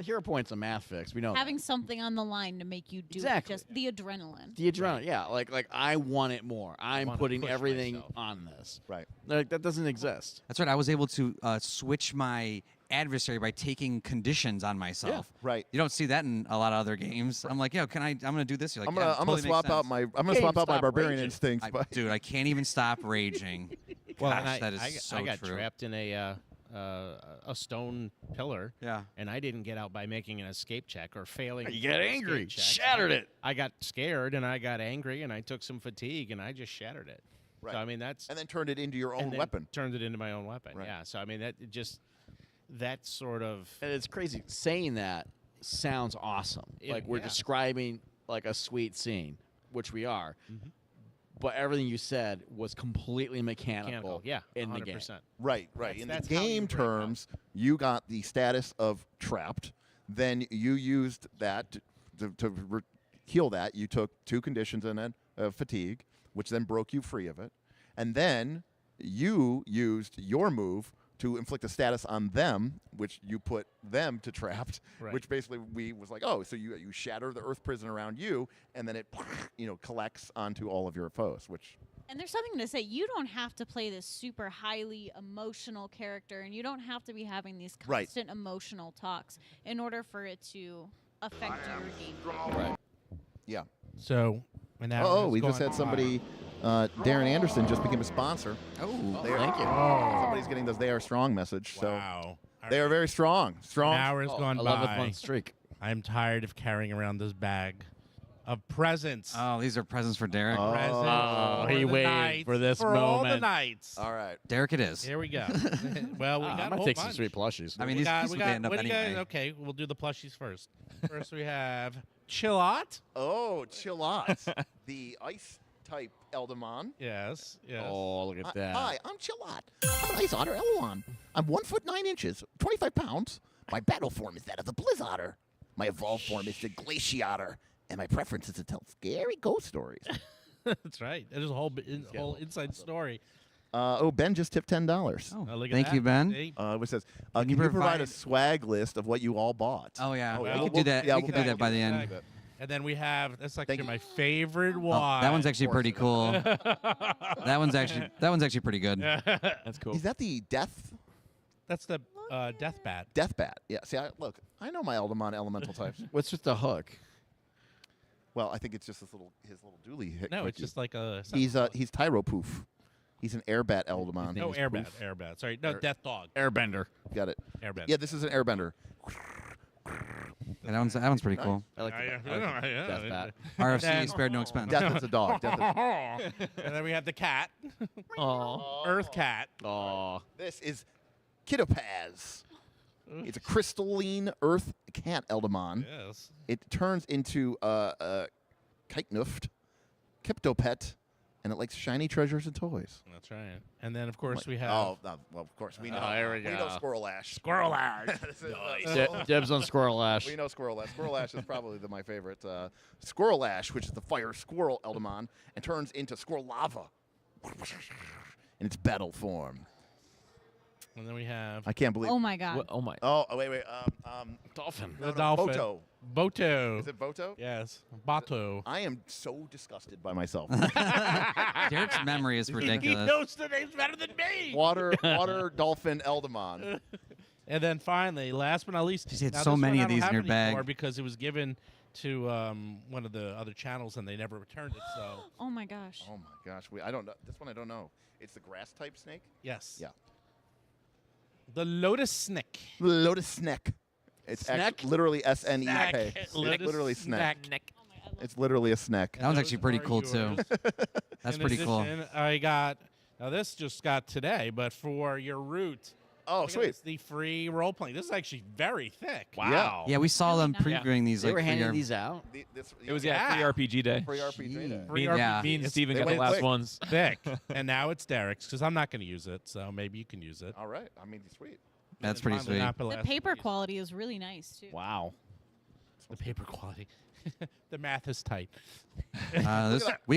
Hero point's a math fix. We know having something on the line to make you do exactly. just the adrenaline. The adrenaline, yeah. Like I want it more. I'm putting everything myself. on this. Right. Like that doesn't exist. That's right. I was able to switch my adversary by taking conditions on myself. Yeah, right. You don't see that in a lot of other games. I'm like, I'm gonna do this. You're like, I'm gonna swap out my barbarian raging. instincts. Dude, I can't even stop raging. Well, Gosh, that is so I got true. trapped in a a stone pillar, Yeah. and I didn't get out by making an escape check or failing. You get an angry, escape check. shattered it. I got scared and I got angry and I took some fatigue and I just shattered it. Right. So I mean that's And then turned it into your and own then weapon. Turned it into my own weapon. Right. Yeah. So I mean that sort of And it's crazy. Saying that sounds awesome. Like we're yeah. describing like a sweet scene, which we are. Mhm. But everything you said was completely mechanical. Yeah. in 100%. the game. Right. That's- In that's the how you game break out. terms, you got the status of trapped. Then you used that to heal that. You took 2 conditions and then fatigue, which then broke you free of it. And then you used your move to inflict a status on them, which you put them to trapped, Right. which basically was like, oh, so you shatter the earth prison around you, and then it collects onto all of your foes, which And there's something to say. You don't have to play this super highly emotional character, and you don't have to be having these Right. constant emotional talks in order for it to affect your game. Right. yeah. So, and now Oh, we just had somebody, Darren Anderson just became a sponsor. Oh, Thank you. Somebody's getting this "They Are Strong" message. So Wow. they are very strong. An Strong. hour has gone 11th by. month streak. I'm tired of carrying around this bag of presents. Oh, these are presents for Derek. Oh. Presents Oh, for he the waited nights, for this for all the moment. nights. All right. Derek, it is. Here we go. Well, we got I a might whole take some bunch. sweet plushies. I mean, we these got, will we be got, end up what do you anyway. guys? Okay, we'll do the plushies first. First, we have Chillot. Oh, Chillot, the ice type Eldamon. Yes, yes. Oh, look at that. Hi, I'm Chillot. I'm an ice otter Eldamon. I'm 1 foot 9 inches, 25 pounds. My battle form is that of the Blizzotter. My evolved form is the Glaciator, and my preference is to tell scary ghost stories. That's right. There's a whole whole inside story. Ben just tipped $10. Oh, Look at thank that. you, Ben. See? Which says, Can can you you provide a provide- swag list of what you all bought? Oh, yeah. Oh, we yeah. could do that. Yeah, we we'll could do back that by you. the Back end. you. And then we have that's Thank actually you. my favorite Oh, one. that one's actually pretty cool. cool. That one's actually pretty good. That's cool. Is that the death That's the death bat. bat? Yeah. See, I know my Eldamon elemental types. What's with the hook? Well, I think it's just his little dooley. No, it's just like a. He's Tyro Poof. He's an airbat Eldamon. no is airbat. Poof. Airbat. Sorry, no death dog. Airbender. Got it. Airbat. Yeah, this is an airbender. Yeah, that one's pretty cool. I like the death bat. RFC Then- spared no expense. Death is a dog. And then we have the cat, Aw. Earth Cat. Aw. This is Kidopaz. It's a crystalline earth cat Eldamon. Yes. It turns into Kitenuft, Kiptopet, and it likes shiny treasures and toys. That's right. And then of course Like- we have. Oh, well, of course we know. there we We know go. Squirrel Ash. Squirrel Ash. This is, Dibs on Squirrel Ash. we know Squirrel Ash. Squirrel Ash is probably my favorite. Squirrel Ash, which is the fire squirrel Eldamon, and turns into Squirrel Lava in its battle form. And then we have I can't believe. Oh my god. Oh my. Oh, wait. Dolphin. the dolphin. Boto. Boto. Is it Boto? Yes. Bato. I am so disgusted by myself. Derek's memory is He ridiculous. knows the names better than me. water dolphin Eldamon. And then finally, last but not least, Jeez, you had now so this many one I of don't these in have your anymore bag. because it was given to one of the other channels and they never returned it. So Oh my gosh. Oh my gosh, I don't know. This one I don't know. It's the grass type snake. yes, Yeah. the Lotus Snick. Lotus Sneck. It's Snack? literally SNEK. Snack. It's Lotus literally snack. Snack. Oh my, I love It's literally a snack. That one's Those actually pretty are cool too. yours. That's In pretty cool. addition, I got now this just got today, but for your root. Oh, look at sweet. this, the free role playing. This is actually very thick. Wow. Yeah, we saw them Really nice. previewing these. They like were for handing your- these out. It was Yeah. free RPG day. Free RPG day. Free Yeah. RPG. Me and It's Steven they got the went last quick. ones. thick, and now it's Derek's because I'm not going to use it. So maybe you can use it. All right. I mean, sweet. That's And pretty finally, sweet. not The last paper least, quality is really nice too. Wow. The paper quality. The math is tight. We got a sneak. We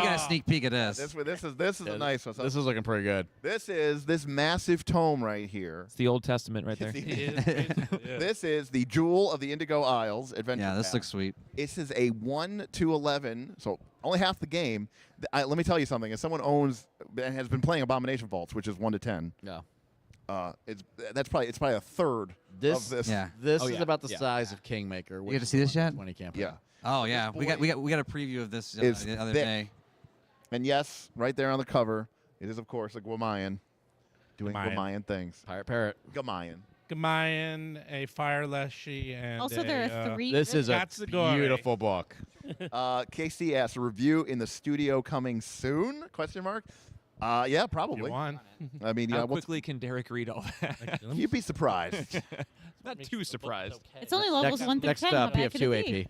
got a sneak peek at this. This is a nice one. So This is looking pretty good. this is this massive tome right here. It's the Old Testament right there. It's It is basically, yeah. This is the Jewel of the Indigo Isles adventure. Yeah, this pack. looks sweet. This is a 1 to 11, so only half the game. Let me tell you something. If someone owns and has been playing Abomination Vaults, which is 1 to 10, Yeah. it's probably a third This, of this. Yeah. This Oh, is yeah. about the Yeah. size of Kingmaker. You get to see this yet? 20 campaign. Yeah. Oh yeah, we got a preview of this is the other thick. day. And yes, right there on the cover, it is of course a Guamayan. doing Gamayan. Gamayan things. Pirate Parrot. Gamayan. Gamayan, a Fire Leshy, and Also, there are 3. This is a Katsugori. beautiful book. Casey asks, a review in the studio coming soon? Question mark. Yeah, You probably. want? I mean, How yeah, quickly can Derek read all that? you'd be surprised. Not too surprised. It's only levels 1 through Next 10. How bad could it PF2 be? AP.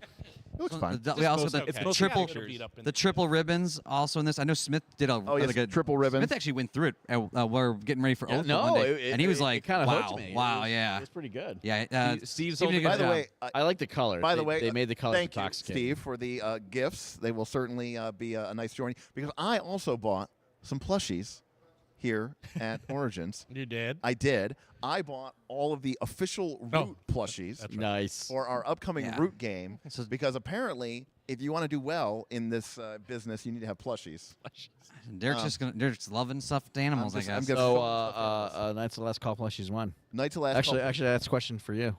It looks fine. We also mostly- the, it's the mostly triple pictures. the triple ribbons also in this. I know Smith did a Oh, really yes, good triple ribbons. Smith actually went through it. We're getting ready for Yeah, Oath no, one day, and he was like, kind of "Wow, hooked me. wow, it was, yeah, It was pretty good. yeah." Steve's Steve did a holding good By the job. way, I like the colors. by the way, they made the colors thank you, intoxicating. Steve, for the gifts. They will certainly be a nice joining because I also bought some plushies here at Origins. You did. I did. I bought all of the official Root plushies That's right. Nice. for our upcoming Yeah. Root game So- because apparently, if you want to do well in this business, you need to have plushies. Derek's loving stuffed animals. just- I I'm guess. just- So, Knights of the Last Call plushies won. Knights of Last Actually, Call- that's a question for you.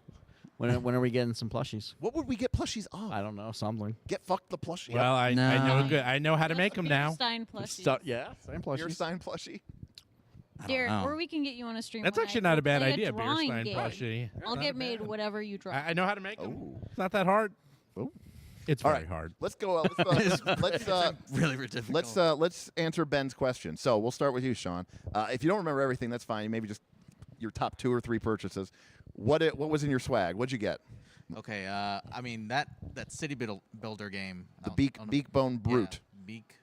When are we getting some plushies? what would we get plushies of? I don't know. Something. Get fucked the plushie. Well, I know No. good. I know how to make them now. Stein plushies. Yeah, same Beer plushies. Stein plushie. I don't Derek, know. or we can get you on a stream. That's one actually night. not a We'll bad play idea. drawing Beerstein game. plushie. I'll Not get bad. made whatever you draw. I know how to make them. Oh. It's not that hard. Oh. It's All very right. hard. Let's go. Let's really difficult. let's answer Ben's question. So we'll start with you, Sean. If you don't remember everything, that's fine. Maybe just your top 2 or 3 purchases. What was in your swag? What'd you get? Okay, I mean that city builder game. The I beak don't know- beak bone yeah, brute. beak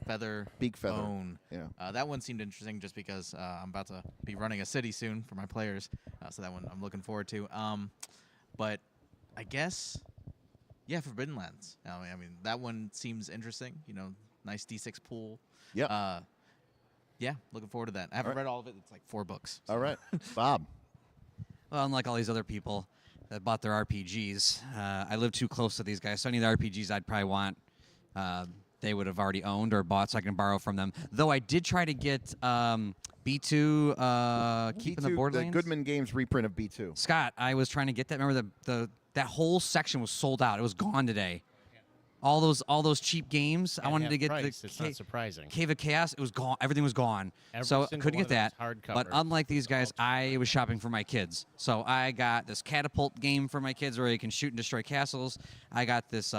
feather Beak feather. bone. Yeah. That one seemed interesting just because I'm about to be running a city soon for my players, so that one I'm looking forward to. But I guess, yeah, Forbidden Lands. I mean that one seems interesting. You know, nice D6 pool. Yep. Yeah, looking forward to that. I haven't All right. read all of it. It's like 4 books. All right, Bob. Well, unlike all these other people that bought their RPGs, I live too close to these guys. So any of the RPGs I'd probably want, they would have already owned or bought, so I can borrow from them. Though I did try to get B2, Keeping the B2, Borderlands. Goodman Games reprint of B2. Scott, I was trying to get that. Remember that whole section was sold out. It was gone today. All those cheap games. I At wanted half to get price, the It's not surprising. Cave of Chaos. It was gone. Everything was gone. Every So I single couldn't one get that. of those But hardcovers. unlike these guys, I was shopping for my kids. So I got this catapult game for my kids where you can shoot and destroy castles. I got this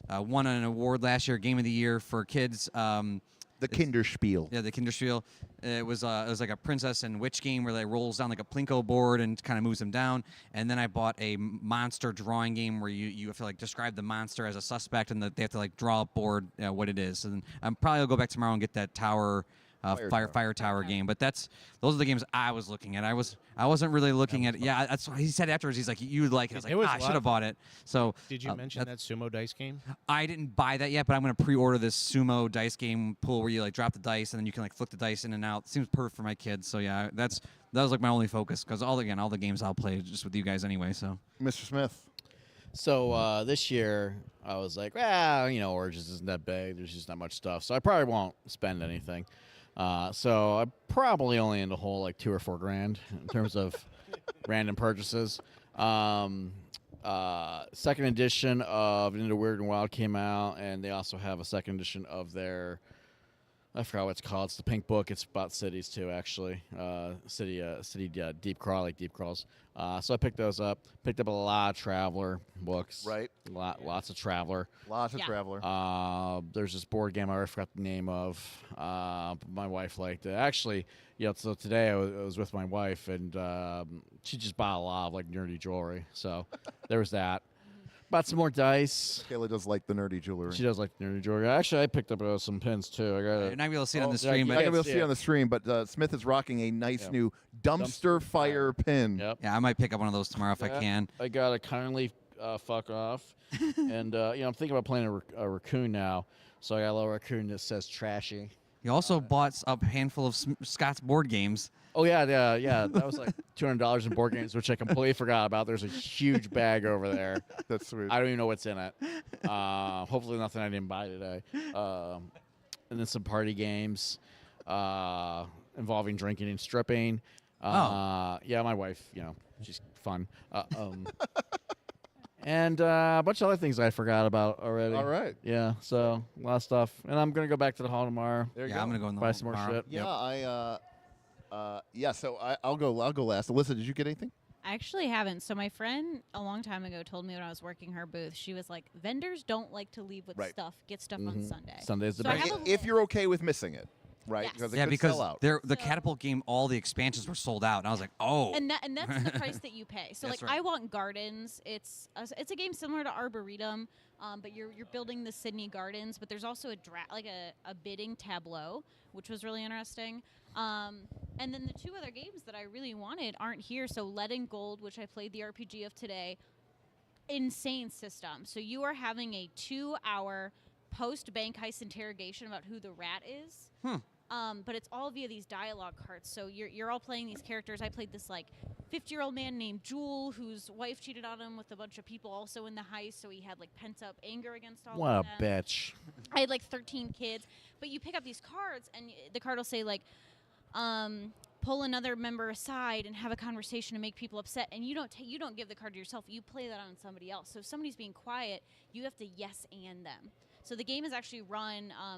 won an award last year, Game of the Year for kids. The Kinderspiel. Yeah, the Kinderspiel. It was like a princess and witch game where they rolls down like a plinko board and kind of moves them down. And then I bought a monster drawing game where you have to like describe the monster as a suspect and they have to like draw up board what it is. And I'm probably gonna go back tomorrow and get that tower. Fire Tower game, but those are the games I was looking at. I wasn't really looking at. Yeah, that's what he said afterwards. He's like, you would like it. I was like, It was I a should lot have of bought it. So Did you mention that sumo dice game? I didn't buy that yet, but I'm gonna pre-order this sumo dice game pool where you like drop the dice and then you can like flick the dice in and out. Seems perfect for my kids. So yeah, that was like my only focus because all the games I'll play just with you guys anyway. So Mr. Smith. So this year, I was like, Origins isn't that big. There's just not much stuff. So I probably won't spend anything. So I'm probably only in the whole like $2,000 or $4,000 in terms of random purchases. Second edition of Into Weird and Wild came out, and they also have a second edition of their, I forgot what it's called. It's the pink book. It's about cities too, actually. City deep crawl, like deep crawls. So I picked those up. Picked up a lot of Traveler books. Right. Lots of Traveler. Lots of Yeah. Traveler. There's this board game I forgot the name of. My wife liked it. Actually, so today I was with my wife, and she just bought a lot of like nerdy jewelry. So there was that. Bought some more dice. Kayla does like the nerdy jewelry. She does like nerdy jewelry. Actually, I picked up some pins too. I got you're not gonna be able to see it on the yeah, stream, you You're not but gonna be able to see see it it. on the stream, but Smith is rocking a nice Yeah. new dumpster fire pin. Yep. yeah, I might pick up one of those tomorrow if I Yeah. can. I got a kindly fuck off, and I'm thinking about playing a raccoon now. So I got a little raccoon that says trashy. You also bought a handful of Scott's board games. Oh yeah. That was like $200 in board games, which I completely forgot about. There's a huge bag over there. That's sweet. I don't even know what's in it. Hopefully nothing I didn't buy today. And then some party games involving drinking and stripping. Yeah, my wife, she's fun. And a bunch of other things I forgot about already. All right. Yeah, so a lot of stuff. And I'm going to go back to the hall tomorrow. There you Yeah, go. I'm gonna go in the Buy hall some more tomorrow. shit. Yeah, Yeah, so I'll go last. Alyssa, did you get anything? I actually haven't. So my friend a long time ago told me when I was working her booth, she was like, vendors don't like to leave with Right. stuff. Get stuff on Sunday. Sunday's the So I best. have a If you're list. okay with missing it, right? Yes. Because it Yeah, could because sell out. the So- Catapult game, all the expansions were sold out, and I was like, oh. And that's the price that you pay. So That's like right. I Want Gardens, it's a game similar to Arboretum, but you're building the Sydney Gardens. But there's also a bidding tableau, which was really interesting. And then the two other games that I really wanted aren't here. So Lead and Gold, which I played the RPG of today, insane system. So you are having a 2-hour post-bank heist interrogation about who the rat is. But it's all via these dialogue cards. So you're all playing these characters. I played this 50-year-old man named Jewel, whose wife cheated on him with a bunch of people also in the heist. So he had pent-up anger against all What of a them. bitch. I had 13 kids. But you pick up these cards, and the card will say pull another member aside and have a conversation to make people upset. And you don't give the card to yourself. You play that on somebody else. So if somebody's being quiet, you have to yes and them. So the game is actually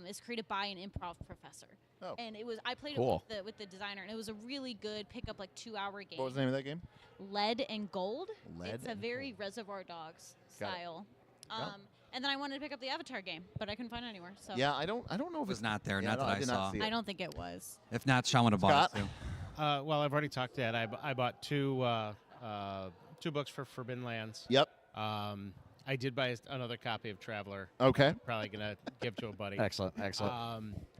is created by an improv professor. Oh. And I played Cool. it with the designer, and it was a really good pick up 2-hour game. What was the name of that game? Lead and Gold. Lead It's a and very Reservoir Dogs Got it. style. Yeah. And then I wanted to pick up the Avatar game, but I couldn't find it anywhere. So Yeah, I don't know if was it's not there, Yeah, not no, that I did saw. not see it. I don't think it was. If not, Sean would have bought it Scott? too. Well, I've already talked to that. I bought two books for Forbidden Lands. Yep. I did buy another copy of Traveler. Okay. Probably gonna give to a buddy. Excellent.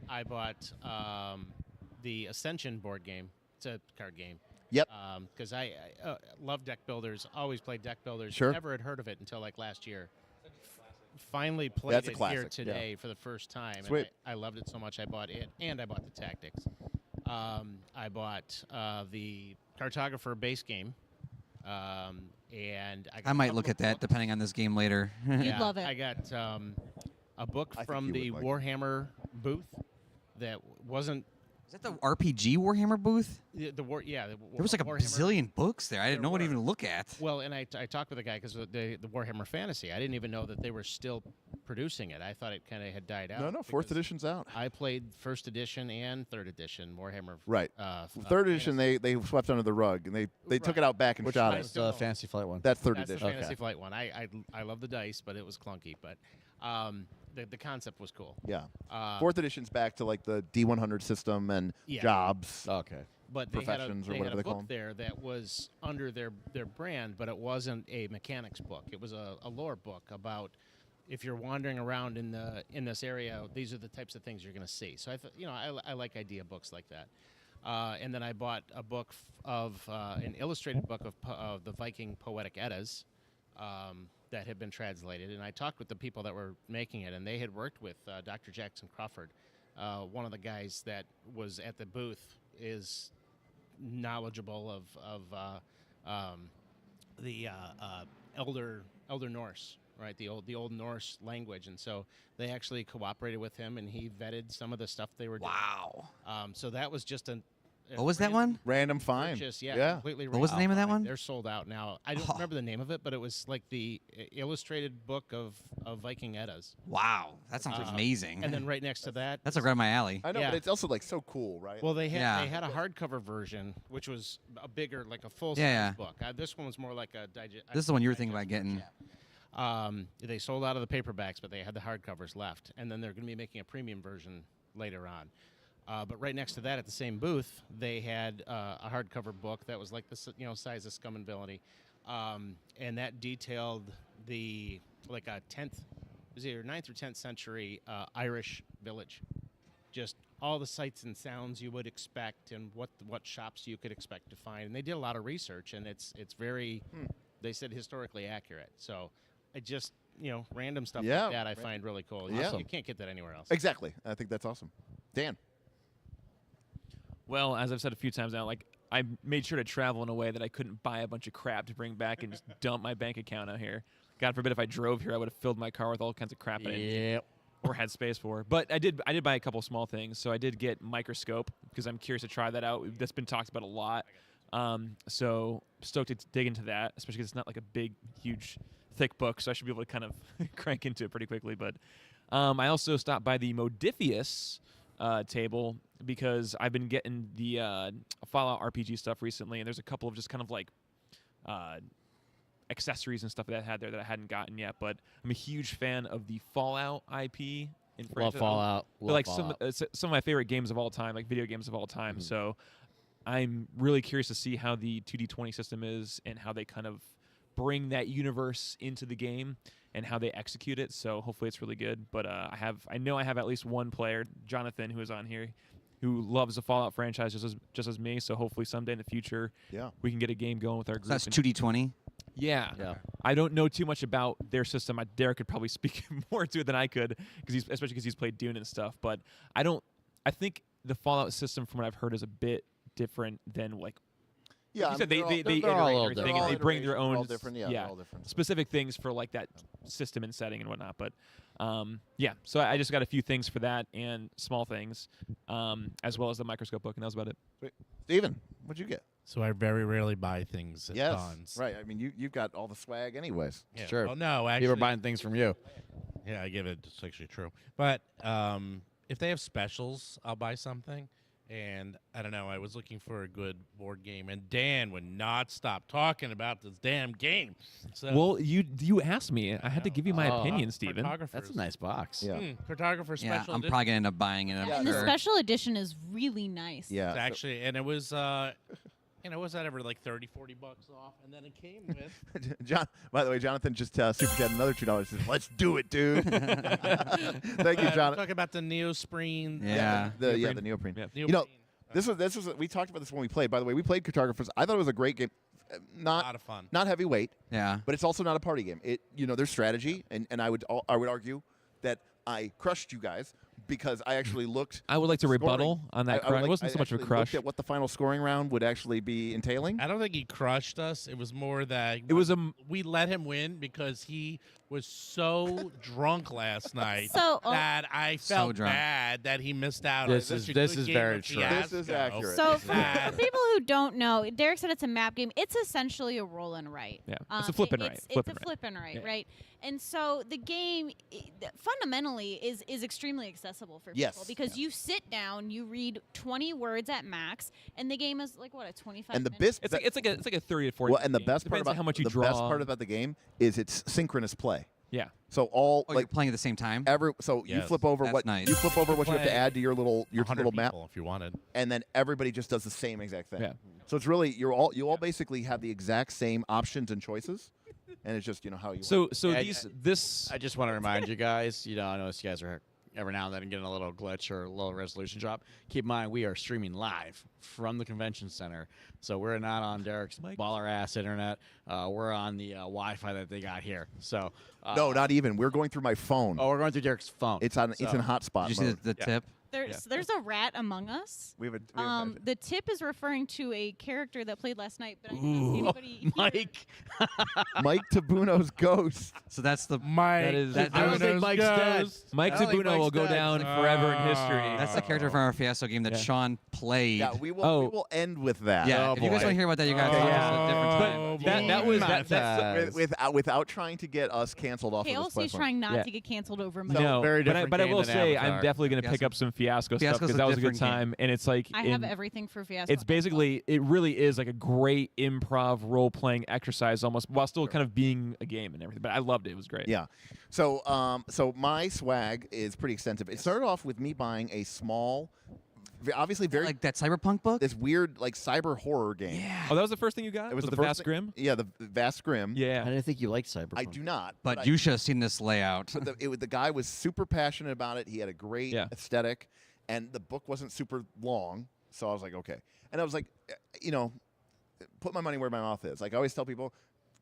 I bought the Ascension board game. It's a card game. Yep. Because I love deck builders. Always played deck builders. Sure. Never had heard of it until last year. Finally played That's a it classic, here yeah. today for the first time. Sweet. And I loved it so much I bought it, and I bought the Tactics. I bought the Cartographer base game. And I got I a might couple look of at that books. depending on this game later. You'd love it. I got a book I think from you the would like it. Warhammer booth that wasn't Is that the RPG Warhammer booth? the war. Yeah, There was like a Warhammer. bazillion books there. I didn't There know what were. even to look at. Well, and I talked with a guy because the Warhammer Fantasy. I didn't even know that they were still producing it. I thought it kind of had died out. No, fourth because edition's out. I played first edition and third edition Warhammer. Right. Third edition, Fantasy. they swept under the rug and they took Right. it out back and Which shot one it. is the Fantasy Flight one? That's third That's the edition. Fantasy Flight one. I love the dice, but it was clunky. But the concept was cool. Yeah. Uh, Fourth edition's back to the D100 system and Yeah. jobs. Okay. But they had a, Professions or they whatever had they a call book 'em. there that was under their brand, but it wasn't a mechanics book. It was a lore book about if you're wandering around in this area, these are the types of things you're going to see. So I thought, I like idea books like that. And then I bought a book of an illustrated book of the Viking Poetic Eddas that had been translated. And I talked with the people that were making it, and they had worked with Dr. Jackson Crawford. One of the guys that was at the booth is knowledgeable of the Elder Norse, right? The old Norse language, and so they actually cooperated with him, and he vetted some of the stuff they were doing. Wow. So that was just a What was that random one? Random find. purchase, yeah, completely. What was the name of that random one? They're sold out now. I don't Oh. remember the name of it, but it was like the illustrated book of Viking Eddas. Wow. That sounds amazing. And then right next to that, That's like right up my alley. I know, Yeah. but it's also so cool, right? well, they Yeah. had a hardcover version, which was a bigger, like a full size Yeah, yeah. book. This one was more like a digest. This is the one you were thinking about getting. They sold out of the paperbacks, but they had the hardcovers left, and then they're going to be making a premium version later on. But right next to that, at the same booth, they had a hardcover book that was like the size of Scum and Villainy, and that detailed a 10th, it was either 9th or 10th century Irish village, just all the sights and sounds you would expect, and what shops you could expect to find. And they did a lot of research, and it's very, they said historically accurate. So it just random stuff Yeah. like that I find really cool. Yeah. You can't get that anywhere else. Exactly. I think that's awesome. Dan. Well, as I've said a few times now, I made sure to travel in a way that I couldn't buy a bunch of crap to bring back and just dump my bank account out here. God forbid if I drove here, I would have filled my car with all kinds of crap I didn't need Yep. or had space for. But I did buy a couple small things. So I did get Microscope because I'm curious to try that out. That's been talked about a lot. So stoked to dig into that, especially because it's not like a big, huge, thick book. So I should be able to kind of crank into it pretty quickly. But I also stopped by the Modifius table because I've been getting the Fallout RPG stuff recently, and there's a couple of just kind of like accessories and stuff that I had there that I hadn't gotten yet. But I'm a huge fan of the Fallout IP. Love Fallout. They're Love like Fallout. some of my favorite games of all time, like video games of all time. So I'm really curious to see how the 2D20 system is and how they kind of bring that universe into the game and how they execute it. So hopefully it's really good. But I know I have at least one player, Jonathan, who is on here, who loves the Fallout franchise just as me. So hopefully someday in the future, we can get a game going with our group. That's 2D20. Yeah. Yeah. I don't know too much about their system. Derek could probably speak more to it than I could, especially because he's played Dune and stuff. But I think the Fallout system, from what I've heard, is a bit different than like. Yeah, You said they they're iterate all a little everything different. and they bring their They're own all different, yeah, they're all different. specific things for like that system and setting and whatnot. But so I just got a few things for that and small things, as well as the microscope book, and that was about it. Sweet. Steven, what'd you get? So I very rarely buy things at cons. Right. I mean, you've got all the swag anyways. Yeah. Sure. Well, no, actually. People are buying things from you. Yeah, I give it. It's actually true. But if they have specials, I'll buy something. And I don't know. I was looking for a good board game, and Dan would not stop talking about this damn game. So, Well, you asked me. I had to give you my opinion, Stephen. That's a nice box. Yeah. Cartographer Yeah, special. I'm edition. probably gonna end up buying it. I'm Yeah, And the sure. special edition is really nice. Yeah. It's actually, and it was, was that ever like $30, $40 off? And then it came with. John. By the way, Jonathan just super chat another $2. Says, "Let's do it, dude." Thank you, Jonathan. Talk about the Neospreen. Yeah. The neoprene. Yeah. You know, this was we talked about this when we played. By the way, we played Cartographers. I thought it was a great game. a Not lot of fun. not heavyweight, Yeah. but it's also not a party game. There's strategy, and I would argue that I crushed you guys because I actually looked. I would like to scoring. rebuttal on that. It wasn't so much of a actually crush. looked at what the final scoring round would actually be entailing. I don't think he crushed us. It was more that It was we let him win because he was so drunk last night So, that I felt drunk. bad that he missed out. This on is- such a this good is game very of true. This is Fiasco. accurate. So for That- people who don't know, Derek said it's a map game. It's essentially a roll and write. Yeah. It's a flip and write. It's Flip a and write. flip and write, Yeah. right? And so the game fundamentally is extremely accessible for Yes. people because you sit down, you read 20 words at max, and the game is like what, a 25 And the minute? It's like a 30 to 40. Well, and the game. best part Depends on about how much you the draw. best part about the game is it's synchronous play. Yeah. So all Oh, you're like playing at the same time. so you Yes. flip over That's what nice. you flip over what you have to Play add to your little 100 map, people if you wanted. and then everybody just does the same exact thing. Yeah. So it's really you all basically have the exact same options and choices, and it's just how you. So Yeah, this I just want to remind you guys, I know you guys are every now and then getting a little glitch or a little resolution drop. Keep in mind, we are streaming live from the convention center. So we're not on Derek's baller ass internet. We're on the Wi-Fi that they got here. So no, not even. We're going through my phone. Oh, we're going through Derek's phone. It's in hotspot Did you see mode. the tip? There's a rat among us. We have a The tip is referring to a character that played last night, but I didn't see anybody here. Mike. Mike Tabuno's ghost. So that's the Mike, That is- I don't think Mike's dead. Mike I don't think Zabuno will Mike's go dead. down forever in history. that's the character from our Fiasco game that Yeah. Sean played. Yeah, we will. Oh. We will end with that. Yeah, Oh, if you guys boy. want to hear about that, you guys Okay, talk yeah. at a different time. But that was Not that's Without trying to get us canceled off of this KOC is platform. trying not Yeah. to get canceled over my. no, very but I different game will than say I'm Avatar. definitely going to pick Fiasco- up some Fiasco stuff Fiasco's because a that was a good different game. time, and it's like I have everything for Fiasco. it's basically it really is like a great improv role playing exercise almost while still kind of being a game and everything. But I loved it; it was great. Yeah. So my swag is pretty extensive. It started off with me buying a small, obviously very Like that cyberpunk book. this weird like cyber horror game. Yeah. Oh, that was the first thing you got. It was the first Vast thing- Grim. Yeah, the Vast Grim. I Yeah. didn't think you liked Cyberpunk. I do not. But I- you should have seen this layout. the guy was super passionate about it. He had a great Yeah. aesthetic, and the book wasn't super long. So I was like, okay. And I was like, put my money where my mouth is. Like I always tell people,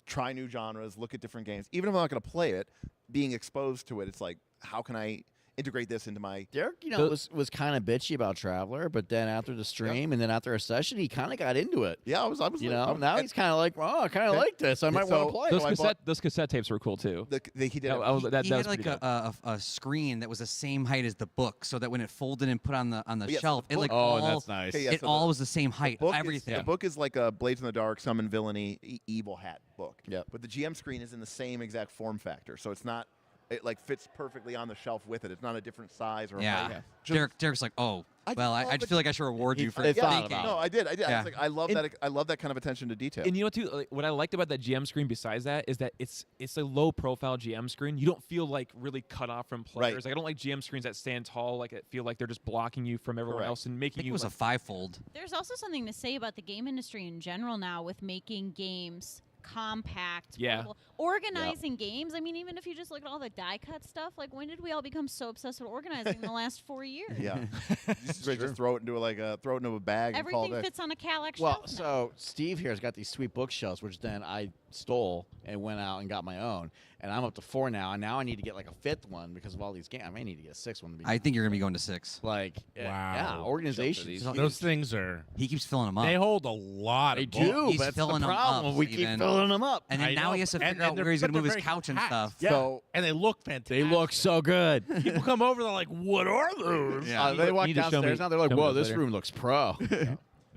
try new genres, look at different games. Even if I'm not going to play it, being exposed to it, it's like, how can I integrate this into my? Derek, The- was kind of bitchy about Traveler, but then after the stream and then after a session, he kind of got into it. Yeah, I was. Now he's kind of like, oh, I kind of like this. I might So- want to play. Those I bought- cassette tapes were cool too. He did. That- I was- that he was had like pretty dope. a screen that was the same height as the book, so that when it folded and put on the Yes, shelf, the it like book- Oh, all that's nice. Okay, yeah, it so all the- was the same height. book Everything. the book is like a Blades in the Dark, Summon Villainy, Evil Hat book. Yep. But the GM screen is in the same exact form factor, so it's not. It like fits perfectly on the shelf with it. It's not a different size or Yeah. height. Yeah. Just- Derek's like, oh, I just feel like I should reward you for They thought thinking. about No, I did. I Yeah. was like, I love And- that. I love that kind of attention to detail. And you know what, too? Like, what I liked about that GM screen besides that is that it's a low-profile GM screen. You don't feel like really cut off from players. Right. Like I don't like GM screens that stand tall. Like I feel like they're just blocking you from everyone Correct. else and I making think you. it was a like, fivefold. There's also something to say about the game industry in general now with making games compact, Yeah. portable, organizing games. I mean, even if you just look at all the die cut stuff, like when did we all become so obsessed with organizing in the last 4 years? yeah, just throw it into throw it into a bag and call Everything it a day. fits on a Kallax Well, shelf now. so Steve here has got these sweet bookshelves, which then I stole and went out and got my own. And I'm up to 4 now, and now I need to get like a 5th one because of all these games. I may need to get a 6th one. To be I think you're gonna be going to 6. like, yeah, Wow. organization. these. Those things are. He keeps filling them up. They hold a lot They of books. do, He's but that's the filling 'em problem. up, We keep Steven. filling them up. And then I now know. he has to And- figure out and they're- where he's gonna but move they're his very couch and compact. stuff. Yeah. So And they look fantastic. They look so good. People come over, they're like, "What are those?" Yeah. They walk need to show downstairs me- now. They're like, show me "Whoa, those this later." room looks pro."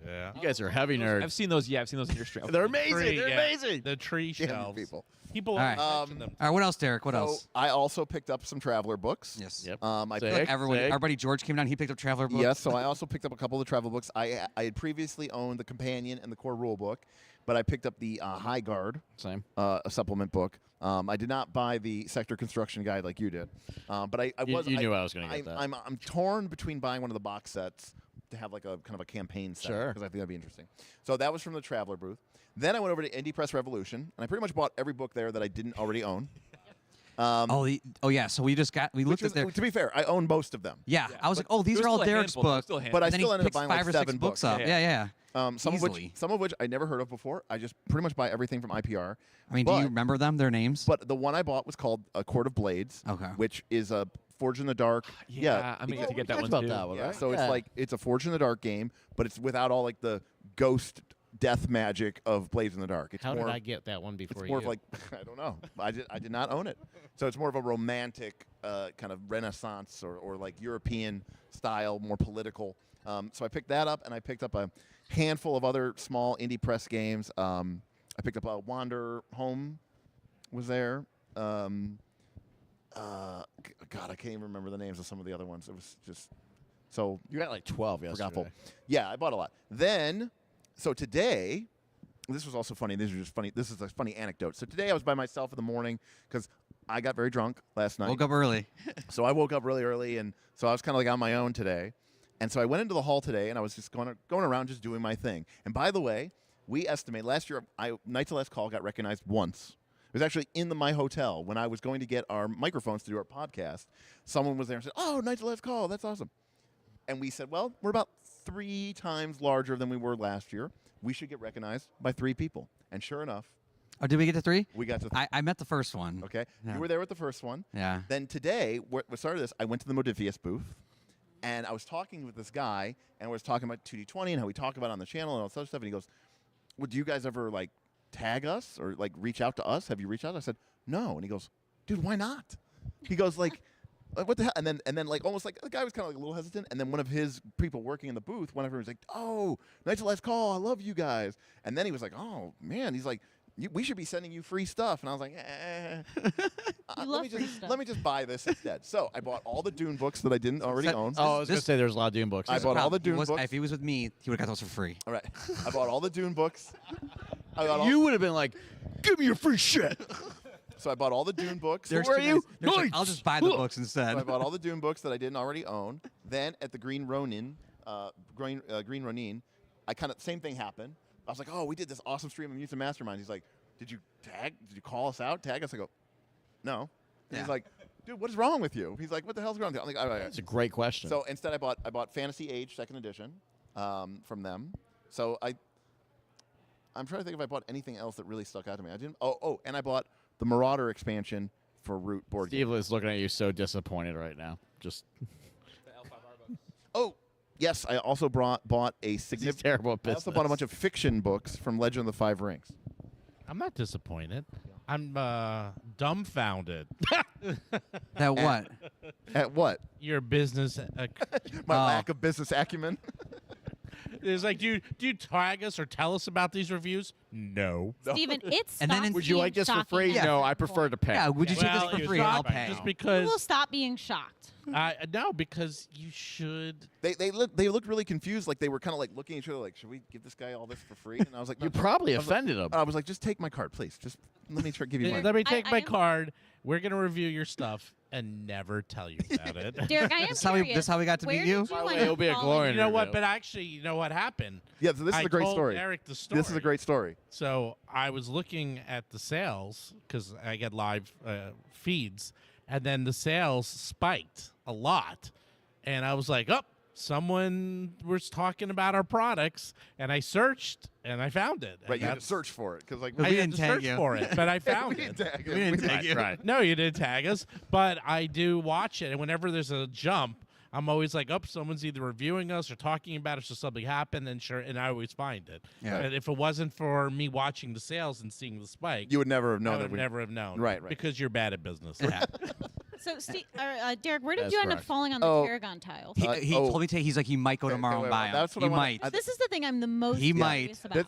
Yeah. You guys are heavy nerds. I've seen those. Yeah, I've seen those in your stream. They're amazing. Tree, They're yeah. amazing. The tree yeah, shelves. people. People All right. mention them. All right, what else, Derek? What So else? I also picked up some Traveler books. Yes. Yep. I Sick. picked, Everyone, Sick. our buddy George came down. He picked up Traveler books. yes, so I also picked up a couple of the travel books. I had previously owned the companion and the core rule book, but I picked up the High Guard, Same. a supplement book. I did not buy the sector construction guide like you did, but I was. You knew I was going to get that. I'm torn between buying one of the box sets to have like a kind of a campaign set Sure. because I think that'd be interesting. So that was from the Traveler booth. Then I went over to Indie Press Revolution, and I pretty much bought every book there that I didn't already own. Oh yeah. So we Which looked is, at their. to be fair, I own most of them. Yeah, I was like, oh, these There's are all still a Derek's handful, there's books. still a But I And then still he ended up picks buying 5 like or 7 6 books books. up. Yeah. Yeah. Some Easily. of which I never heard of before. I just pretty much buy everything from IPR. I mean, do you But- remember them? Their names? But the one I bought was called A Court of Blades, Okay. which is a Forge in the Dark. Yeah, I'm because- gonna get to get that one about too. that one, yeah, right? so Yeah. it's a Forge in the Dark game, but it's without all like the ghost death magic of Blades in the Dark. It's How more did I get that one before it's more you? of like I don't know. I did not own it. So it's more of a romantic kind of Renaissance or like European style, more political. So I picked that up, and I picked up a handful of other small indie press games. I picked up a Wander Home was there. God, I can't even remember the names of some of the other ones. It was just so You got like 12 yesterday. forgetful. Yeah, I bought a lot. Then, so today, this was also funny. These are just funny. This is a funny anecdote. So today I was by myself in the morning because I got very drunk last night. Woke up early. So I woke up really early, and so I was kind of like on my own today. And so I went into the hall today, and I was just going around just doing my thing. And by the way, we estimate last year, Nights of Last Call got recognized once. It was actually in my hotel when I was going to get our microphones to do our podcast. Someone was there and said, "Oh, Nights of Last Call, that's awesome." And we said, "Well, we're about 3 times larger than we were last year. We should get recognized by 3 people." And sure enough, Oh, did we get to 3? we got to. I met the first one. Okay, Yeah. you were there with the first one. Yeah. Then today, what started this, I went to the Modifius booth, and I was talking with this guy, and I was talking about 2D20 and how we talk about it on the channel and all this other stuff. And he goes, "Well, do you guys ever like tag us or like reach out to us? Have you reached out?" I said, "No." And he goes, "Dude, why not?" He goes like what the hell? And then like almost like the guy was kind of like a little hesitant. And then one of his people working in the booth went over and was like, "Oh, Nights of Last Call, I love you guys." And then he was like, "Oh man," he's like, "We should be sending you free stuff." And I was like, love free stuff. let me just buy this instead. So I bought all the Dune books that I didn't already That- own. Oh, I was going This- to say there's a lot of Doom books. I bought all the Dune books. If he was with me, he would have got those for free. All right, I bought all the Dune books. I got all, You would have been like, "Give me your free shit." so I bought all the Dune books. There's Who are two you? guys- there's like, Knights. I'll just buy the books So instead. I bought all the Dune books that I didn't already own. Then at the Green Ronin, Green Ronin, I kind of same thing happened. I was like, "Oh, we did this awesome stream of Mutant Masterminds." He's like, "Did you call us out? Tag us?" I go, "No." And Yeah. he's like, "Dude, what is wrong with you?" He's like, "What the hell's wrong with you?" I'm like, "All right." That's a great question. So instead, I bought Fantasy Age 2nd edition from them. So I'm trying to think if I bought anything else that really stuck out to me. I didn't. Oh, and I bought the Marauder expansion for Root board game. Steve is looking at you so disappointed right now. Just Oh, yes, I also bought a he's significant. terrible at I business. also bought a bunch of fiction books from Legend of the Five Rings. I'm not disappointed. I'm dumbfounded. That what? At what? Your business. My Oh. lack of business acumen. It's like, do you tag us or tell us about these reviews? No. Steven, it's And then Would you like this for free? No, I prefer to pay. Yeah, would you take Well, this for you're free? I'll shocking pay. just You because will stop being shocked. no, because you should. They looked really confused, like they were kind of like looking at each other, like, should we give this guy all this for free? And I was like, You no. probably I was like- offended him. I was like, just take my card, please. Just let me give you my. Let me take I my am- card. We're gonna review your stuff and never tell you about it. Derek, I am This how we- curious. this how we got to where meet you? did By the way, end up it'll be a falling glory You know what? interview. But actually, you know what happened? Yeah, so this is I a great told story. Eric the story. This is a great story. So I was looking at the sales because I get live feeds, and then the sales spiked a lot, and I was like, "Oh, someone was talking about our products," and I searched and I found it. And Right, you had to that's- search for it because like I We had didn't to tag search you. for it, but I found we it. didn't tag We him. didn't tag you. Right. No, you didn't tag us, but I do watch it, and whenever there's a jump, I'm always like, "Oh, someone's either reviewing us or talking about us, or something happened," and and I always find it. Yeah. And if it wasn't for me watching the sales and seeing the spike, You would never have I known would that have we. never have known. Right, right. Because you're bad at business. Yeah. So, Derek, where did That's you end up correct. falling on the Oh. Tarragon tiles? He told me he's like he might go Okay, tomorrow wait, and buy wait, them. that's what He I wanna- might. This is the thing I'm the most He curious might. about.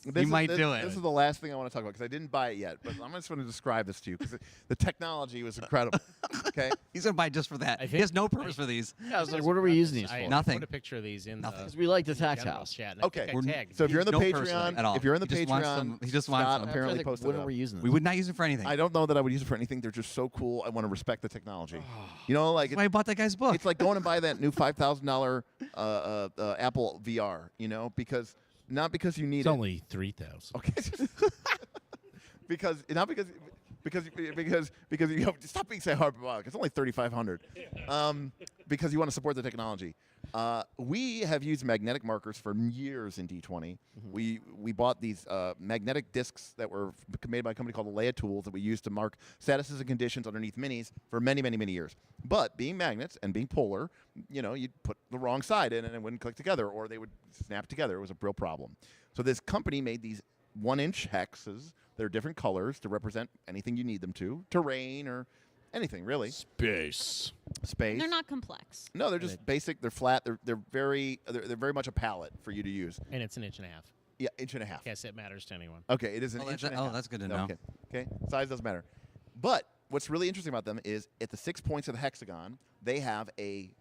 This might is, do it. This is the last thing I want to talk about because I didn't buy it yet. But I'm just going to describe this to you because the technology was incredible. Okay. He's gonna buy it just for that. I He has think- no purpose for these. Yeah, I was like, what are we using these I for? Nothing. put a picture of these in Nothing. the 'Cause we like the tax general house. chat. and I Okay. think I tagged So if you're in the No purpose Patreon, at all. if you're in the He just wants Patreon, them- he just wants Scott them. apparently posted when it are up. we using this? We would not use it for anything. I don't know that I would use it for anything. They're just so cool. I want to respect the technology. You know, like That's why I bought that guy's book. it's like going and buy that new $5,000 Apple VR. You know, because not because you need It's it. only 3,000. Okay. because not because you know, stop being so hyperbolic. It's only 3,500. Because you want to support the technology. We have used magnetic markers for years in D20. We bought these magnetic discs that were made by a company called Leia Tools that we used to mark statuses and conditions underneath minis for many, many, many years. But being magnets and being polar, you know, you'd put the wrong side in and it wouldn't click together, or they would snap together. It was a real problem. So this company made these 1-inch hexes. They're different colors to represent anything you need them to, terrain or anything really. Space. Space. They're not complex. No, they're just basic. They're flat. They're very much a palette for you to use. and it's an inch and a half. Yeah, inch and a half. In case it matters to anyone. Okay, it is an Oh, inch that's- and a half. that's good to know. Okay, okay. Size doesn't matter. But what's really interesting about them is at the 6 points of the hexagon, they have a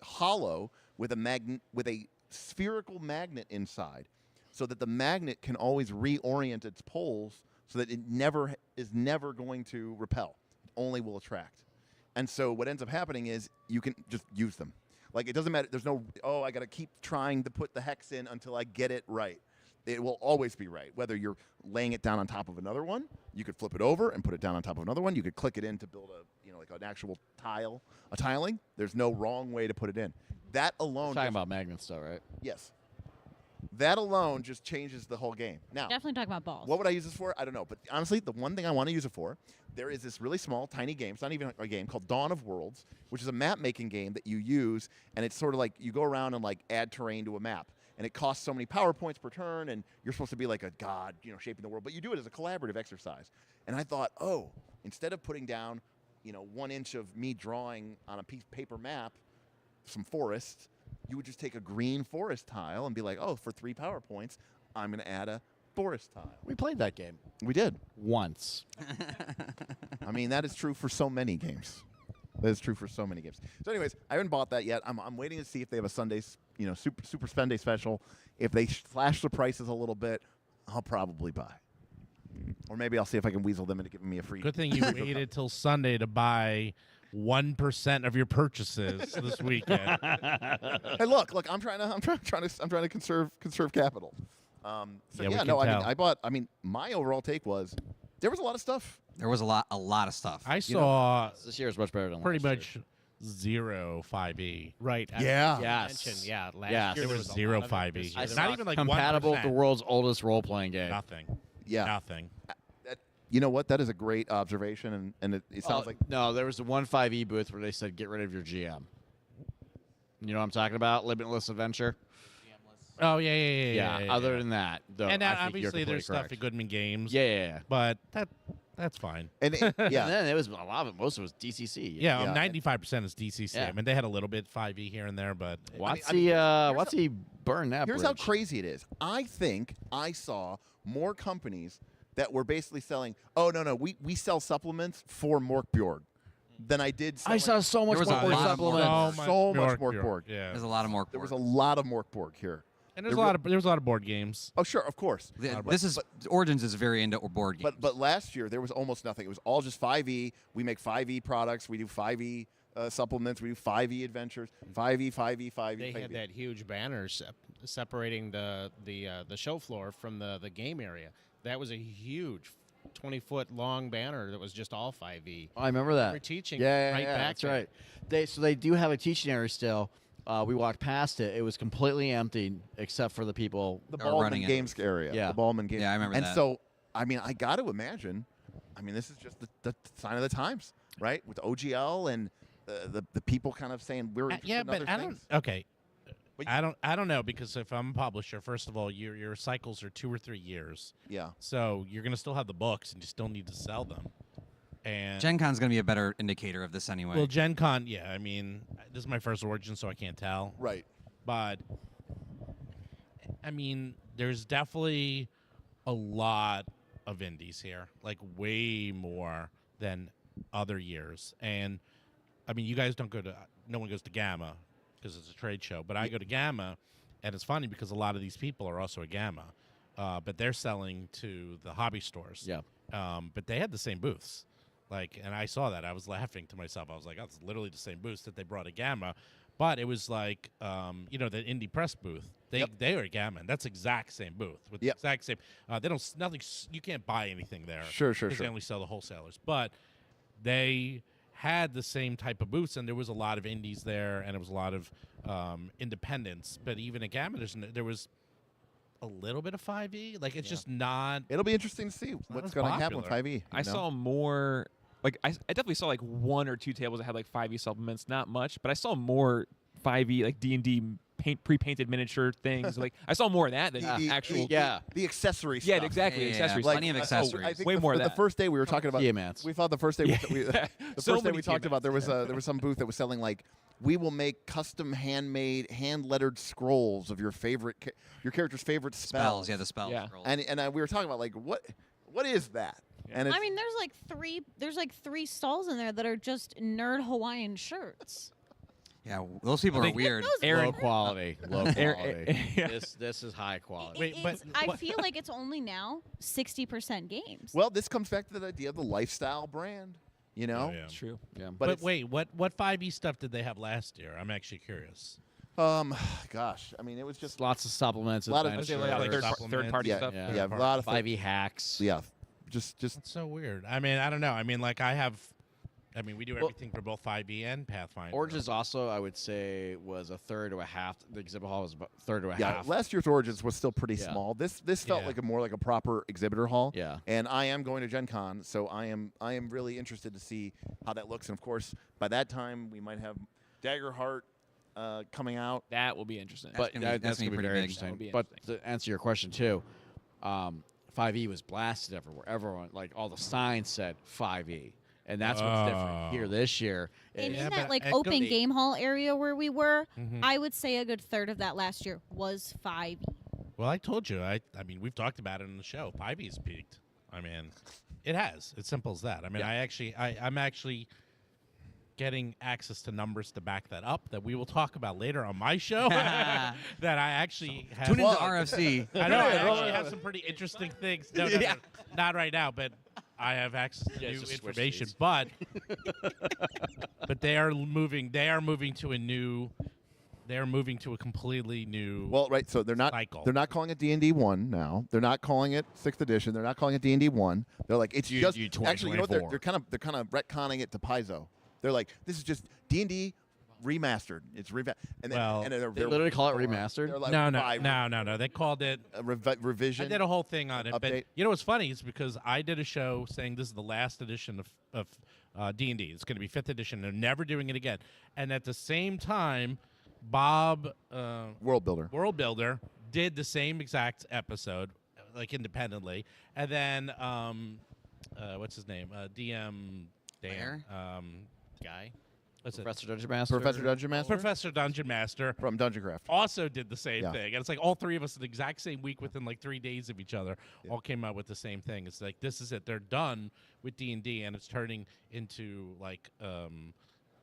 hollow with a spherical magnet inside, so that the magnet can always reorient its poles so that it is never going to repel. It only will attract. And so what ends up happening is you can just use them. Like it doesn't matter. There's no, I got to keep trying to put the hex in until I get it right. It will always be right. Whether you're laying it down on top of another one, you could flip it over and put it down on top of another one. You could click it in to build like an actual tiling. There's no wrong way to put it in. That alone. Talking about magnets, though, right? Yes. That alone just changes the whole game. Now, Definitely talking about balls. what would I use this for? I don't know. But honestly, the one thing I want to use it for, there is this really small, tiny game. It's not even a game called Dawn of Worlds, which is a map-making game that you use, and it's sort of like you go around and like add terrain to a map. And it costs so many power points per turn, and you're supposed to be like a god, shaping the world. But you do it as a collaborative exercise. And I thought, instead of putting down, 1 inch of me drawing on a piece of paper map, some forest, you would just take a green forest tile and be like, for 3 power points, I'm going to add a forest tile. We played that game We did. once. I mean, that is true for so many games. That is true for so many games. So, anyways, I haven't bought that yet. I'm waiting to see if they have a Sunday's, super Sunday special. If they slash the prices a little bit, I'll probably buy. Or maybe I'll see if I can weasel them into giving me a free. Good thing you waited till Sunday to buy 1% of your purchases this weekend. Hey, look! I'm trying to conserve capital. So Yeah, we yeah, can no, tell. my overall take was there was a lot of stuff. There was a lot of stuff. I saw This year is much better than pretty last year. much 0 5e. Right. Yeah. Yes. Yeah. Last Yes. year There was a 0 lot of it. 5e. This I year Not there saw even like compatible with 1%. the world's oldest role-playing game. Nothing. Yeah. Nothing. You know what? That is a great observation, and it sounds like No, there was a 1.5e booth where they said get rid of your GM. You know what I'm talking about? Limitless Adventure. Oh, yeah. Other than that, though, And I now, think you're obviously, there's completely stuff correct. at Goodman Games. Yeah. But That's fine. And And yeah, then it was a lot of it. Most of it was DCC. Yeah, Yeah. 95% is DCC. Yeah. I mean, they had a little bit 5e here and there, but Watsy burn that here's bridge. how crazy it is. I think I saw more companies that were basically selling, oh, no, we sell supplements for Morkbjorg than I did I saw so much There was more a lot of supplements. So much Morkborg. Yeah, There's a lot of more. There was a lot of Morkborg here. and there was a lot of board games. Oh, sure, of course. This is Origins is very into board games. But last year, there was almost nothing. It was all just 5e. We make 5e products. We do 5e supplements. We do 5e adventures. 5e, 5e, 5e. They 5e. had that huge banner separating the show floor from the game area. That was a huge 20-foot long banner that was just all 5e. I remember that. We're teaching Yeah, right back that's there. right. They do have a teaching area still. We walked past it. It was completely empty except for the people. The Or running Baldwin it. Games area. Yeah. The Baldwin Games. Yeah, I remember and that. so, I mean, I got to imagine, this is just the sign of the times, right? With OGL and the people kind of saying we're interested Yeah, in but other I don't. things. Okay, But I don't know, because if I'm a publisher, first of all, your cycles are 2 or 3 years, Yeah. so you're gonna still have the books and you still need to sell them. And Gen Con's going to be a better indicator of this anyway. well, Gen Con, yeah, I mean, this is my first Origin, so I can't tell. Right. But I mean, there's definitely a lot of indies here, like way more than other years. And I mean, you guys don't go to, no one goes to Gamma because it's a trade show, but I go to Gamma, and it's funny because a lot of these people are also at Gamma, but they're selling to the hobby stores. Yeah. But they had the same booths. Like, and I saw that. I was laughing to myself. I was like, oh, it's literally the same booths that they brought at Gamma. But it was like, the indie press booth. They were at Gamma, and that's exact same booth with the exact same. They don't nothing. You can't buy anything there. Sure. Because they only sell the wholesalers. But they had the same type of booths, and there was a lot of indies there, and it was a lot of independents. But even at Gamma, there was a little bit of 5e. Like, it's just not. It'll be interesting to see what's as going to happen with popular. 5e. I saw more. Like I definitely saw like 1 or 2 tables that had like 5e supplements, not much, but I saw more 5e like D&D pre-painted miniature things. Like I saw more of that than actual. The accessory Yeah, stuff. exactly. Accessories. Plenty of accessories. I think Way more of the that. first day we were talking about. Tiamats. We thought the first day the So first day many we talked Tiamats. about there was some booth that was selling like, we will make custom handmade hand lettered scrolls of your character's favorite spells. Yeah, the spells. Yeah. scrolls. And we were talking about like what is that? And it's, I mean, there's like three stalls in there that are just nerd Hawaiian shirts. Yeah, those people are think- weird. Low quality. Low quality. Yeah. This is high quality. Wait, but I feel like it's only now 60% games. well, this comes back to the idea of the lifestyle brand. You know, yeah. It's true. Yeah. but But it's- wait, what 5e stuff did they have last year? I'm actually curious. gosh, I mean, it was just Lots of supplements. A lot of I would say adventures. like Sure. third Supplements. party Yeah, stuff. Yeah. yeah, a lot of 5e hacks. yeah, just That's so weird. I mean, I don't know. I mean, like we do everything for both 5e and Pathfinder. Origins also, I would say, was a third to a half. The exhibit hall was about a third to a yeah. half. Last year's Origins was still pretty Yeah. small. This felt Yeah. like more like a proper exhibitor hall. Yeah. And I am going to Gen Con, so I am really interested to see how that looks. And of course, by that time we might have Daggerheart coming out. That will be interesting. But gonna be- that's that's gonna going be to be pretty very big. That would interesting. be But interesting. to answer your question too, 5e was blasted everywhere. Everyone, like all the signs said 5e, and that's what's different here this year. And Yeah, in that but like at open Goody- game hall area where we were, Mhm. I would say a good third of that last year was 5e. Well, I told you. I mean, we've talked about it in the show. 5e's peaked. I mean, it has. It's simple as that. I mean, I'm actually getting access to numbers to back that up that we will talk about later on my show. that I actually have. Tune into Well, RFC. I know. I actually have some pretty interesting things. No, not right now, but I have access to new just switch information. these. But they are moving. They are moving to a new. They are moving to a completely new. Well, right. So they're not Cycle. they're not calling it D&D 1 now. They're not calling it 6th edition. They're not calling it D&D 1. They're like it's just actually you know what they're kind of retconning it to Paizo. They're like this is just D&D remastered. It's and then Well, and They they're literally call it remastered. They're like No. They called it. revision. I did a whole thing on it, Update. but you know what's funny is because I did a show saying this is the last edition of D&D. It's going to be 5th edition. They're never doing it again. And at the same time, Bob World Builder. World Builder did the same exact episode, like independently, and then what's his name? DM Dan. Guy. What's it? Professor Dungeon Master. Professor Dungeon Master Professor Dungeon Master from Dungeon Craft. also did the same Yeah. thing. And it's like all three of us in the exact same week within like 3 days of each other all came out with the same thing. It's like, this is it. They're done with D&D, and it's turning into like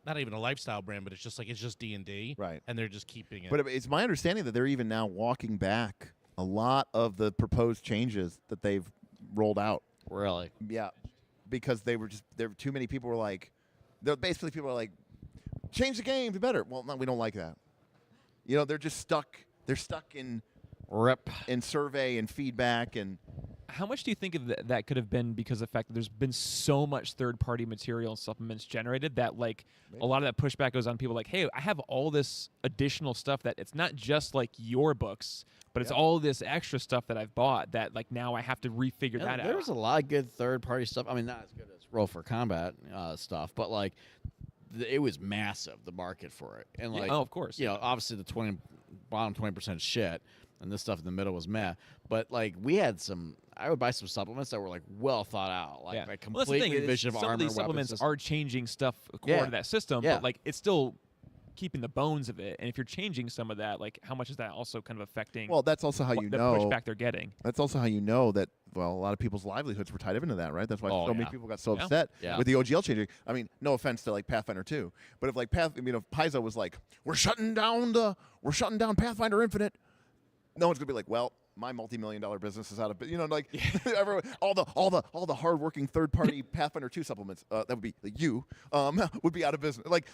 not even a lifestyle brand, but it's just D&D. Right. And they're just keeping it. But it's my understanding that they're even now walking back a lot of the proposed changes that they've rolled out. Really? Yeah, because there were too many people were like, basically people are like, change the game, be better. Well, no, we don't like that. You know, they're just stuck. They're stuck in survey and feedback and. How much do you think of that could have been because of the fact that there's been so much third-party material and supplements generated that, like, a lot of that pushback goes on people like, hey, I have all this additional stuff that it's not just, like, your books, but it's all this extra stuff that I've bought that, like, now I have to refigure that out. There's a lot of good third-party stuff. I mean, not as good as Roll for Combat stuff, but, like, it was massive, the market for it. And, like, oh, of course. You know, obviously the bottom 20% shit, and this stuff in the middle was meh. But, like, we had I would buy some supplements that were like well thought out, like a Well, that's the complete thing, revision of some armor. of these supplements system. are changing stuff core to that system, but like it's still keeping the bones of it. And if you're changing some of that, like how much is that also kind of affecting? Well, that's also how you the know pushback they're getting. That's also how you know that. Well, a lot of people's livelihoods were tied up into that, right? That's why so many people got so upset with the OGL changing. I mean, no offense to like Pathfinder 2, but if like if Paizo was like, we're shutting down Pathfinder Infinite, no one's gonna be like, well, my multi-million-dollar business is out of, like everyone, all the hardworking third-party Pathfinder 2 supplements that would be like you would be out of business. Like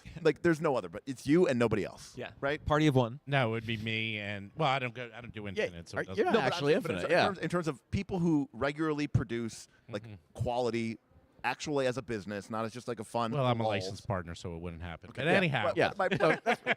there's no other, but it's you and nobody else. Yeah, right. Party of one. No, it would be me and I don't do Infinite. So you're not actually Infinite. In terms of people who regularly produce like quality. Actually, as a business, not as just like a fun. Well, I'm a licensed partner, so it wouldn't happen. Okay. But anyhow, But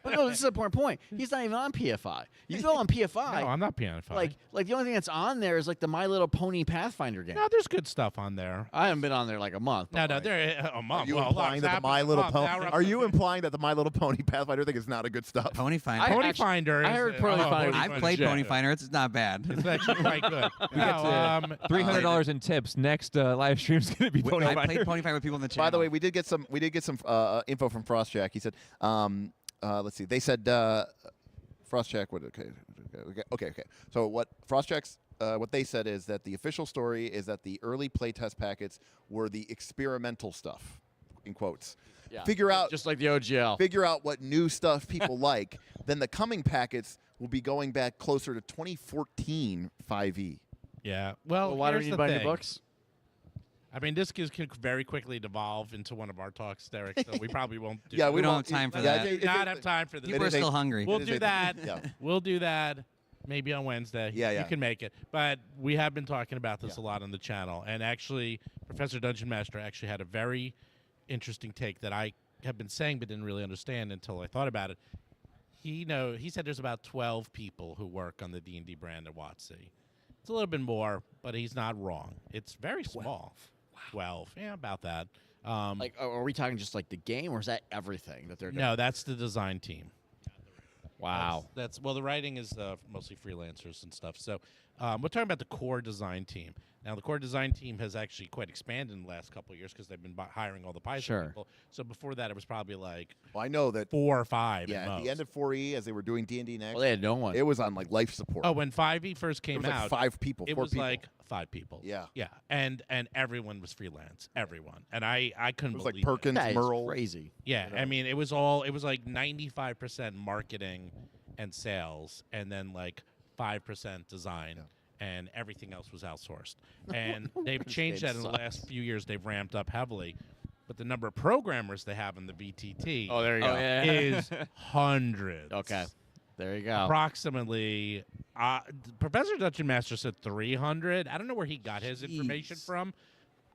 no, this is a point. He's not even on PFI. You go on PFI. No, I'm not PFI. Like the only thing that's on there is like the My Little Pony Pathfinder game. No, there's good stuff on there. I haven't been on there like a month. No, there a month. Are you implying that the My Little Pony? Are you implying that the My Little Pony Pathfinder thing is not a good stuff? Pony Finder. Pony Finder. I heard Pony Finder. I've played Pony Finder. It's not bad. It's actually quite good. We got $300 in tips. Next live stream is going to be Pony Finder. I played Pony Finder with people in the channel. By the way, we did get some info from FrostJack. He said, let's see. They said FrostJack. Okay. So what FrostJack's what they said is that the official story is that the early playtest packets were the experimental stuff, in quotes. Yeah. Figure out just like the OGL. Figure out what new stuff people like. Then the coming packets will be going back closer to 2014 5e. Yeah. Well, why don't here's you the buy thing. new books? I mean, this can very quickly devolve into one of our talks, Derik, so we probably won't do Yeah, that. we don't have time for that. We not have time for this. People are still hungry. We'll do that. Yeah. We'll do that maybe on Wednesday. Yeah. You can make it. But we have been talking about this a lot on the channel. And actually, Professor Dungeon Master actually had a very interesting take that I have been saying but didn't really understand until I thought about it. He said there's about 12 people who work on the D&D brand at WotC. It's a little bit more, but he's not wrong. It's very small. 12. Yeah, about that. Like, are we talking just like the game, or is that everything that they're doing? No, that's the design team. Wow. That's well, the writing is mostly freelancers and stuff. So we're talking about the core design team. Now, the core design team has actually quite expanded in the last couple of years because they've been hiring all the Python people. So before that, it was probably like Well, I know that 4 or 5. at the end of 4E, as they were doing D&D next, Well, they had no one. it was on like life support. Oh, when 5e first came it was like out, 5 people. it 4 was people. like 5 people. Yeah. And everyone was freelance. Everyone. And I couldn't It was like believe it. Perkins, That is Merle. crazy. Yeah, I mean, it was like 95% marketing and sales, and then like 5% design, and everything else was outsourced. And they've changed that in the last few years. They've ramped up heavily, but the number of programmers they have in the VTT Oh, there you go. is hundreds. Okay. There you go. Approximately. Professor Dungeon Master said 300. I don't know where he got his information from.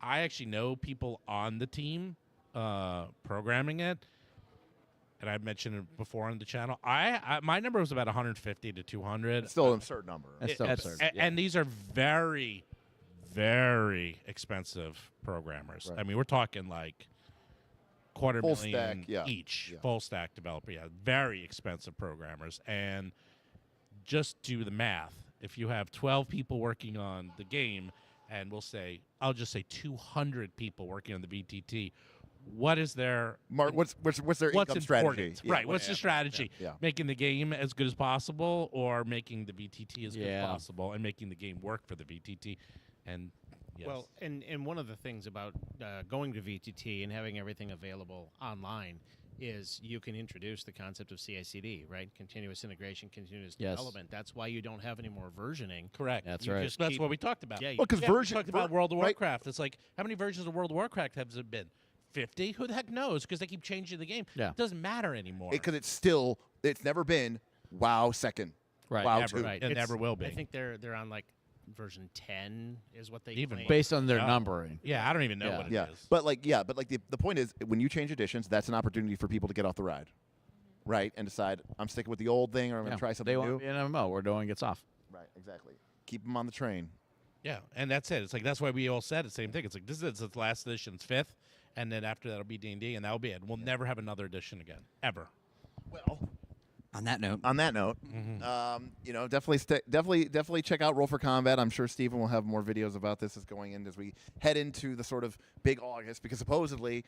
I actually know people on the team programming it. And I've mentioned it before on the channel. My number was about 150 to 200. It's still an absurd number. That's still absurd. And these are very, very expensive programmers. Right. I mean, we're talking like $250,000 Full stack, yeah. each. Yeah. Full stack developer. Yeah, very expensive programmers. And just do the math. If you have 12 people working on the game and I'll just say 200 people working on the VTT. What is their What's their what's income strategy? important? Right. What's the strategy? Yeah. Making the game as good as possible, or making the VTT as good Yeah. as possible, and making the game work for the VTT. And yes. Well, and one of the things about going to VTT and having everything available online is you can introduce the concept of CI/CD, right? Continuous integration, continuous Yes. development. That's why you don't have any more versioning. correct. That's You right. just That's keep- what we talked about. Yeah, Well, because Yeah, we talked about World of right? Warcraft. It's like, how many versions of World of Warcraft has it been? 50? Who the heck knows? Because they keep changing the game. Yeah. It doesn't matter anymore. Because it's never been WoW second. Right. WoW Never. 2. Right. It It's- never will be. I think they're on like version 10 is what they Even claim. Based on their Yeah. numbering. Yeah, I don't even know Yeah. what it is. Yeah, but the point is, when you change editions, that's an opportunity for people to get off the ride, right, and decide I'm sticking with the old thing or I'm going to try something They new. want to be an MMO where no one gets off. Right, exactly. Keep them on the train. Yeah, and that's it. It's like that's why we all said the same thing. It's like this is the last edition's 5th, and then after that'll be D&D, and that'll be it. We'll never have another edition again, ever. Well, On that note, on that note, definitely check out Roll for Combat. I'm sure Steven will have more videos about this as going in as we head into the sort of big August, because supposedly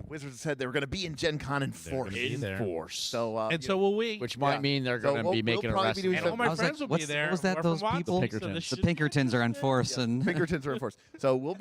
Wizards said they were going to be in Gen Con in They're gonna force. be there. So And so will we. Which might Yeah. mean they're So going to we'll be making a probably be doing and wrestling. all my I was like, friends will be what's- there. what was that, We're from those Watson, people? so Pinkertons. this the should- Pinkertons are in force, and Pinkertons are in force. So we'll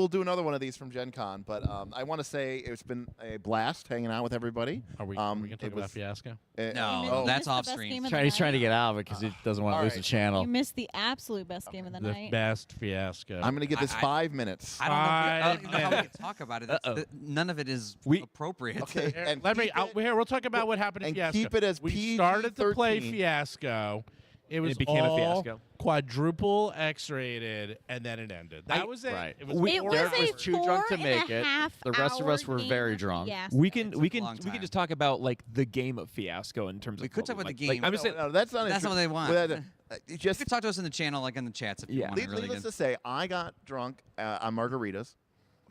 do another one of these from Gen Con. But I want to say it's been a blast hanging out with everybody. Are we going to it talk about was- Fiasco? No, You oh, missed that's the off best stream. game of the He's trying to night. get out of it because he doesn't want to all lose right. the channel. You missed the absolute best game of the The night. best Fiasco. I'm going to give this I- 5 minutes. I don't know, I don't know how we minutes. can talk about it. None of it is We- appropriate. Okay, Here, and let me. keep it- Here, we'll talk about what happened in and Fiasco. keep it as we started to play PG-13. Fiasco. It was it became a all fiasco. quadruple X-rated, and then it ended. That was it. right. It was, We- It was Derek a was too drunk to make it. 4.5 The rest of us hour were very game of drunk. Fiasco. We It can took we a can long we can time. just talk about like the game of Fiasco in terms of We could talk what about we the like. game. I'm just saying, No, that's not. That's not what they want. Just You can talk to us in the channel, like in the chats, if you Yeah. want. Really needless good. to say, I got drunk on margaritas.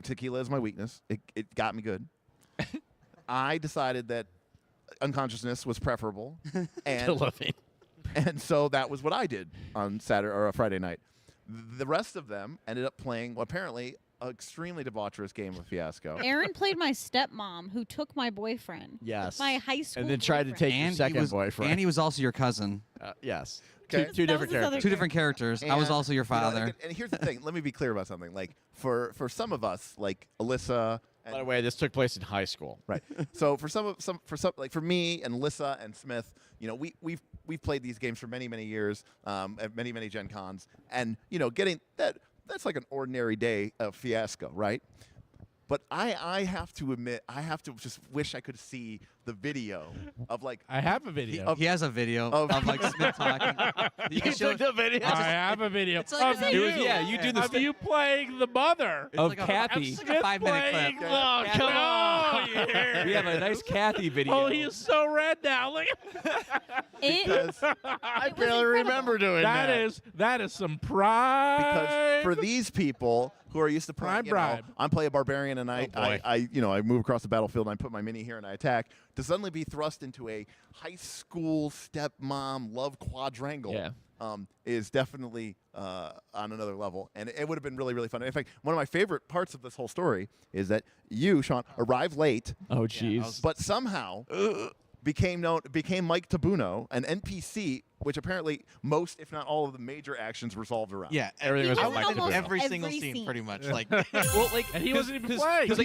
Tequila is my weakness. It got me good. I decided that unconsciousness was preferable, and and so that was what I did on Saturday or a Friday night. The rest of them ended up playing apparently an extremely debaucherous game of Fiasco. Aaron played my stepmom, who took my boyfriend. Yes. My high school. And then tried to boyfriend. take your And second he was, boyfriend. and he was also your cousin. Yes. Okay. Two That different was his characters. other Two different characters. I was And, also your you know, father. and here's the thing. Let me be clear about something. Like for some of us, like Alyssa. And By the way, this took place in high school. Right. So for some like for me and Alyssa and Smith, you know, we've played these games for many years, at many Gen Cons, and you know, getting that's like an ordinary day of Fiasco, right? But I have to admit, I have to just wish I could see the video of like I have a video. He has a video of- of like Smith talking. You can show, the video. I have a video It's like of a- you. It was- yeah, you do the of you playing the mother. of like a- Kathy. it's like a 5-minute playing clip. the- Come on. We have a nice Kathy video. Oh, he is so red now. Look, because I barely remember doing that. that is some pride. because for these people who are used to playing, Prime you know, bribe. I'm playing a barbarian and Oh, boy. I move across the battlefield and I put my mini here and I attack, to suddenly be thrust into a high school stepmom love quadrangle. Yeah. Is definitely on another level, and it would have been really fun. In fact, one of my favorite parts of this whole story is that you, Sean, arrived late, Oh, jeez. but somehow became Mike Tabuno, an NPC, which apparently most, if not all, of the major actions resolved around. Yeah, Everything was He on was my in almost computer. every single every scene, scene. pretty much. Like, well, like, And he wasn't even 'cause- playing. 'cause,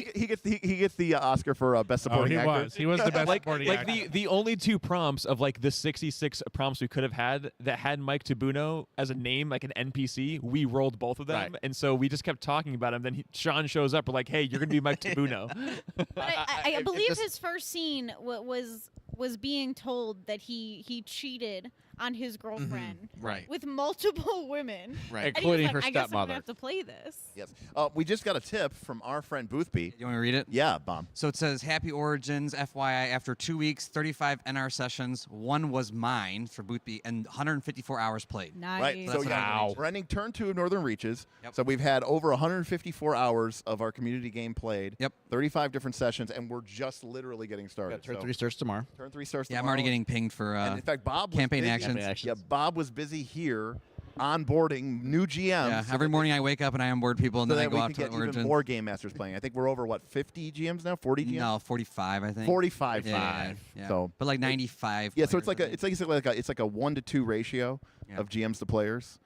He, he gets the Oscar for best Oh, supporting he actor. was. He was the best supporting like actor. the only two prompts of like the 66 prompts we could have had that had Mike Tabuno as a name, like an NPC, we rolled both of them, Right. and so we just kept talking about him. Then Sean shows up, we're like, "Hey, you're gonna be Mike Tabuno." But I believe this- his first scene was being told that he cheated on his girlfriend right, with multiple women. right. And he was Including like, her I guess I'm stepmother. gonna have to play this. Yes. We just got a tip from our friend Boothby. You want me to read it? Yeah, Bob. So it says, Happy Origins, FYI, after 2 weeks, 35 NR sessions, one was mine for Boothby, and 154 hours played. Nice. Right. So That's what I yeah, read. we're ending turn 2 of Northern Reaches. Yep. So we've had over 154 hours of our community game played. Yep. 35 different sessions, and we're just literally getting started. Got turn So 3 starts tomorrow. Turn 3 starts Yeah, I'm tomorrow. already getting pinged for And in fact, Bob was campaign busy. actions. Campaign actions. Yeah, Bob was busy here onboarding new GMs. Yeah, every morning I wake up and I onboard people, and so then I that go we out can to get even Origins. more game masters playing. I think we're over 50 GMs now, 40 GMs. No, 45, I think. 45. Yeah, yeah. So, but like 95. yeah, so it's like players, I think. it's like a 1-to-2 ratio Yeah. of GMs to players,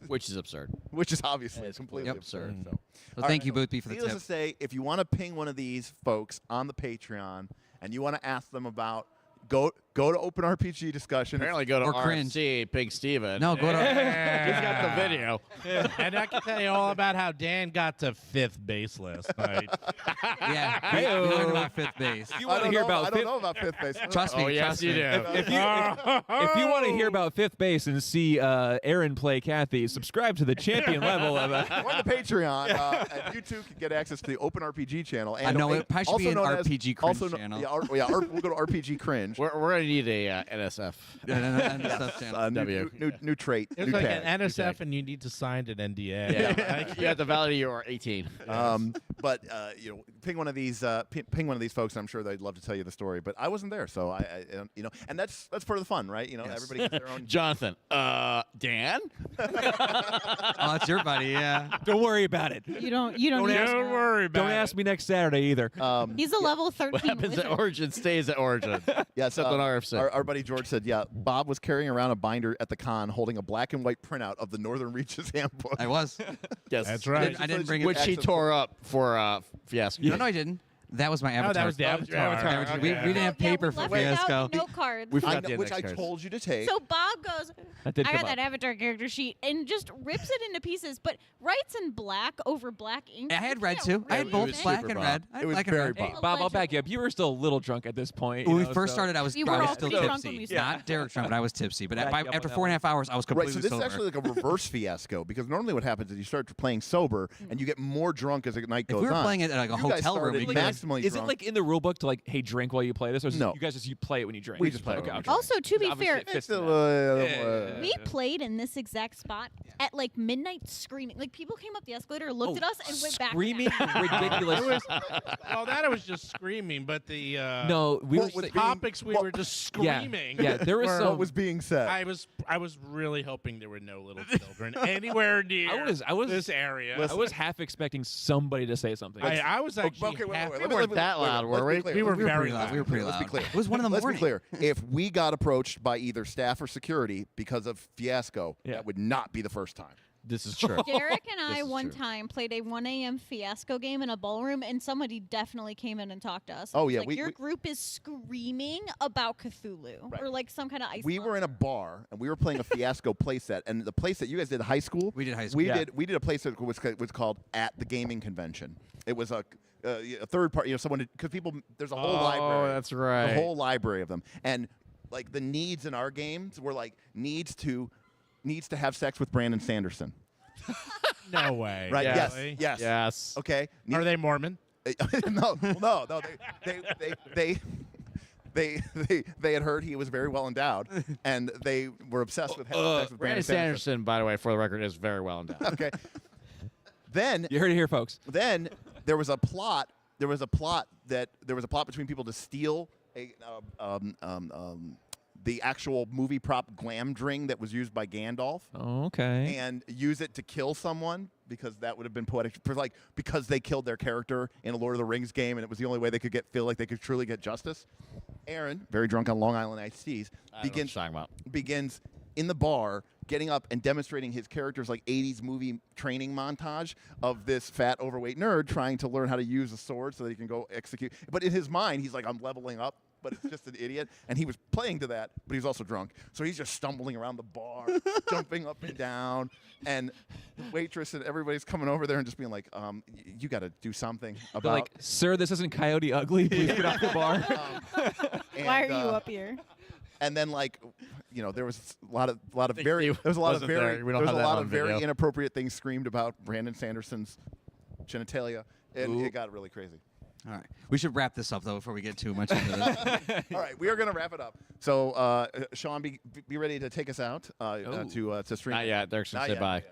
Which is absurd. which is obviously It's completely Yep. absurd. Mm. So, Well, All thank right, you, Boothby, for the needless tip. to say, if you want to ping one of these folks on the Patreon and you want to ask them about, go to Open RPG discussion. Apparently, go to Or cringe. RFC, Big Steven. No, go to. He's got the video. And I can tell you all about how Dan got to 5th base last night. Yeah, we learned about 5th base. If you I want to don't hear know- about I don't fifth, know about fifth base. Trust me. Oh, yes, trust you me. do. if you want to hear about fifth base and see Aaron play Kathy, subscribe to the champion level of On the Patreon, and you too can get access to the Open RPG channel. And I know, it probably should also be an known as- RPG cringe also channel. We'll go to RPG cringe. We're going to need a NSF. And stuff channel. New trait. It's new like tag. an NSF, and you need to sign an NDA. Yeah. You have to validate you are 18. But ping one of these folks. And I'm sure they'd love to tell you the story. But I wasn't there, so I and that's part of the fun, right? Everybody gets their own. Jonathan, Dan? Oh, that's your buddy, yeah. Don't worry about it. You don't Don't need ask- to Don't know. worry about Don't it. ask me next Saturday either. He's a level 13 What happens wizard. at Origin stays at Origin. Yes, Except on RFC. Our buddy George said, yeah, Bob was carrying around a binder at the con holding a black and white printout of the Northern Reaches handbook. I was. Yes. That's right. I didn't bring it. Which he access- tore up for Fiasco. No, I didn't. That was my avatar. that was the avatar. We Okay. didn't have Yeah, paper we for left Fiasco. without note cards. We I forgot know- the which I index cards. told you to take. So Bob goes, That did I come got that up. avatar character sheet and just rips it into pieces, but writes in black over black ink. I had You red can't too. I read had It both was black super and Bob. red. I had It was black and very red. Bob. Hey, Bob, I'll back you up. You were still a little drunk at this point. When we you know, first so- started, I was We were all still pretty drunk when tipsy. we Not Derek drunk, but I was tipsy. But Back you up after on that 4.5 hours, I was Right, completely so this sober. is actually like a reverse Fiasco because normally what happens is you start playing sober and you get more drunk as the night if goes we were on. playing it at like a You guys hotel room, started we maximally Is drunk. it like in the rule book to hey drink while you play this, or is No. you guys just play it when you drink? We just play it Okay, when we okay. drink. Also, to be Obviously fair, it fits It's in a that. little, we played in this exact spot at like midnight screaming. Like people came up the escalator, looked at us, and went back. Screaming down. ridiculous. Well, that I was just screaming, but the No, we were What was just- topics we what- were just yeah, screaming. yeah. There was were- some. what was being said. I was really hoping there were no little children anywhere near I was this area. I was half expecting somebody to say something. I was actually Okay, wait, half- wait, We let me- weren't let me- that wait, loud, let's were be we? clear. We were Let's be very clear. loud. We were pretty Let's be loud. clear. It was 1 in the Let's morning. be clear. If we got approached by either staff or security because of Fiasco, Yeah. that would not be the first time. This is true. Derek and I This is one true. time played a 1 a.m. Fiasco game in a ballroom, and somebody definitely came in and talked to us. Oh, It was yeah, like, we- your we- group is screaming about Cthulhu Right. or like some kind of ice. We were in a bar and we were playing a Fiasco playset, and the playset you guys did high school. We did high school. We Yeah. did a playset was called At the Gaming Convention. It was a third party, someone because people there's a whole library. Oh, that's right. The whole library of them, and like the needs in our games were like needs to have sex with Brandon Sanderson. no way. Right? Yeah. Really? Yes. Yes. Okay. Are they Mormon? no. They had heard he was very well endowed, and they were obsessed with having sex with Brandon Brandon Sanderson. Sanderson, by the way, for the record, is very well endowed. Okay. Then You heard it here, folks. there was a plot. There was a plot between people to steal the actual movie prop glamdring that was used by Gandalf Okay. and use it to kill someone because that would have been poetic because they killed their character in a Lord of the Rings game and it was the only way they could feel like they could truly get justice. Aaron, very drunk on Long Island iced teas, begins in the bar getting up and demonstrating his character's like 80s movie training montage of this fat overweight nerd trying to learn how to use a sword so that he can go execute. But in his mind, he's like, I'm leveling up, but it's just an idiot. And he was playing to that, but he was also drunk. So he's just stumbling around the bar, jumping up and down. And the waitress and everybody's coming over there and just being like, you got to do something They're about like, sir, this isn't Coyote Ugly. Please get off the bar. Why are and, you up here? And then, like, there was a lot of think very Steve there was a lot of wasn't very there. We don't there was have a that lot on of very video. inappropriate things screamed about Brandon Sanderson's genitalia, and Ooh. it got really crazy. All right. We should wrap this up, though, before we get too much into this. All right, we are going to wrap it up. So, Sean, be ready to take us out to stream. Not yet. Derek's going Not to say yet. bye.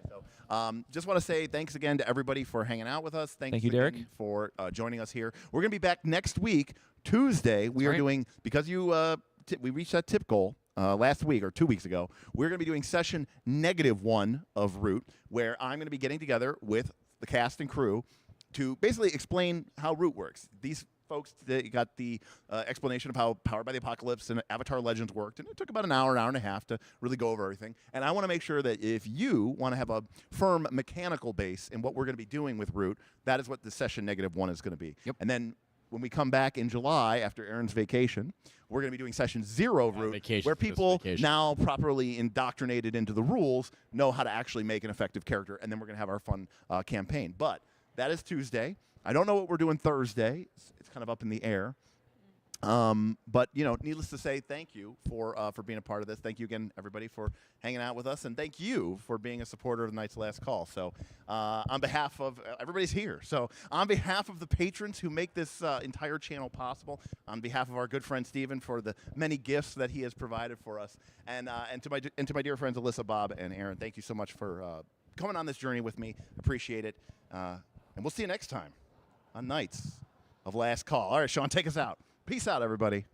So, just want to say thanks again to everybody for hanging out with us. Thanks you, again Derek. for joining us here. We're going to be back next week, Tuesday. We are right. doing, because you we reached that tip goal last week or 2 weeks ago, we're going to be doing session -1 of Root, where I'm going to be getting together with the cast and crew to basically explain how Root works. These folks got the explanation of how Powered by the Apocalypse and Avatar Legends worked, and it took about an hour and a half to really go over everything. And I want to make sure that if you want to have a firm mechanical base in what we're going to be doing with Root, that is what the session -1 is going to be. Yep. And then when we come back in July after Aaron's vacation, we're going to be doing session 0 of Root, vacation where for this people vacation. now properly indoctrinated into the rules know how to actually make an effective character, and then we're going to have our fun campaign. But that is Tuesday. I don't know what we're doing Thursday. It's kind of up in the air. But, needless to say, thank you for being a part of this. Thank you again, everybody, for hanging out with us. And thank you for being a supporter of Night's Last Call. So on behalf of everybody's here. So on behalf of the patrons who make this entire channel possible, on behalf of our good friend Steven for the many gifts that he has provided for us, and to my dear friends Alyssa, Bob, and Aaron, thank you so much for coming on this journey with me. Appreciate it. And we'll see you next time on Nights of Last Call. All right, Sean, take us out. Peace out, everybody.